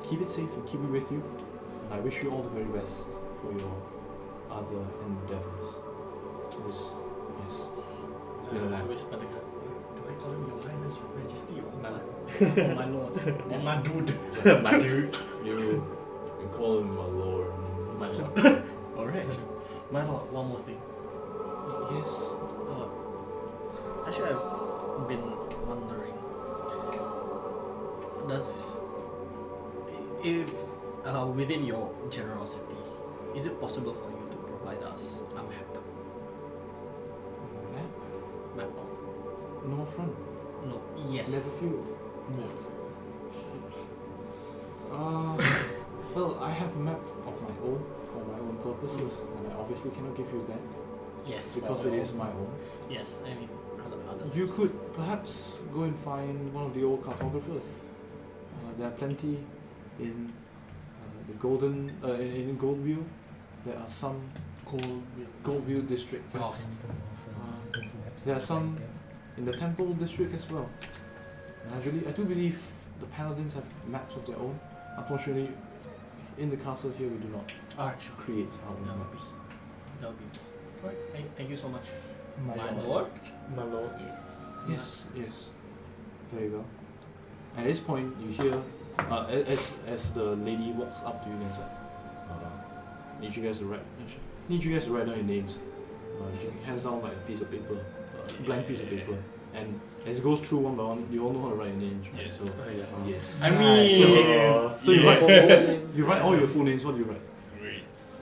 keep it safe and keep it with you. And I wish you all the very best for your other endeavors. Yes. It's been a I while. whisper again. Do I call him Your Highness, Your Majesty, or my lord, or my dude? My dude. You call him my lord, my lord. Alright. My lord, one more thing. Yes. Actually, I've been wondering. If within your generosity, is it possible for you to provide us a map? Map? Map of Northrend. no, yes. Neverfield. Move. Well, I have a map of my own for my own purposes, and I obviously cannot give you that Yes. because for it your- is my own. Yes, I mean other. You could perhaps go and find one of the old cartographers. There are plenty in the Golden in Goldview. There are some Goldview district. Yes. There are some in the Temple district as well. And actually, I do believe the paladins have maps of their own. Unfortunately, in the castle here, we do not Alright, sure. create our own No. maps. That would be. Alright, thank you so much. My lord. My lord. Yes. Yes. Very well. At this point, you hear, as the lady walks up to you and says, "Need you guys to write. Need you guys to write down your names." She hands down like a piece of paper, blank piece of paper, and as it goes through one by one, you all know how to write your names. Right? Yes. So yes. I mean, So you write all your full names. What do you write? Great. Yes.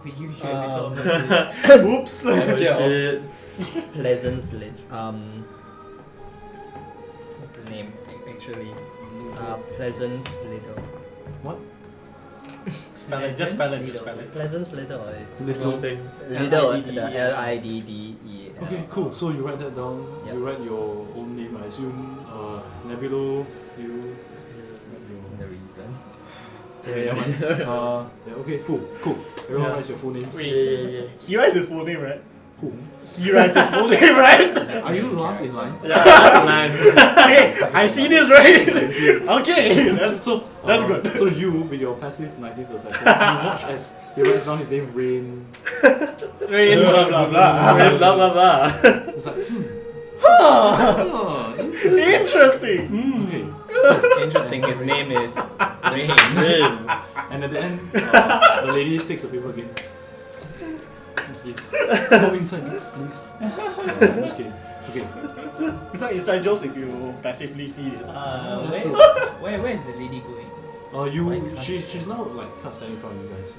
We usually talk about this. oops. Oh, shit. Pleasant Sledge. What's the name actually? Pleasant Little. What? Spell it. Just spell it. Just spell it. Pleasant Little. Or it's Little things. Little. The Lidde. Okay, cool. So you write that down. Yep. You write your own name. I assume Nebulo. You. The reason. Yeah, okay, cool. Everyone Yeah. writes your full names. Yeah. He writes his full name, right? Cool. He writes his full name, right? Are you last in line? Yeah, man. Hey, I see this, right? Okay, that's good. So you, with your passive 90%, you watch as he writes down his name, Rain. Rain, blah blah blah. Blah blah blah. It's like, Interesting. Okay. Interesting. His name is Rain. Rain. And at the end, the lady takes the paper again. What's this? Go inside, please. I'm just kidding. Okay. It's not inside jokes if you passively see it. That's Where, true. where is the lady going? She's now like standing in front of you guys.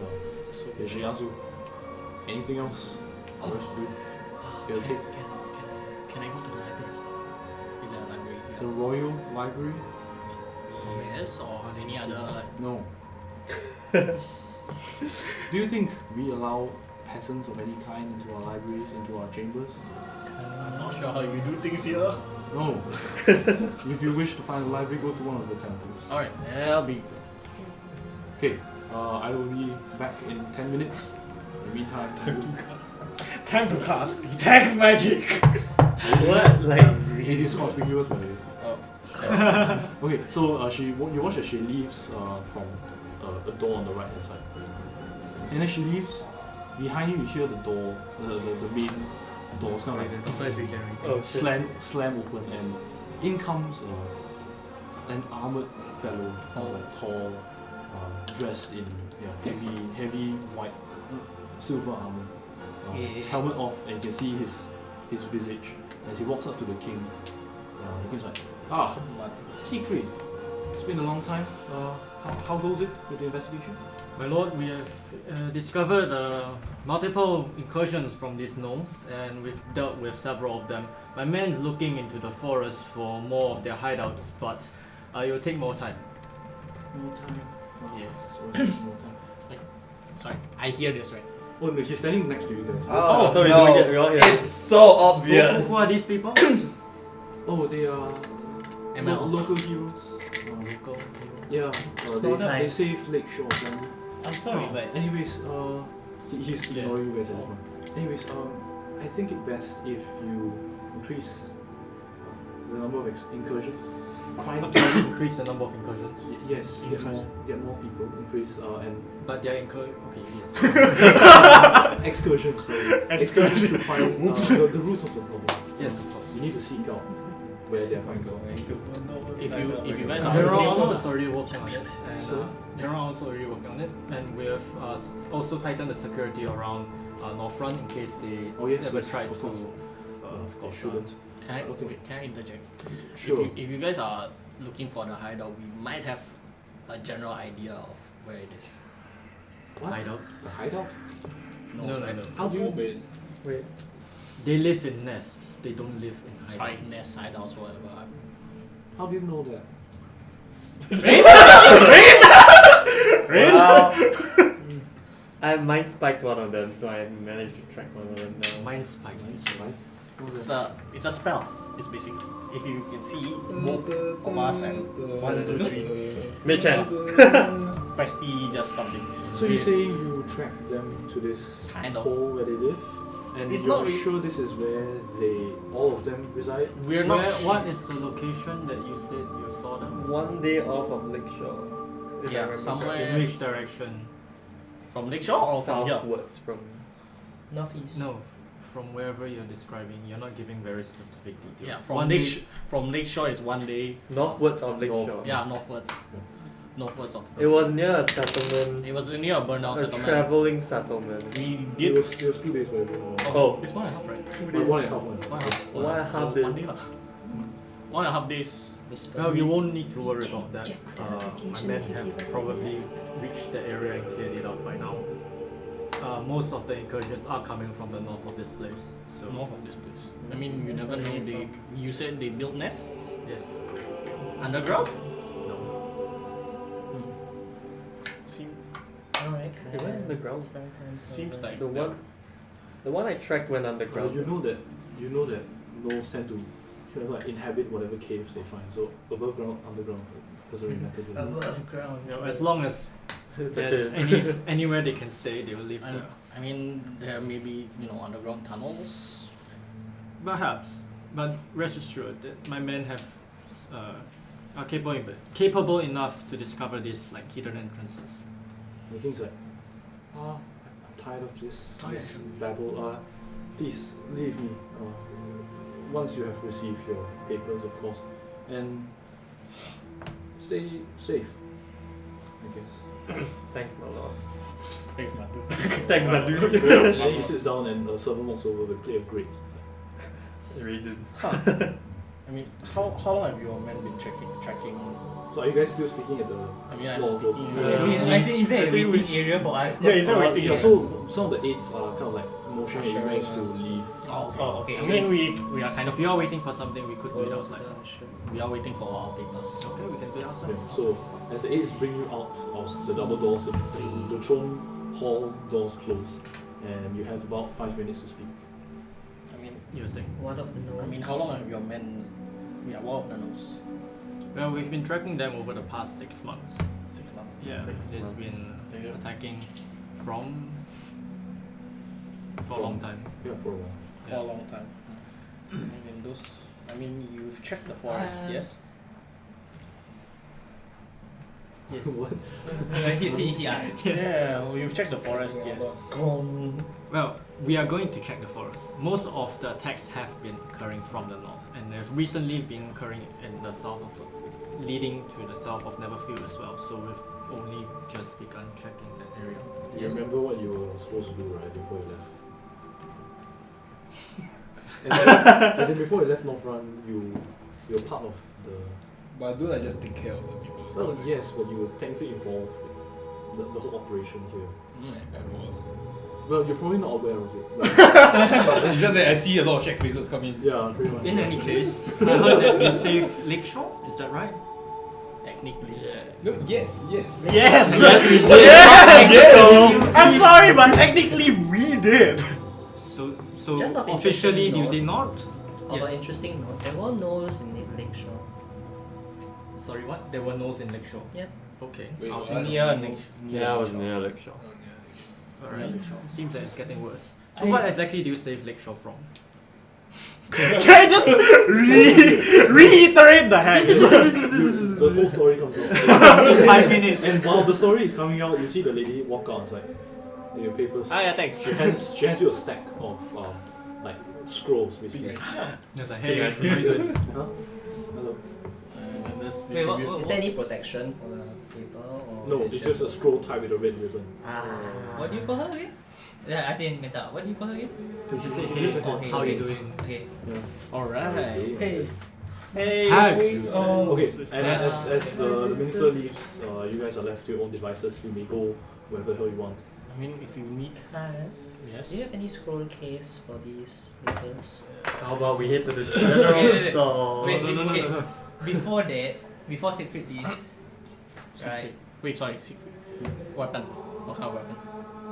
So yeah, she asks you, anything else for us to do? It'll take Can I go to the library? In the library. the Royal Library. Yes, or any other. No. Do you think we allow peasants of any kind into our libraries, into our chambers? I'm not sure how you do things here. No. If you wish to find a library, go to one of the temples. Alright, that'll be good. Okay. I will be back in 10 minutes. In the meantime, Time to cast Detect Magic! What? Like, it is conspicuous by the way. Okay, so you watch as she leaves from a door on the right hand side. And as she leaves, behind you hear the door, the main doors kind of like slam open, and in comes an armored fellow, kind of like tall, dressed in heavy white silver armor. His helmet off, and you can see his visage as he walks up to the king. The king's like, Siegfried, it's been a long time. How goes it with the investigation? My lord, we have discovered multiple incursions from these gnolls, and we've dealt with several of them. My man's looking into the forest for more of their hideouts, but it will take more time. More time. Yeah. So it's more time. Sorry, I hear this right. Oh no, he's standing next to you guys. oh, so we all hear. It's so obvious. Who are these people? Oh, they are ML. local heroes. Local. Yeah, Small they time. saved Lake Shore. Family. I'm sorry, but Anyways, he's ignoring you guys at this point. Anyways, I think it best if you increase the number of incursions. Find Increase the number of incursions. yes, get more people, increase and But they're okay, yes. excursions. Excursions to find the root of the problem. Yes, of course. You need to seek out where they're coming from. If you guys are General looking Arnold is for, already working on it, and So? General Arnold is already working on it, and we have also tightened the security around Northront in case they Oh, yes, ever yes, try of to. course. Of They course, shouldn't. can I interject? Sure. If you guys are looking for the hideout, we might have a general idea of where it is. What? hideout. The hideout? No. How do you? Wait, Wait. They live in nests. They don't live in Sorry, hideouts. nest hideouts, whatever. How do you know that? I mind spiked one of them, so I managed to track one of them down. Mine's spiked. Right? It's a spell. It's basically, if you can see both of us and 1, 2, 3, Mei-chan. Presty just something. So you say you track them to this Kind of. hole where they live, and It's you're not re- sure this is where all of them reside? We're not. What is the location that you said you saw them? One day off of Lakeshore. If I Yeah, remember somewhere- In which direction? From Lakeshore or from here? southwards from. Northeast. No, from wherever you're describing. You're not giving very specific details. Yeah, from One day- from Lakeshore is 1 day. Northwards of Lakeshore. Yeah, northwards. Northwards of. It was near a settlement. It was near a burnout A settlement. traveling settlement. We It did. was 2 days, whatever. Oh. It's 1.5, right? Like 1.5 one. 1.5. One and a half So days. 1 day lah. 1.5 days. Well, you won't need to worry about that. My men have probably reached the area and cleared it out by now. Most of the incursions are coming from the north of this place. So North of this place. I mean, you never know. You said they build nests yes, underground. no. Seem- Alright. They went underground. Seems like The one I tracked went underground. You know that gnolls tend to kind of like inhabit whatever caves they find. So above ground, underground, doesn't really matter to them. Above ground. You know, as long as It's there's okay. anywhere they can stay, they will live there. I mean, there may be underground tunnels. Perhaps, but rest assured that my men have are capable enough to discover these like hidden entrances. The king's like, I'm tired of this babble. Please leave me. Once you have received your papers, of course, and stay safe, I guess. Thanks, my lord. Thanks, Matu. Thanks, my dude. And he sits down and a servant walks over with a plate of grapes. Reasons. I mean, how long have your men been tracking? So are you guys still speaking at the I mean, I'm floor? speaking- Is there a waiting area for us? Yeah, is there a waiting Yeah, area? so some of the aides are kind of like motioning you guys to leave. Oh, okay. I mean, we are kind If of you are waiting for something, we could do it outside. we are waiting for our papers. Okay, we can do it outside. Yeah, so as the aides bring you out of the double doors, the throne hall doors close, and you have about 5 minutes to speak. I mean, You're saying? What of the noise? I mean, how long have your men? Yeah, what of the nose? Well, we've been tracking them over the past 6 months. 6 months. Yeah, 6 it's months. been attacking from for a long time. Yeah, for a while. For a long time. I mean, you've checked the forest, yes? Yes. What? he asked. Yeah, well, you've checked the forest, yes. Well, we are going to check the forest. Most of the attacks have been occurring from the north, and there's recently been occurring in the south also, leading to the south of Neverfield as well. So we've only just begun checking that area. You remember what you were supposed to do, right, before you left? As in before you left Northront, you're part of the... but don't I just take care of the people? Well, yes, but you were technically involved with the whole operation here. I was. Well, you're probably not aware of it. It's just that I see a lot of check faces come in. Yeah, pretty much. In any case, I heard that you saved Lakeshore. Is that right? Technically. No, yes. Yes! Yes! I'm sorry, but technically we did! So Just of officially interesting you note. did not. Of Yes. an interesting note, there were gnolls in Lakeshore. Sorry, what? There were gnolls in Lakeshore. Yep. Okay. Wait, I'll what? take- Near next. Yeah, I was near Lakeshore. Oh, yeah. Alright. Seems that it's getting worse. So I- what exactly do you save Lakeshore from? Can I just reiterate the hacks? The whole story comes out. In 5 minutes. And while the story is coming out, you see the lady walk out. It's like, in your papers. Ah, yeah, thanks. She hands you a stack of like scrolls, basically. It's like, hey, guys, reason. Huh? Hello. Wait, what, Is there any protection for the paper? Or No, it's just a scroll tied with a red ribbon. what do you call her again? Yeah, I in Meta. What do you call her again? So she said, Oh, hey, How okay. you doing? Okay. Alright. Hey. Hey. Hacks. Okay, and as the minister leaves, you guys are left to your own devices. You may go wherever the hell you want. I mean, if you need. Yes. Do you have any scroll case for these papers? How about we head to the Wait, general store? Wait, okay. Before that, before Siegfried leaves, right? Wait, sorry. Secret. Weapon. What kind of weapon?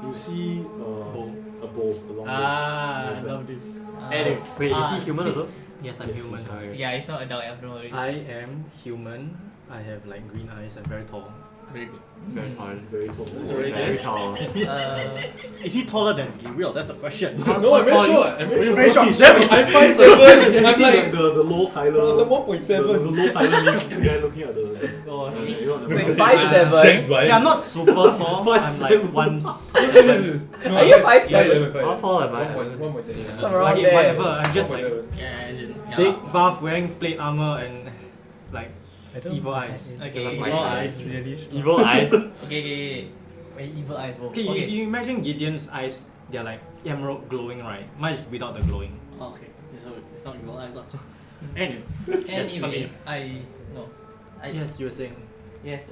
You see a bow along Ah, I the love this. Uh, Anyways. Wait, is Ah, he human sick. also? Yes, I'm Yes, human. he's Alright. Yeah, it's not adult. Don't worry. I am human. I have like green eyes and very tall. Very good. Very tall. very tall. Very Very nice. tall. Is he taller than Gabriel? That's the question. No, I'm very short. I'm very You're short. very short. He's Damn it. I'm 5'7". You I'm see like the low Tyler. I'm The 1.7. low Tyler guy looking at the. You know, Wait, the 5'7"? Yeah, I'm not super tall. I'm like 1. Are you 5'7"? How tall am I? 1.7. Somewhere around Okay, there. whatever. I'm just like 1.7. Yeah. big buff, wearing plate armor and like evil eyes. Okay. Evil eyes, really. Evil eyes. Okay. Very evil eyes, bro. Okay, if you imagine Gideon's eyes, they're like emerald glowing, right? Mine is without the glowing. Okay, it's not evil eyes. Anyway. Anyway, Yes, you were saying. Yes.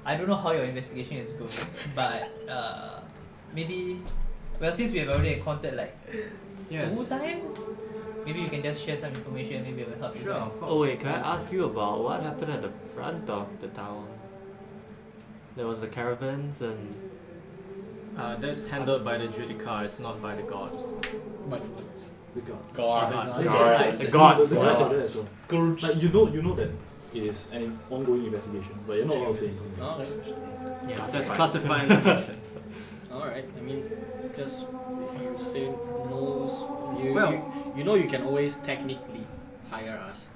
I don't know how your investigation is going, but maybe. Well, since we have already encountered like 2 times, maybe you can just share some information. Maybe it will help you Sure, guys. Oh wait, can I ask you about what happened at the front of the town? There was the caravans and That's handled by the Judica, it's not by the gods. The guard. Gods. the The gods. guards are there as well. Like you know that it is an ongoing investigation, but you're not allowed to say anything. Oh, Yeah, that's classified information. alright. I mean, just if you say knows, Well- you know you can always technically hire us.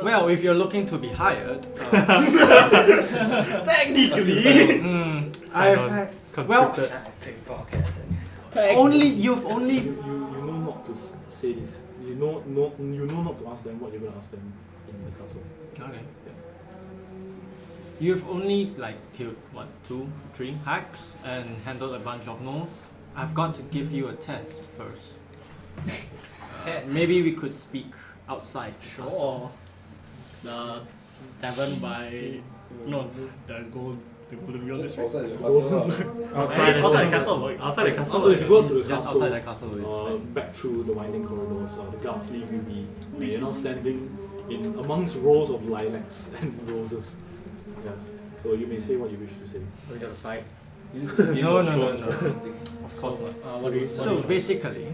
Well, if you're looking to be hired, technically. I've had, well, you've only You know not to say this. You know not to ask them what you're gonna ask them in the castle. okay. You've only like killed what 2, 3 hacks and handled a bunch of gnolls. I've got to give you a test first. Maybe we could speak outside. Sure. The tavern by the golden wheel Just district. outside the castle. Outside the castle. outside the castle. So if you go up to the Just castle, outside the castle. back through the winding corridors, the guards leave you be, and you're now standing in amongst rows of lilacs and roses. Yeah. So you may say what you wish to say. We got a fight. No. Of course not. What do you So basically,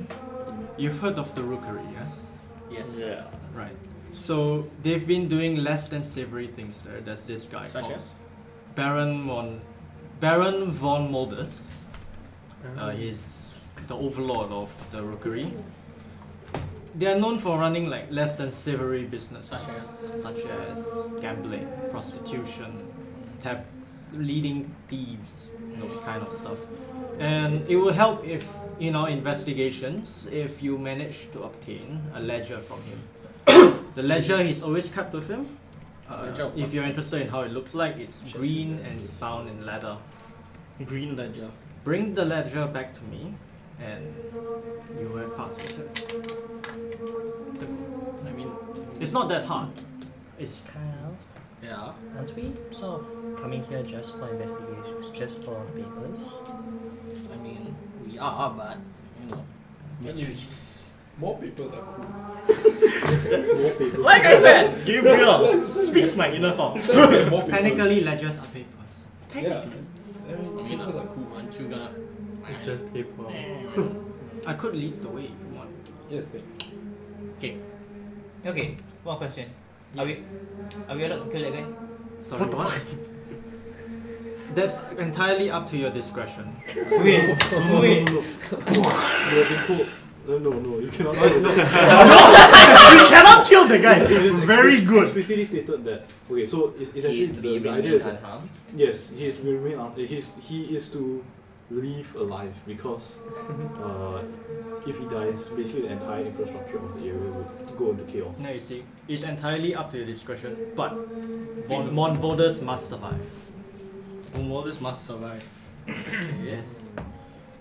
you've heard of the Rookery, yes? Yes. Yeah. Right. So they've been doing less than savory things there. There's this guy Such called as? Baron von Molders. He's the overlord of the Rookery. They are known for running like less than savory businesses, such as gambling, prostitution, leading thieves, those kind of stuff. And it will help if in our investigations if you manage to obtain a ledger from him. The ledger he's always kept with him. Ledger of If you're interested in how it looks like, it's green and it's bound in leather. Green ledger. Bring the ledger back to me, and you will pass the test. Simple. I mean, It's not that hard. It's Kyle, yeah. aren't we sort of coming here just for investigations, just for papers? I mean, we are, but you know, mysteries. More papers are cool. More paper. Like I said, Gabriel speaks my inner thoughts. More papers. technically ledgers are papers. Yeah. I mean, Papers are cool. aren't you gonna? It's just paper. I could lead the way if you want. Yes, thanks. Okay. One question. Are we allowed to kill that guy? Sorry, what? That's entirely up to your discretion. Wait. You have been told No, you cannot. You cannot kill the guy. Very good. Explicitly stated that. Okay, so it's He is actually to be the idea is that unharmed. yes, he is to be remain he is to leave alive because if he dies, basically the entire infrastructure of the area would go into chaos. Now you see, it's entirely up to your discretion, but Monvolders must survive. Monvolders must survive. Yes.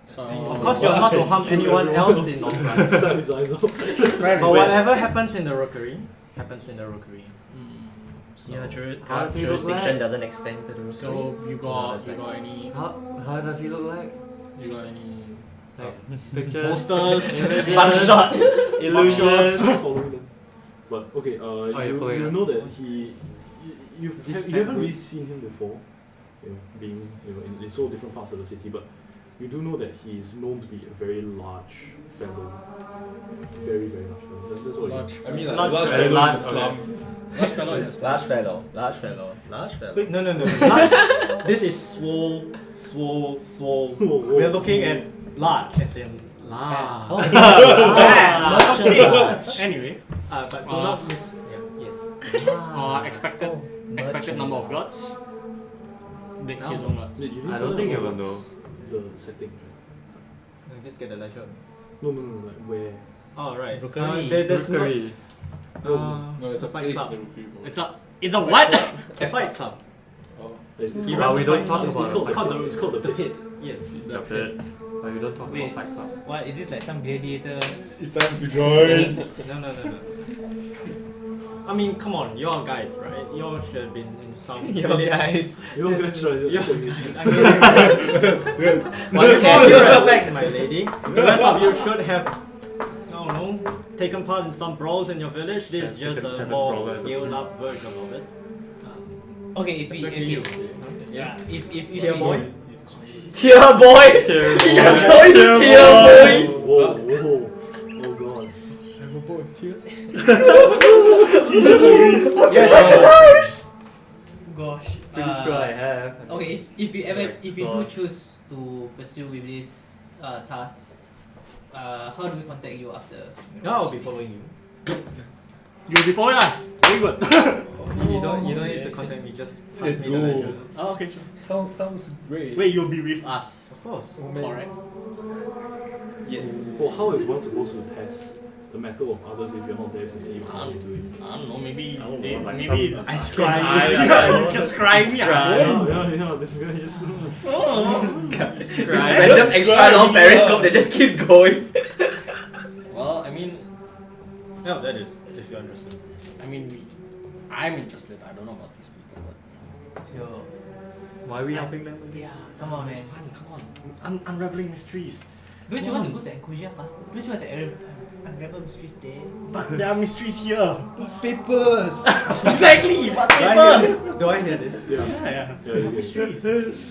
So Of course, you're not to harm anyone else in Northrend. Stab his eyes out. But whatever happens in the rookery, happens in the rookery. yeah, How does he jurisdiction doesn't extend to the rookery. So you got any How does he look like? you got any Like pictures, posters? Mugshot. Illusions. Following them. But okay, you're following you us. know that you haven't really seen him before, being in so different parts of the city, but you do know that he is known to be a very large fellow. Very, very large fellow. That's what you know. I mean, like, Large large fellow. fellow in the Okay. slums. Large fellow in the slums. Large fellow. No. This is swole. Whoa, We're looking at large, as in Ah. Oh, Okay. Anyway, but do not miss. Yeah, yes. expected number of gods. His own gods. Wait, you didn't I tell don't think them you will what's the setting, right? Just get the leisure. No, like where? Oh right. Rookery. There's no. Rookery. No, it's a Fight place club. in the rookery. bro. It's a what? A fight club. Oh. It's You called, run we the don't fight talk club. about it's called, it's called the pit. Yes. The pit. But we don't talk Wait. about Fight Club. What is this like some gladiator? It's time to join. No. I mean, come on, you're guys, right? You all should have been in some village. guys. You know, that's right. Yeah. That's what you mean. I mean, with all due respect, my lady, the rest of you should have, I don't know, taken part in some brawls in your village. This is Yeah, just a haven't more brawled as a scaled few. up version of it. Okay, if we Especially you. yeah, if Tier we, boy. Tier boy. Just going to tier boy. Whoa. Oh god. I'm a boy of tear. gosh. Pretty sure I have. Okay, if you ever Right, if you do claws. choose to pursue with this task, how do we contact you after? I'll be following you. You'll be following us. Very good. You don't need to contact me. Just pass Let's me the go. leisure. Oh, okay, sure. Sounds great. Wait, you'll be with us. Of course. Correct. Yes. For how is one supposed to test the mettle of others if you're not there to see how they do it? I don't know. Maybe I don't they, know, like maybe some- I you scribe. can scribe me. Yeah, this guy just This random extra long periscope that just keeps going. Well, I mean, Yeah, that is. If you're interested. I'm interested. I don't know about these people, but Yo. Why are we helping them? Yeah. Come on, it's man. fun. Come on, unraveling mysteries. Don't you want to go to Ancosia faster? Don't you want to unravel mysteries there? But there are mysteries here. Papers. Exactly. But Do I hear this? Do I hear this? Yeah. Yeah, you get Mysteries.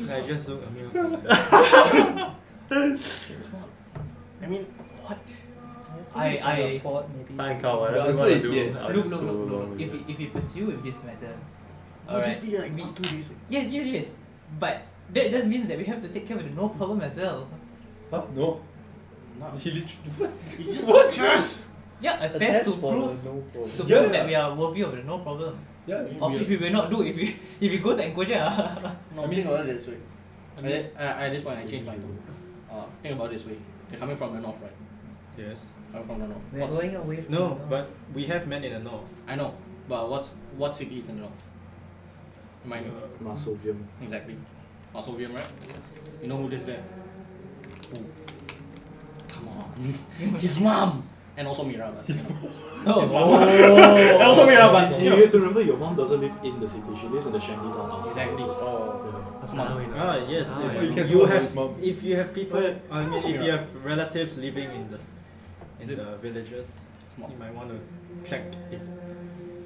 I just look amused. I mean, What? I Fine, Carl, The whatever you answer wanna is do. yes. I'll look. just go along with If it. you pursue with this matter, it'll just alright. be like 2 days. Yes. But that just means that we have to take care of the no problem as well. Huh? No. No, He literally. What? it's just a test. Yeah, a test to prove Yeah. that we are worthy of the no problem. Yeah. Or which we will not do if we go to Ancosia. No, I mean- think about it this way. At this point, I changed my mind. Think about it this way. They're coming from the north, right? Yes. Coming from the north. They're going away from No, but we have men in the north. I know, but what city is in the north? Remind me. Masovium. Exactly. Mirovian, right? You know who lives there? Who? Come on. His mom! And also Miraban. His mom. And also Miraban. You have to remember your mom doesn't live in the city, she lives in the shanty town outside. Exactly. Oh. Come on. Ah yes. Ah, If yeah. You can you smoke have his mom. if you have people, I mean, if Yeah. you have relatives living in the Is it- the villages, Come on. you might want to check if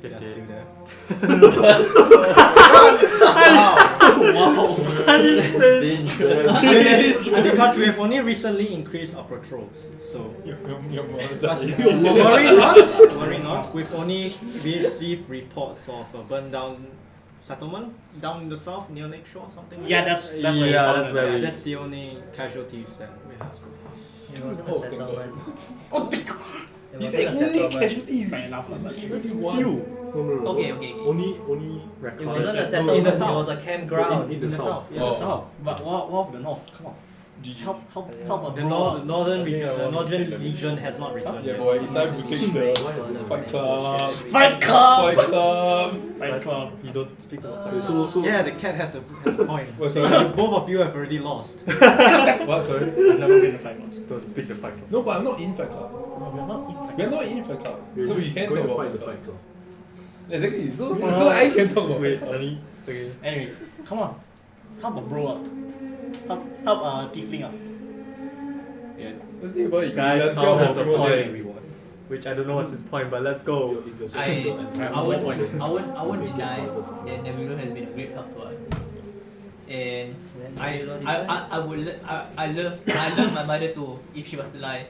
they're Okay. still there. And because we have only recently increased our patrols, so worry not. We've only received reports of a burned down settlement down in the south near Lakeshore, something. Like Yeah, that. that's where Yeah, we that's where Yeah, we- that's the only casualties that we have so far. It wasn't a Oh, thank God. settlement. Oh, thank God. It He's wasn't a only settlement. casualties. Fair enough, lah, but Few. No. Okay. Only It wasn't a no, settlement. in the It south. was a campground. in the south. Yeah, Oh. the south. But war of the north, come on. Help about The, bro. northern I think region, I the want northern to take the legion has not returned. Yeah, yet. boy, it's time to take the Fight Club. Fight Club! Fight Club. Fight Club. You don't speak about Okay, so Yeah, the cat has a point. What, sorry? Both of you have already lost. What, sorry? I've never been to Fight Club. don't speak the fight club. No, but I'm not in Fight Club. We're not in Fight We are not in Fight Club. we're So we just can going talk to about fight the Club. fight club. Exactly. So I can talk about Wait, Fight Club. Nani? Okay. Anyway, come on. Help a bro up. Help a tiefling up. Yeah. Let's think about it. Guys, Let's Carl tell has a everyone point. this. Everyone. Which I don't know what's his point, but let's go. If you're I searching to enter- I won't points. I won't deny that Nebula has been a great help to us. And I love my mother too if she was alive.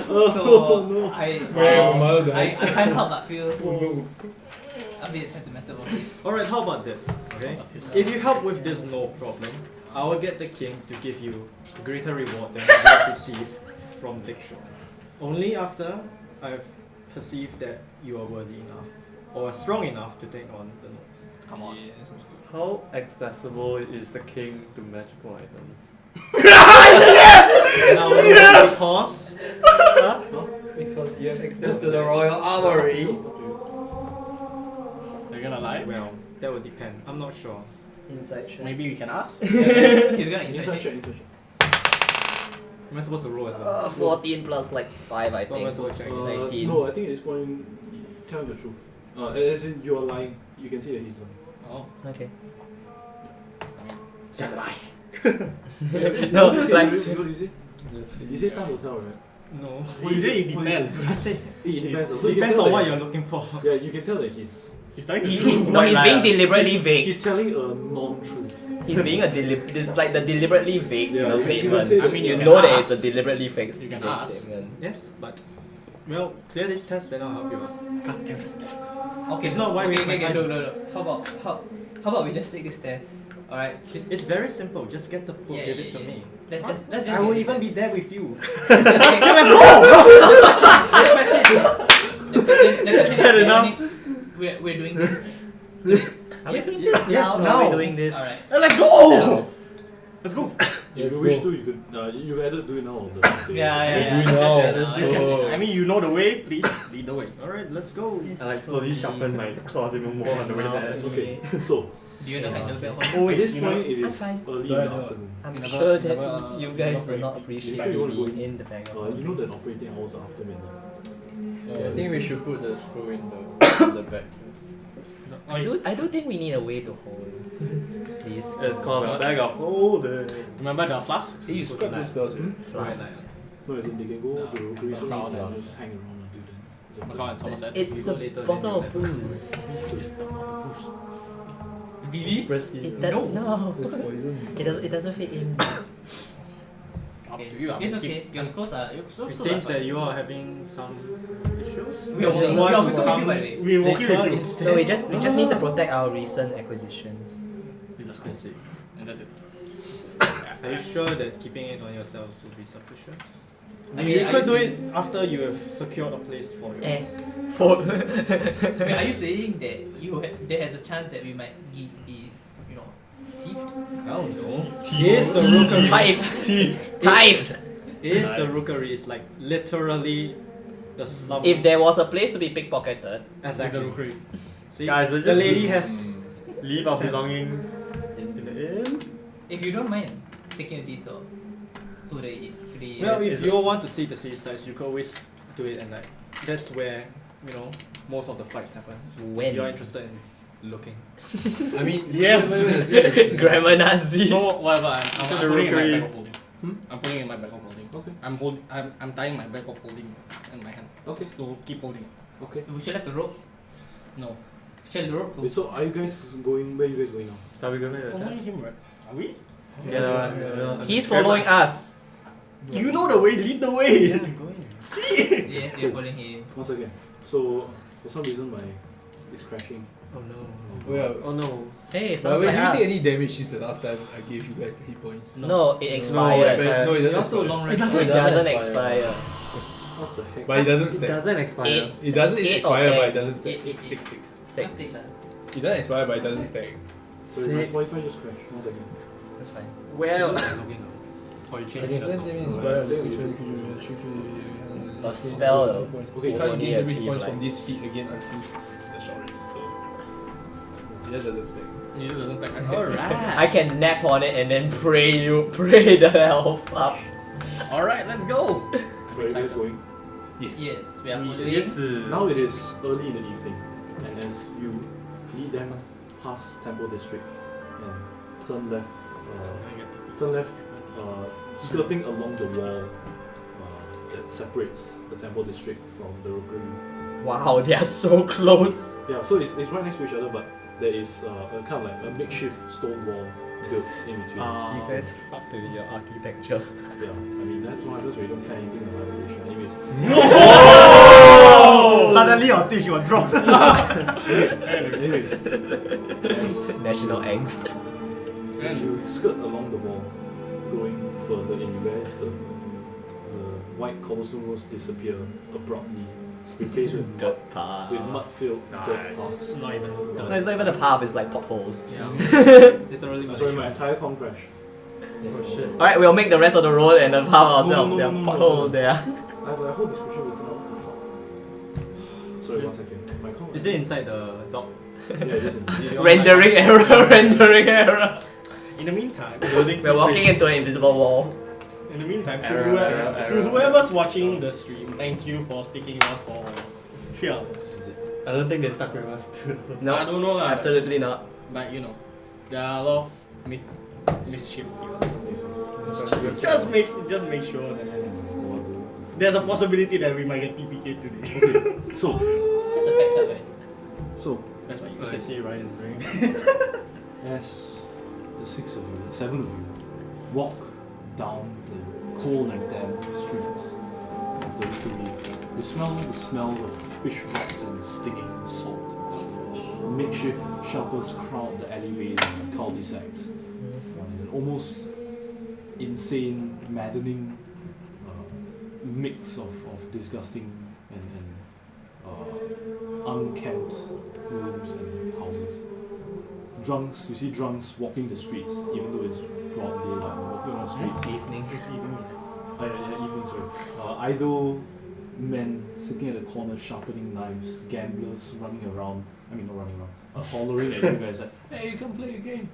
So Where my mother I died. can't help but feel Oh, no. a bit sentimental about this. Alright, how about this? Okay? If you help with this no problem, I will get the king to give you a greater reward than you have received from Leashed. Only after I've perceived that you are worthy enough or strong enough to take on the no. Come on. Yeah, that sounds good. How accessible is the king to magical items? Because Because you have access to the royal armory. Are you gonna lie? well, that would depend. I'm not sure. Inside check. Maybe we can ask. He's gonna Inside inside check, inside check. Am I supposed to roll as well? 14 plus like 5, I So am I think. supposed to check? 19. No, I think at this point, tell him the truth. As in, you are lying. You can see that he's lying. Oh. Okay. No, like- you know what you say? Yes, You say time will tell, right? No. You say it depends. It depends. So It you can depends tell on what that- you're looking for. Yeah, you can tell that he's He's telling the He, truth. no, he's being deliberately vague. he's telling a non-truth. He's being a this is like the deliberately vague Yeah, you can statement. say- I mean, you you can know that ask. it's a deliberately fake You can vague ask. statement. Yes, but well, clear this test, then I'll help you out. God damn it. Okay, If not, why waste my time? no. How about we just take this test? Alright. It's very simple. Just get the book, Yeah, give yeah, it to yeah. me. Let's just I will get even it. be there with you. The question is Fair enough. we're doing this. Are we Yes, doing yes, this yes, now? Or now. are we doing this? Alright. Let's go! Let's go. If you wish to, you could. You can either do it now or the next day. Yeah. do it now. Let's do it Oh. I mean, you know the way, please lead the way. Alright, let's go. I like slowly sharpen my claws even more on the way there. Okay, so Do you know how to build Oh at wait, this you point know, it is fine. early in Yeah, I the know. afternoon. I'm Never- sure that never- you guys never will not very- appreciate If you wanna me go in the back of You know that operating hours are after midnight. I think we should put the screw in the back. I do think we need a way to hold these It's called a bag of holding. remember the flask? Hey, you scrap those spells, yeah? flasks. So as in they can go The to recreation Macau and does. just hang around until then. Macau and Somerset. It's go a later, bottle then of you booze. Really? It does no. It's poison. It doesn't fit in. Up to you. It's okay. Your scores are It seems that you are having some issues. We are just- walking with you, by the way. We're walking Later with you. instead. No, we just need to protect our recent acquisitions. With the school. And that's it. Are you sure that keeping it on yourselves will be sufficient? I You mean, are could you do saying- it after you have secured a place for your For Wait, are you saying that there has a chance that we might be thieved? I don't know. Is the rookery Tithed. is the rookery is like literally the slum. If there was a place to be pickpocketed, exactly. See, Guys, let's the just lady has leave our belongings in the inn. If you don't mind taking a detour to the well, if you want to see the seasides, you could always do it at night. That's where most of the fights happen. when If you're interested in looking. I mean, Yes. grammar Nazi. So whatever, I'm the putting it in my rookery. bag of holding. I'm putting it in my bag of holding. Okay. I'm tying my bag of holding in my hand. Okay. So keep holding it. Okay. would you like a rope? No. Shall the rope to Wait, so are you guys going? Where are you guys going now? So are we going to Following him, right? Are we? Yeah. He's following us. You know the way, lead the way. I'm going. See? Yes, we are following him. Once again. So for some reason my It's crashing. Oh no. Oh yeah. Oh no. Hey, But sounds wait, like did you us. take any damage since the last time I gave you guys the hit points? No, it expired. No, it doesn't Yours too expire. long It rest. doesn't expire. What the heck? But it doesn't It stack. doesn't expire. It doesn't Eight or expire, but ten. it doesn't stack. Eight. 6. Six. It doesn't expire, but it doesn't stack. So my Wi-Fi just crashed. 1 second. That's fine. Well. Or you change it. A spell. Okay, you can't only gain damage achieve, points like- from this feat again until a short rest. So it just doesn't stack. It doesn't stack. Alright. I can nap on it and then pray the health up. Alright, let's go. So are you guys going? Yes. Yes, we are following. Yes. Now it is early in the evening, and as you lead them past Temple District and turn left, skirting along the wall that separates the Temple District from the rookery. Wow, they are so close. Yeah, so it's right next to each other, but there is a kind of like a makeshift stone wall built in between. You guys fucked with your architecture. Yeah, I mean that's why we don't plan anything on revolution. Anyways, Suddenly your teeth will drop. anyways, as National angst. As you skirt along the wall, going further in, you realize the white cobblestone roads disappear abruptly, replaced with Dirt path. mud-filled dirt paths. It's not even No, it's not even a path, it's like potholes. literally. Sorry, my entire com crash. Oh shit. Alright, we'll make the rest of the road and the path ourselves. no, There are no, potholes there. I have a whole description written out. What the fuck? Sorry, 1 second. My com. Is it inside the dock? Yeah, it is. Rendering error, rendering error. In the meantime, We're walking into an invisible wall. In the meantime, Error. to whoever's watching the stream, thank you for sticking with us for 3 hours. I don't think they stuck with us too. No, I don't know lah, absolutely not. but you know, there are a lot of mischief here. Just make sure that there's a possibility that we might get TPK today. Okay, so It's just a factor, guys. That's what you I said. see Ryan's ring. as the 7 of you, walk down the cold and damp streets of the rookery, you smell the smell of fish rot and stinging salt. Makeshift shelters crowd the alleyways and cul-de-sacs. An almost insane, maddening mix of disgusting and unkempt rooms and houses. You see drunks walking the streets, even though it's broad daylight, walking on the streets. Evening. Evening, sorry. Idle men sitting at the corner sharpening knives, gamblers running around, not running around, hollering at you guys like, hey, come play a game.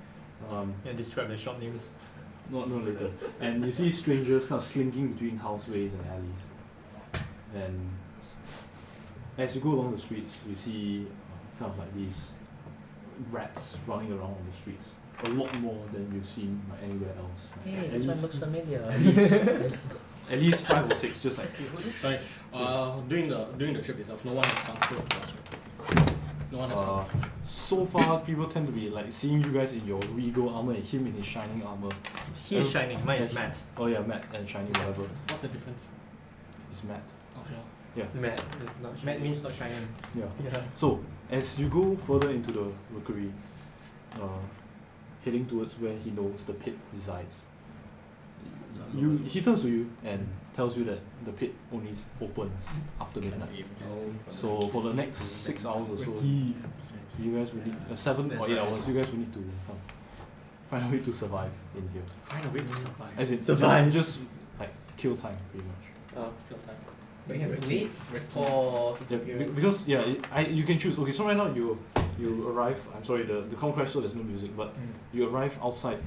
Yeah, describe the shop names. Not later. And you see strangers kind of slinking between houseways and alleys. And as you go along the streets, you see kind of like these rats running around on the streets. A lot more than you've seen like anywhere else. Hey, At this one least- looks familiar. At least 5 or 6, just like Sorry, during the trip itself, no one has come close to us, right? No one has come. so far people tend to be like seeing you guys in your regal armor and him in his shining armor. He is shining, mine is matte. Oh yeah, matte and shiny whatever. What's the difference? It's matte. Okay. Matte is not matte means not shining. Yeah. Yeah. So as you go further into the rookery, heading towards where he knows the pit resides, he turns to you and tells you that the pit only opens after midnight. So for the next 6 hours or so, you guys will need 7 or 8 hours. You guys will need to find a way to survive in here. Find a way to survive. As in Survive. just like kill time pretty much. Kill time. We have to wait for Yeah, disappearance. because you can choose. Okay, so right now you arrive. I'm sorry, the conquest, so there's no music, but you arrive outside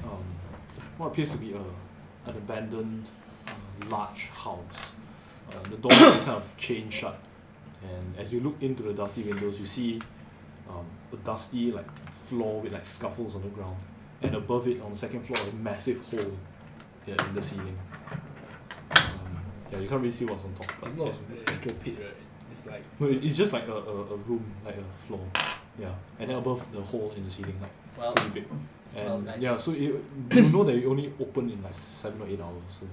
what appears to be an abandoned large house. The doors are kind of chain shut, and as you look into the dusty windows, you see a dusty like floor with like scuffles on the ground, and above it on the second floor a massive hole in the ceiling. You can't really see what's on top. But It's not the actual pit, right? It's like no, it's just like a room, like a floor. Yeah. And then above the hole in the ceiling, like Well, pretty big. And well, nice. yeah, so you know that you only open in like 7 or 8 hours. So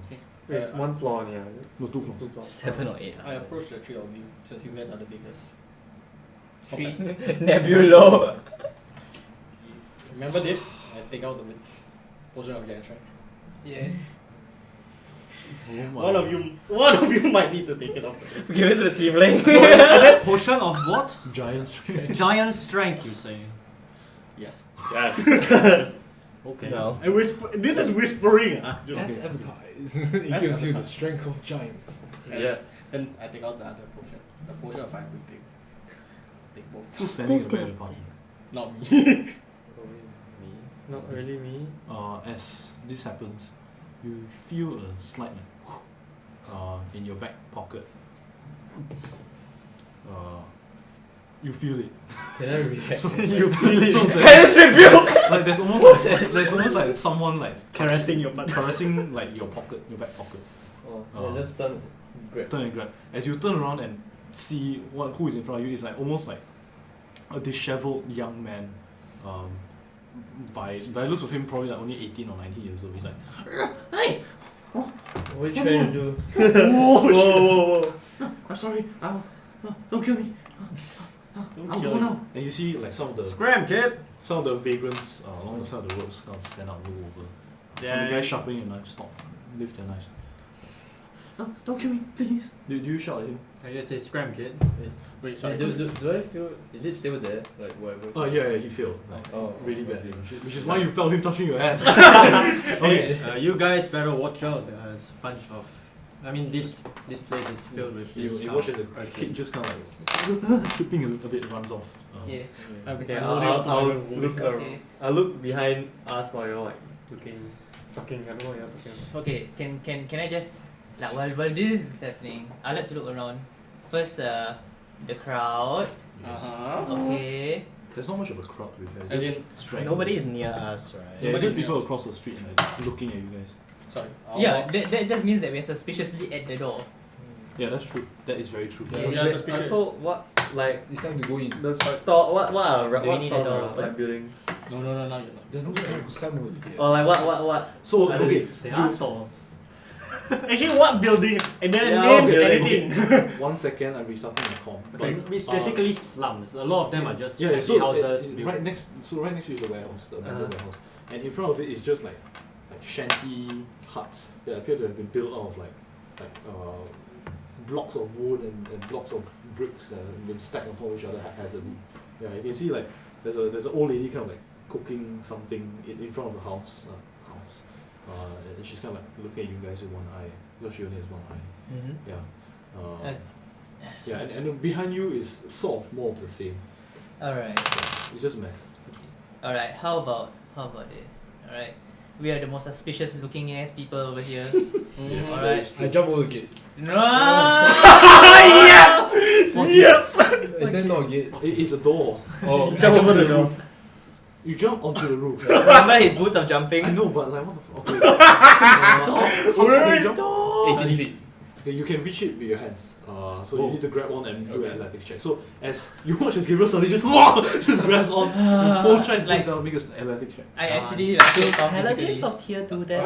It's one floor, yeah. no, 2 floors. 7 or 8. I approach the three of you since you guys are the biggest. 3. Nebulo. Remember this? I take out the potion of giant strength. Yes. One of you might need to take it off the list. Give it to the tiefling. Potion of what? Giant strength. Giant strength, you say? Yes. Yes. Okay. No. I whisper. This is whispering. As advertised, it gives you the strength of giants. Yes. And I take out the other potion. The potion of fire will take both. Who's standing at the back of the party? Not me. Me? Not really me. As this happens, you feel a slight in your back pocket. You feel it. Can I react? So you feel it. So like there's almost like someone like Caressing your butt. caressing like your pocket, your back pocket. Oh, yeah, just turn, grab. Turn and grab. As you turn around and see who is in front of you, it's like almost like a disheveled young man. By the looks of him, probably like only 18 or 19 years old. He's like, hey, What are you trying to do? Whoa. I'm sorry. Don't kill me. I'll go now. And you see like some of the Scram, kid! some of the vagrants along the side of the roads kind of stand out and look over. Some of the guys sharpening a knife stop, lift their knives. No, don't kill me, please. Do you shout at him? I just say scram, kid. Wait, sorry. Do I feel? Is it still there? Like whatever. Oh yeah, he failed. Like Oh, really okay. badly. Which is why you felt him touching your ass. Okay, you guys better watch out. There's a bunch of. I mean, this place is filled with this. You watch as a kid just kind of like tripping a bit, runs off. Okay. Okay, I'm holding I'll on to my look phone. Okay. I'll look behind us while you're like talking. I don't know what you're talking about. Okay, can I just like while this is happening, I like to look around. First, the crowd. Okay. There's not much of a crowd with it. As Just in, stragglers. Nobody is near us, right? Yeah, it's Nobody just people near us. across the street and like looking at you guys. Sorry. Yeah, that just means that we're suspiciously at the door. Yeah, that's true. That is very true. Yeah. Yeah, suspicious. So what? Like It's time to go in. the store? What are So we what need stores a door are open. like building? No, you're not. There's no some would be. Or like what? So I don't okay, There are stores. Actually, what building? And then Yeah, names okay, anything. 1 second, I'm restarting my com. It's basically slums. A lot of them are just Yeah, empty so houses. right next to you is the warehouse, the abandoned warehouse, and in front of it is just like shanty huts that appear to have been built out of like blocks of wood and blocks of bricks that have been stacked on top of each other haphazardly. Yeah, you can see like there's an old lady kind of like cooking something in front of the house. And she's kind of like looking at you guys with one eye because she only has one eye. Mm-hmm. Yeah. Yeah, and then behind you is sort of more of the same. Alright. It's just a mess. Alright, how about this? Alright. We are the most suspicious looking ass people over here. Yes. Alright. I jump over the gate. No! Yes! Is that not a gate? It's a door. Oh, Jump over the roof. You jump onto the roof. Remember his boots of jumping? I know, but like what the fuck? Okay. How far you jump? 18 feet. Okay, you can reach it with your hands. So you need to grab on and do an athletics check. So as you watch as Gabriel suddenly just grabs on, whole tries to Like- make an athletics check. I actually like take off Paladins physically. of tier 2 there.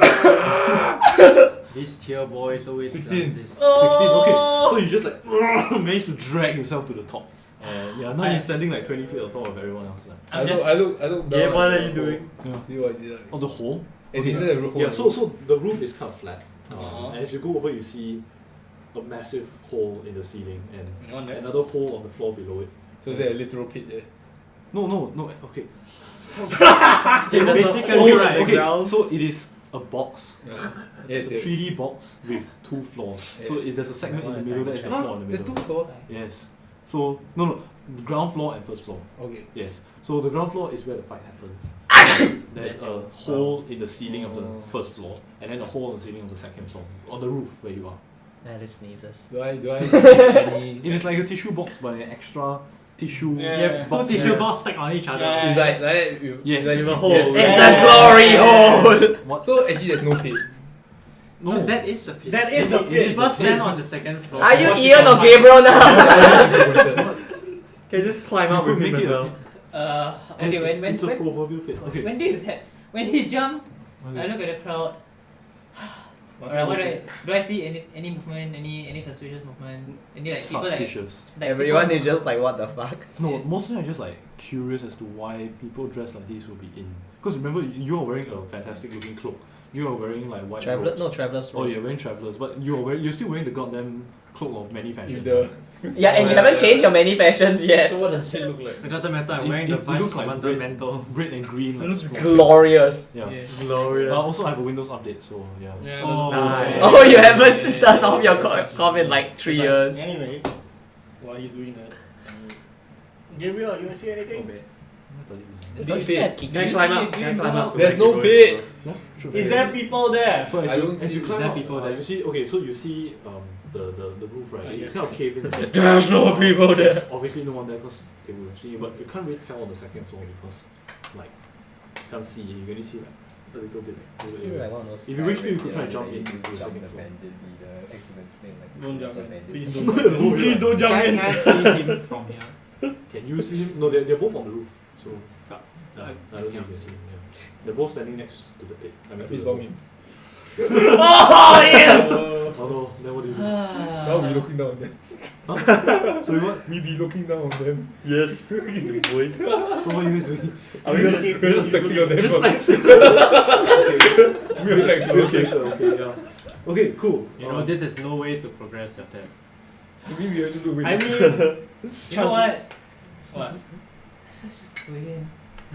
These tier boys always 16. does this. 16. Okay, so you just like manage to drag yourself to the top. And yeah, now I- you're standing like 20 feet on top of everyone else. I'm just, I look down. Yeah, what at are the you doing? hole. See what is it like? On the hole. Is it the roof? Yeah, so the roof is kind of flat. Uh-huh. And as you go over, you see a massive hole in the ceiling and Anyone there? another hole on the floor below it. So there's a literal pit there. No, okay. Basically, right. Okay, so it is a box, Yes, a 3D box with 2 floors. So Yes. there's a segment in the middle, there's a floor in the There's middle. 2 floors. Yes. So, no, the ground floor and first floor. Okay. Yes. So the ground floor is where the fight happens. There's a hole in the ceiling of the first floor, and then a hole in the ceiling of the second floor, on the roof where you are. Alice sneezes. Do I have any? It is like a tissue box, but an extra tissue Yeah. box. Two tissue balls stacked on each other. Yeah. It's like that. Yes. It's like a hole. Yes. It's a glory hole! What? So actually, there's no pit. No. That is the pit. That is the It pit. is First the stand pit. on the second floor. Are you What Ian or pit? Gabriel now? Can you just climb You up could with him make as it well? And okay, it's a proverbial pit. Okay. when he jumped, I Okay. look at the crowd. Alright, what do I see any movement, any suspicious movement? Any like people Suspicious. like Everyone people, is just like, what the fuck? No, mostly I'm just like curious as to why people dressed like this will be in. Because remember, you are wearing a fantastic looking cloak. You are wearing like white robes. Travelers. Oh, you're wearing travelers, but you're still wearing the goddamn cloak of many fashions. Yeah, and you haven't changed your many fashions yet. So what does it look like? It doesn't matter, I'm It- wearing it the Vice looks like Commander red. mantle. Red and green. Like, Looks small glorious. things. Yeah. Yeah. Glorious. Also, I have a Windows update, so yeah. Yeah, Oh, Nice. Oh, you haven't turned off your com in like 3 years. Anyway, while he's doing that, Gabriel, you see anything? Don't you have Can I Kiki? climb up? Can I climb up? to There's make no it bed. go? Yeah, sure. Is there people there? So I as don't you see- climb is there up, people there? you see so you see the roof, right? It's yes. kind of caved in a bit. There's no people there. There's obviously no one there because they will see you, but you can't really tell on the second floor because like you can't see. You can only see like a little bit. If you wish to, you could try and jump in to the second floor. Don't jump in. Please Please don't. Please don't jump in. Can I see him from here? Can you see him? No, they're both on the roof. So I I don't think you can see him. Yeah. They're both standing next to the pit. I mean, to Please the bomb him. Oh, yes! Oh no, then what do you do? Now we looking down on them. So what? We be looking down on them. Yes, you boys. So what are you guys doing? Are we looking? We're just flexing on them. Just flexing. We're flexing, okay. Okay, yeah. Okay, cool. You know, this is no way to progress your test. Maybe we are just waiting. I mean, You know what? what? Let's just go in.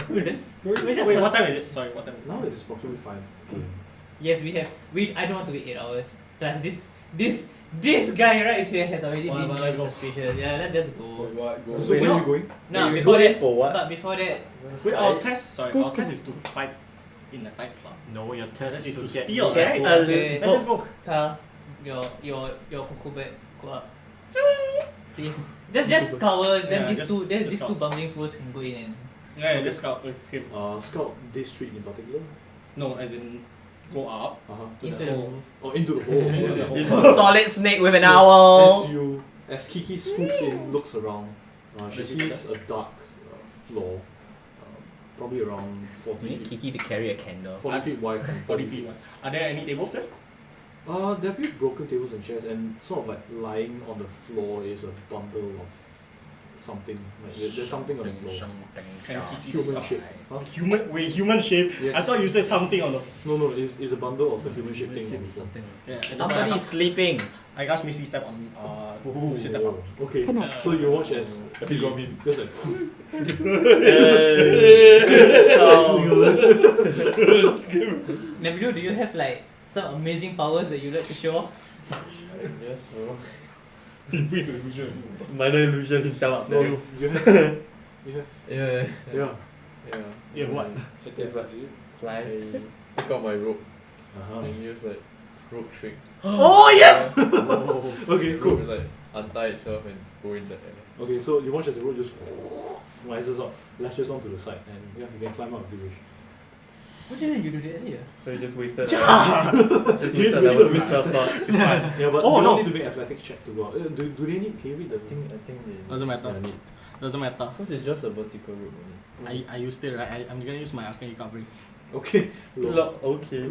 We're just Wait, what time is it? Sorry, what time is it? Now it is approximately 5 p.m. Yes, we have. I don't want to wait 8 hours. Plus this guy right here has already Why, been let's very go. suspicious. Yeah, let's just go. What? Go. So Wait, where are no. you going? No, Wait, before go in that. for what? But before that, Wait, our test. Sorry, our test is to fight in the fight club. No, your test This is is to to get steal, get right? a Okay. Let's just go. Kyle, your cuckoo bird, go up. Please. Just scour, then Yeah, these just- two just scout. bumbling fools can go in and Yeah, just scout with him. Scout this street in particular. No, as in go up. Uh-huh. into the hole. roof. Oh, into the hole. Into the hole. Solid snake with an So, owl. As Kiki swoops in, looks around, she sees a dark floor, probably around 40 You need feet. Kiki to carry a candle. 40 feet wide and 40 feet wide. Are there any tables there? There are a few broken tables and chairs, and sort of like lying on the floor is a bundle of something. Like there's something on the floor. Can Kiki Human stop? shape. Huh? Human shape? Yes. I thought you said something on the. No, it's a bundle of a human shaped thing on the floor. Yeah, Somebody's sleeping. I asked Missy step on. Missy step up. Okay, so you watch as Please bomb him. just like Nabilu, do you have like some amazing powers that you like to show off? Yes, so. He breathes illusion. Minor illusion himself. no, you have Yeah. yeah. You have what? It's like I take out my rope and use like rope trick. Oh, yes! Okay, cool. Rope, like untie itself and go in the air. Okay, so you watch as the rope just rises up, lashes onto the side, and yeah, you can climb up if you wish. What didn't you do that earlier? So you just wasted. Just You wasted wasted level my 3 spell slot. It's fine. Yeah, but Oh, you no. don't need to make athletics check to go out. Do they need? Can you read the I think they. Doesn't matter. Yeah, need. Doesn't matter. Because it's just a vertical rope only. I used it, right? I'm gonna use my arcane recovery. Okay. Okay.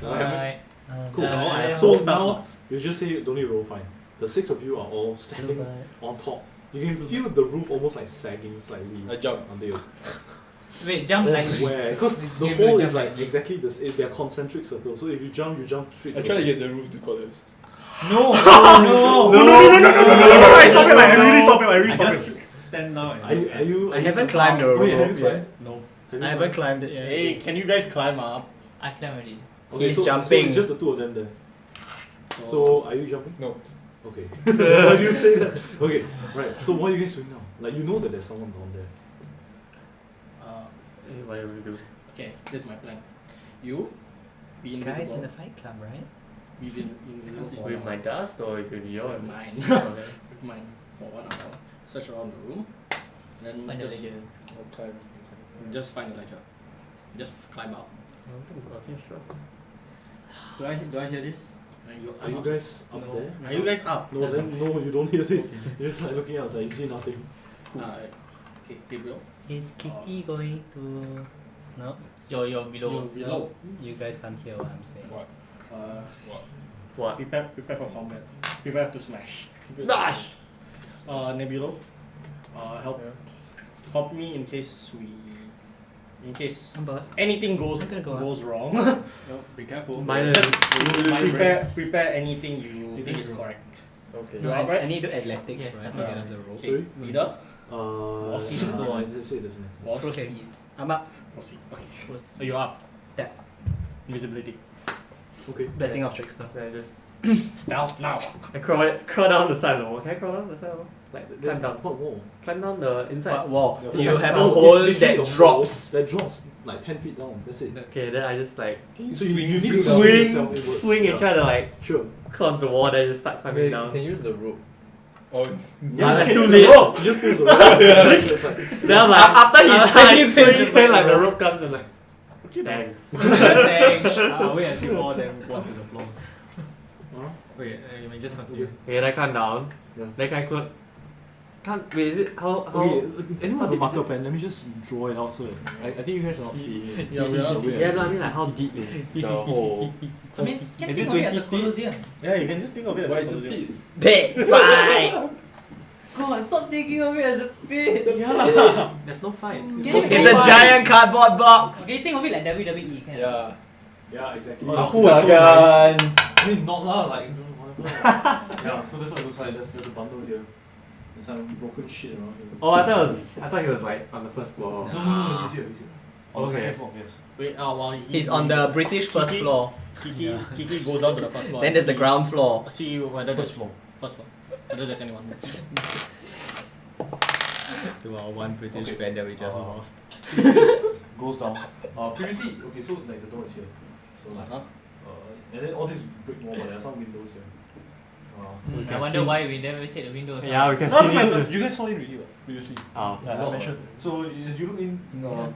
Alright. Cool. No, I have So full spell now slots. you just say don't need roll fine. The 6 of you are all standing on top. You can feel the roof almost like sagging slightly I jump. under you. Wait, jump like Where? Because the You hole jump is like like- exactly this. They're concentric circles. So if you jump straight. I try to get the roof to collapse. No! I stop it! I really stop it! I really I stop just it! stand down. Are you? I haven't climbed the Wait, have rope you climbed? yet. No. Have you I haven't climbed? climbed it yet. Hey, can you guys climb up? I climb already. Okay, He's so jumping. it's just the two of them there. So are you jumping? No. Okay. Why do you say that? Okay, right. So what are you guys doing now? Like you know that there's someone down there. Whatever you do. Okay, this is my plan. You be invisible. Guys in the fight club, right? Be invisible for With my dust or with with yours? mine. Okay. With mine for 1 hour. Search around the room. Then Find the just, ledger. Okay. just find the ledger. Just climb out. Okay, sure. Do I hear this? And you Are you guys up No. there? Are you guys up? No, then no, you don't hear this. You're just like looking outside. You see nothing. Okay, Gabriel. Is Kitty going to... No? You're below. You're below. You guys can't hear what I'm saying. What? What? Prepare for combat. Prepare to smash. Smash! Nebulo. Help me in case anything goes wrong. Be careful. Minus. prepare anything you think is correct. Okay. You are right? I need to do athletics, Yes, right? I'm To not. get up the rope. Okay. Leader. No, I didn't say it doesn't matter. Boss. Proceed. I'm up. Proceed. Okay. Proceed. You're up. Tap. Invisibility. Okay. Blessing of Trickster. Then I just Stealth now. I crawl down the side of the wall. Can I crawl down the side of the wall? Like climb down. What wall? Climb down the inside. Wow, Yeah, you but have it's a hole literally that a drops. wall that drops like 10 feet down. That's it. Okay, then I just like So you need to swing and try to like Sure. climb the wall, then just start climbing You down. can use the rope. Oh, that's too late. You just push the rope. Then I'm like, After he says it, swing, like the rope comes and like, thanks. Thanks. Wait until all them go to the floor. Wait, you may just continue. Okay, then I climb down. Yeah. Then I could. Can't wait. Is it how? Okay, anyone have a marker pen? Let me just draw it out so that I think you guys are not seeing it. Yeah, we are seeing Yeah, no, I mean like how deep is the hole? I mean, can Is think it of it as a 20 feet? Colosseum. Yeah, you can just think of it Why as is a it Colosseum. Pit fight! God, stop thinking of it as a pit. There's no fight. It's a giant cardboard box! Okay, think of it like WWE. Kind of. Yeah. Yeah, exactly. Gun! I mean, not lah, like, whatever. Yeah, so that's what it looks like. There's a bundle here. There's some broken shit around here. Oh, I thought he was like on the first floor. No, he's here. On the Okay. second floor, yes. Wait, while He's on the British first Kiki- floor. Kiki goes down to the first floor. Then there's the ground floor. See whether there's First floor. First floor. Whether there's anyone. To our one British Okay. fan that we just Uh, lost. Goes down. Previously, okay, so like the door is here. So like, and then all these brick wall, but there are some windows here. I wonder why we never check the windows. Yeah, we can No, see it. you guys saw it already previously. Oh. Yeah, I mentioned. So as you look in,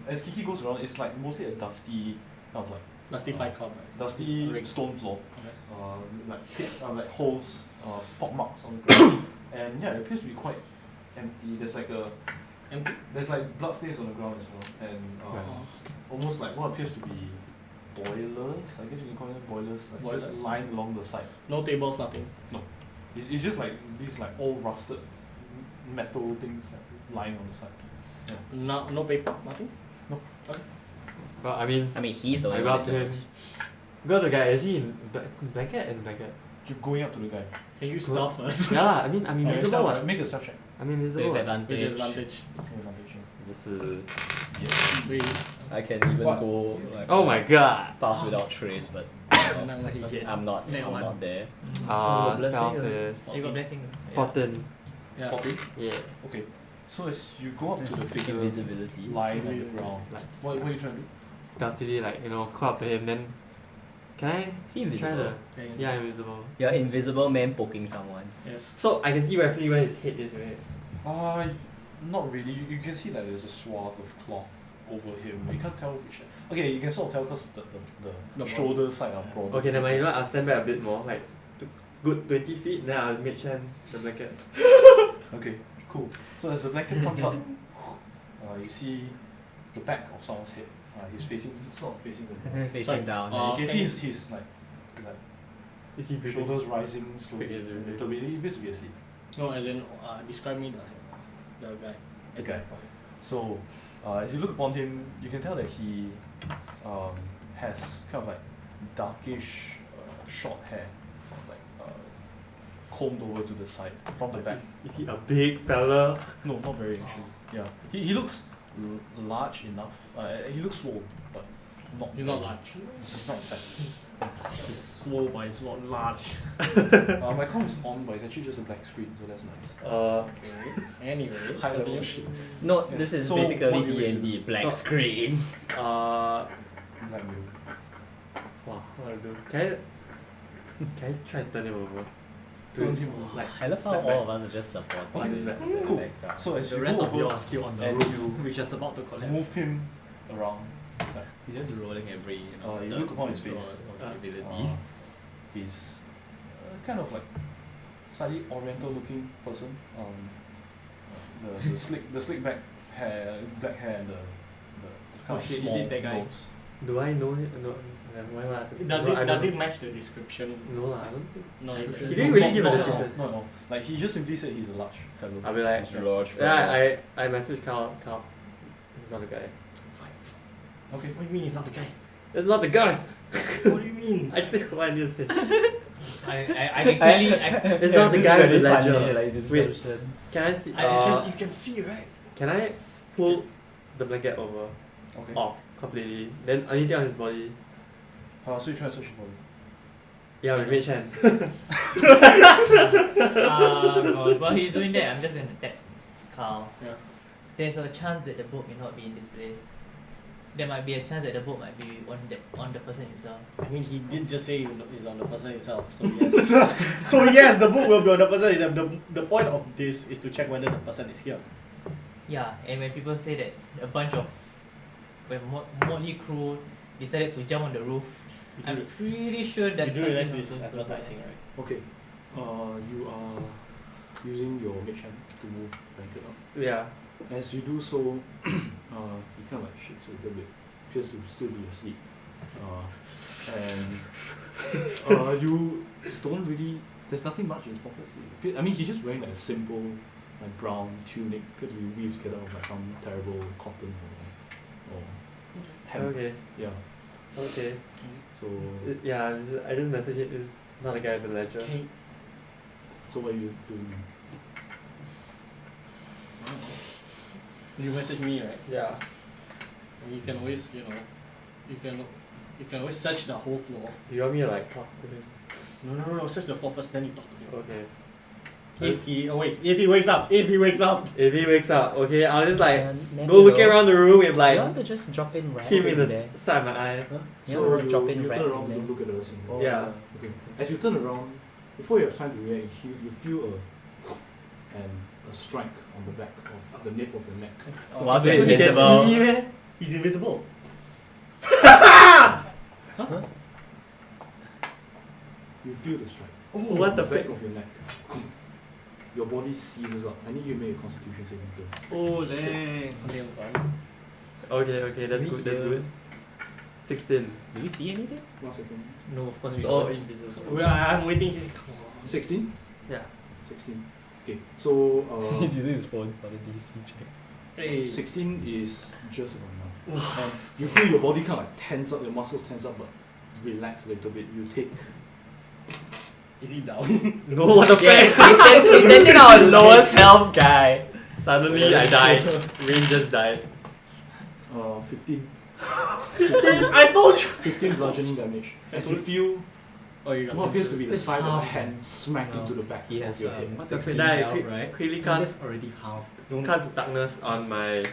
as Kiki goes around, it's like mostly a dusty, kind of like Dusty Fight Club. dusty Rigged. stone floor. Okay. Like holes, pock marks on the ground, and yeah, it appears to be quite empty. There's like Empty? there's like blood stains on the ground as well, and almost like what appears to be boilers. I guess you can call them boilers. Like just Boilers. lying along the side. No tables, nothing. It's just like these like all rusted metal things like lying on the side. No paper, nothing. But I mean, I mean, he's the I only go one up that to him. knows. Go to the guy. Is he in blanket and blanket? You're going up to the guy. Can you stealth first? Yeah lah. I mean, I'm invisible. Stealth, What? right? Make a stealth check. I'm invisible. With what? advantage. With advantage. This is. Wait. I can even What? go like, Oh my god. pass without trace, but I'm not there. blessing Stealth or- is You got blessing. 14. Yeah. 14? Yeah. Okay. So as you go up to the figure Invisibility. lying on the ground, Like what are you trying to do? stealthily, like crawl up to him. Then can I Is he try invisible? the? Yeah, invisible. You're invisible man poking someone. Yes. So I can see roughly where his head is, right? Not really. You can see that there's a swath of cloth over him. You can't tell which. Okay, you can sort of tell because the shoulder side are broad. Okay, then I'll stand back a bit more, like good 20 feet. Then I'll mid hand the blanket. Okay, cool. So as the blanket comes up, you see the back of someone's head. He's sort of facing the Facing down. you can see he's like Is he breathing? shoulders rising slowly. Wait, is it really? Little bit. He appears to be asleep. No, as in, describe me the guy. Okay. So, as you look upon him, you can tell that he has kind of like darkish short hair, like combed over to the side from the back. Is he a big fella? No, not very actually. Yeah, he looks large enough. He looks swole, but not. He's very- not large. He's not fat. Swole, but it's not large. My com is on, but it's actually just a black screen, so that's nice. Anyway, High level continue. shit. No, Yes. this is So, basically what do you wish to D&D. Black So- screen. Wow, Black mirror. what do I do? Can I try and turn him over? Turn him over. Like, I love how step all back. of us are just supporting Okay, this. that's cool. background. So as The you rest go of you over are still on the and roof, you which is about to collapse. move him around, He's just rolling every, you look upon his face. ability. He's kind of like slightly oriental looking person. The slick back hair, black hair, and the kind of shit, is small it that guy? nose. Do I know it? No. Why would I ask it? Does No, I it does don't- it match the description? No, I don't think. No, it's He didn't really give a No, description. No. Like he just simply said he's a large fellow. I'll be like, Large yeah, I messaged Carl. He's not the guy. Okay. What do you mean he's not the guy? It's not the guy. What do you mean? I said what I need to say. I can clearly. It's not the guy with the ledger. Like this Wait. assumption. Can I see? You can see, right? Can I pull the blanket over Okay. off completely? Then anything on his body? So you try to search his body. Yeah, with mage hand. While he's doing that, I'm just gonna tap Carl. Yeah. There's a chance that the boat may not be in this place. There might be a chance that the boat might be on the person himself. I mean, he did just say it's on the person himself, so yes. So yes, the book will be on the person himself. The point of this is to check whether the person is here. Yeah, and when people say that when motley crew decided to jump on the roof, I'm pretty sure that's you do realize something this is not to advertising, right? Okay. You are using your mage hand to move the blanket up. Yeah. As you do so, you kind of like shakes a little bit, appears to still be asleep. And you don't really, there's nothing much in his pockets. I mean, he's just wearing like a simple like brown tunic, appeared to be weaved together with like some terrible cotton or hemp. Okay. Yeah, Okay. so Yeah, I just messaged it. It's not the guy with the ledger. so what are you doing? You message me, right? Yeah. And you can always, you can always search the whole floor. Do you want me to like talk to him? No, search the floor first, then you talk to him. Okay. If he wakes up. If he wakes up, okay, I'll just like Then go looking around the room with like You want to just drop in right him in the there. side of my eye. Huh? So Yeah, drop in you right turn around in to there. look at the rest of the room. Yeah. Okay. As you turn around, before you have time to react, you feel a strike on the back of the nape of your neck. Whilst okay. you're invisible. See me? He's invisible. You feel the strike. What the on the back frick? of your neck. Your body seizes up. I need you to make a constitution saving throw. Oh dang. Damn, son. Okay, that's Maybe good, that's he'll- good. 16. Do you see anything? 1 second. No, of course we Oh, don't. invisible. Well, I'm waiting here. Come on. 16? Yeah. 16. Okay, so He's using his phone for the DC check. Hey. 16 is just about enough. And you feel your body kind of like tense up, your muscles tense up, but relax a little bit. You take. Is he down? No, what the Yeah, frick? we sent in our lowest health guy. Suddenly I died. Rain just died. 15. I told you. 15 bludgeoning damage. As you feel Oh, you got what appears to be the It's side of a half. hand smack No, into the back he of has your head. what? Okay, 16 then I health, right? quickly That's cast already half. cast darkness on my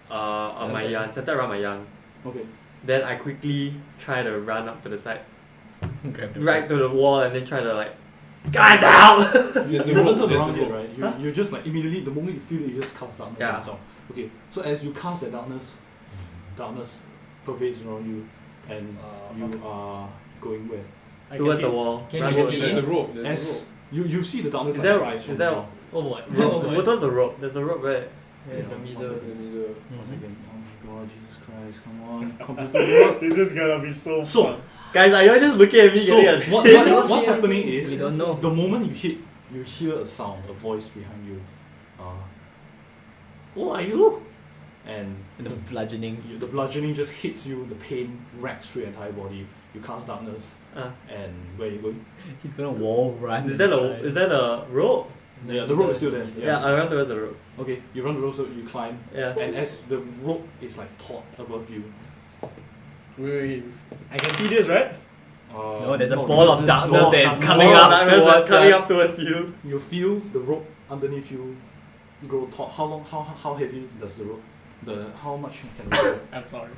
on my Just yarn, centered around my yarn. Okay. Then I quickly try to run up to the side, Grab the right to the wall, and then try to like, guys out! You There's the haven't rope, turned there's around the yet, rope. right? You just like immediately, the moment you feel it, you just cast darkness Yeah. on yourself. Okay, so as you cast that darkness pervades around you, and you are going where? I Towards can the see. wall. Can Run you towards see the There's a it? rope. There's a As rope. you see the darkness Is like there- rise is from there- the ground. Oh boy. rope. What was the rope? There's the rope right Yeah, in the one middle. second. In the middle. One second. Oh my god, Jesus Christ, come on. Computer work. This is gonna be so So, fun. Guys, are you just looking at me so getting a what's happening is We don't know. the moment you hit, you hear a sound, a voice behind you. Who are you? And The bludgeoning. the bludgeoning just hits you, the pain racks through your entire body. You cast darkness, and where are you going? He's gonna wall run. Is that a rope? Yeah, the rope is still there. Yeah, I run towards the rope. Okay, you run the rope, so you climb, Yeah. and as the rope is like taut above you, Wait, I can see this, right? No, there's a ball of darkness ball of that is darkness. coming Oh, up darkness that's towards coming us. up towards you. You feel the rope underneath you grow taut. How long? How heavy does the rope? How much can the rope? I'm sorry.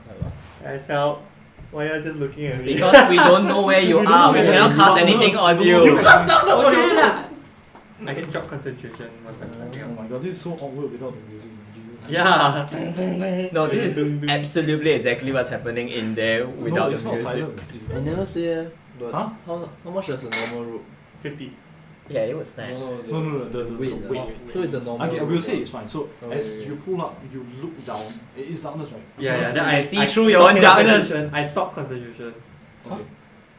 Guys, help. Why are you just looking at me? Because we don't know where you We don't are. know We where cannot you cast are. anything on No, you. you cast Okay lah. I can drop concentration once I'm climbing Oh up. my god, this is so awkward without the music. Jesus. Yeah. No, this is absolutely exactly what's happening in there without no, it's the not music. silence. It's I never see it. But Huh? how much does a normal rope? 50. Yeah, it would snap. No, No, the Wait, weight. So it's a normal. Okay, I will say it's fine. So Oh, as yeah. you pull up, you look down. It is darkness, right? Yeah, Because- then I see through your own stop darkness. concentration. I stop concentration. Okay.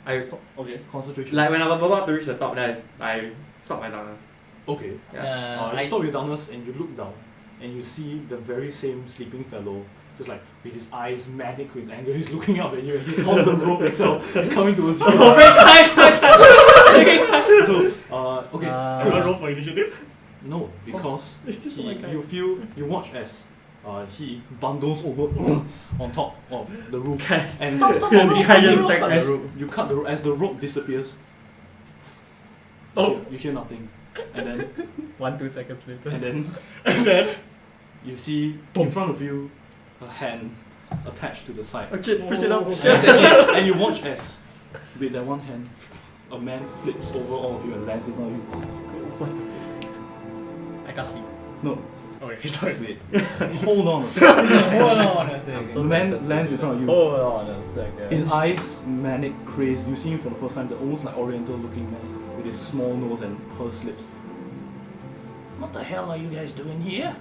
I Okay. Concentration. like when I'm about to reach the top, then I stop my darkness. Okay. Yeah. You stop your darkness and you look down and you see the very same sleeping fellow, just like with his eyes manic with anger, he's looking up at you and he's on the rope itself. He's coming towards you. So, okay. Do I roll for initiative? No, because It's just like you watch as he bundles over on top of the roof and Stop, you cut the rope as the rope disappears. You hear nothing, and then 1-2 seconds later. and then you see in front of you a hand attached to the side. Okay, push it up. And you watch as with that one hand a man flips over all of you and lands in front of you. I can't sleep. No, Okay, sorry. wait. Hold on a second. Hold on a second. The man lands in front of you. Hold on a second. His eyes manic, crazed. You see him for the first time. The almost like Oriental looking man with his small nose and pursed lips. What the hell are you guys doing here?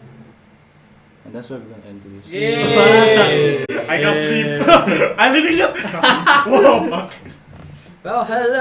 And that's where we're gonna end this. I can't sleep. I literally just can't sleep. What the fuck? Well, hello.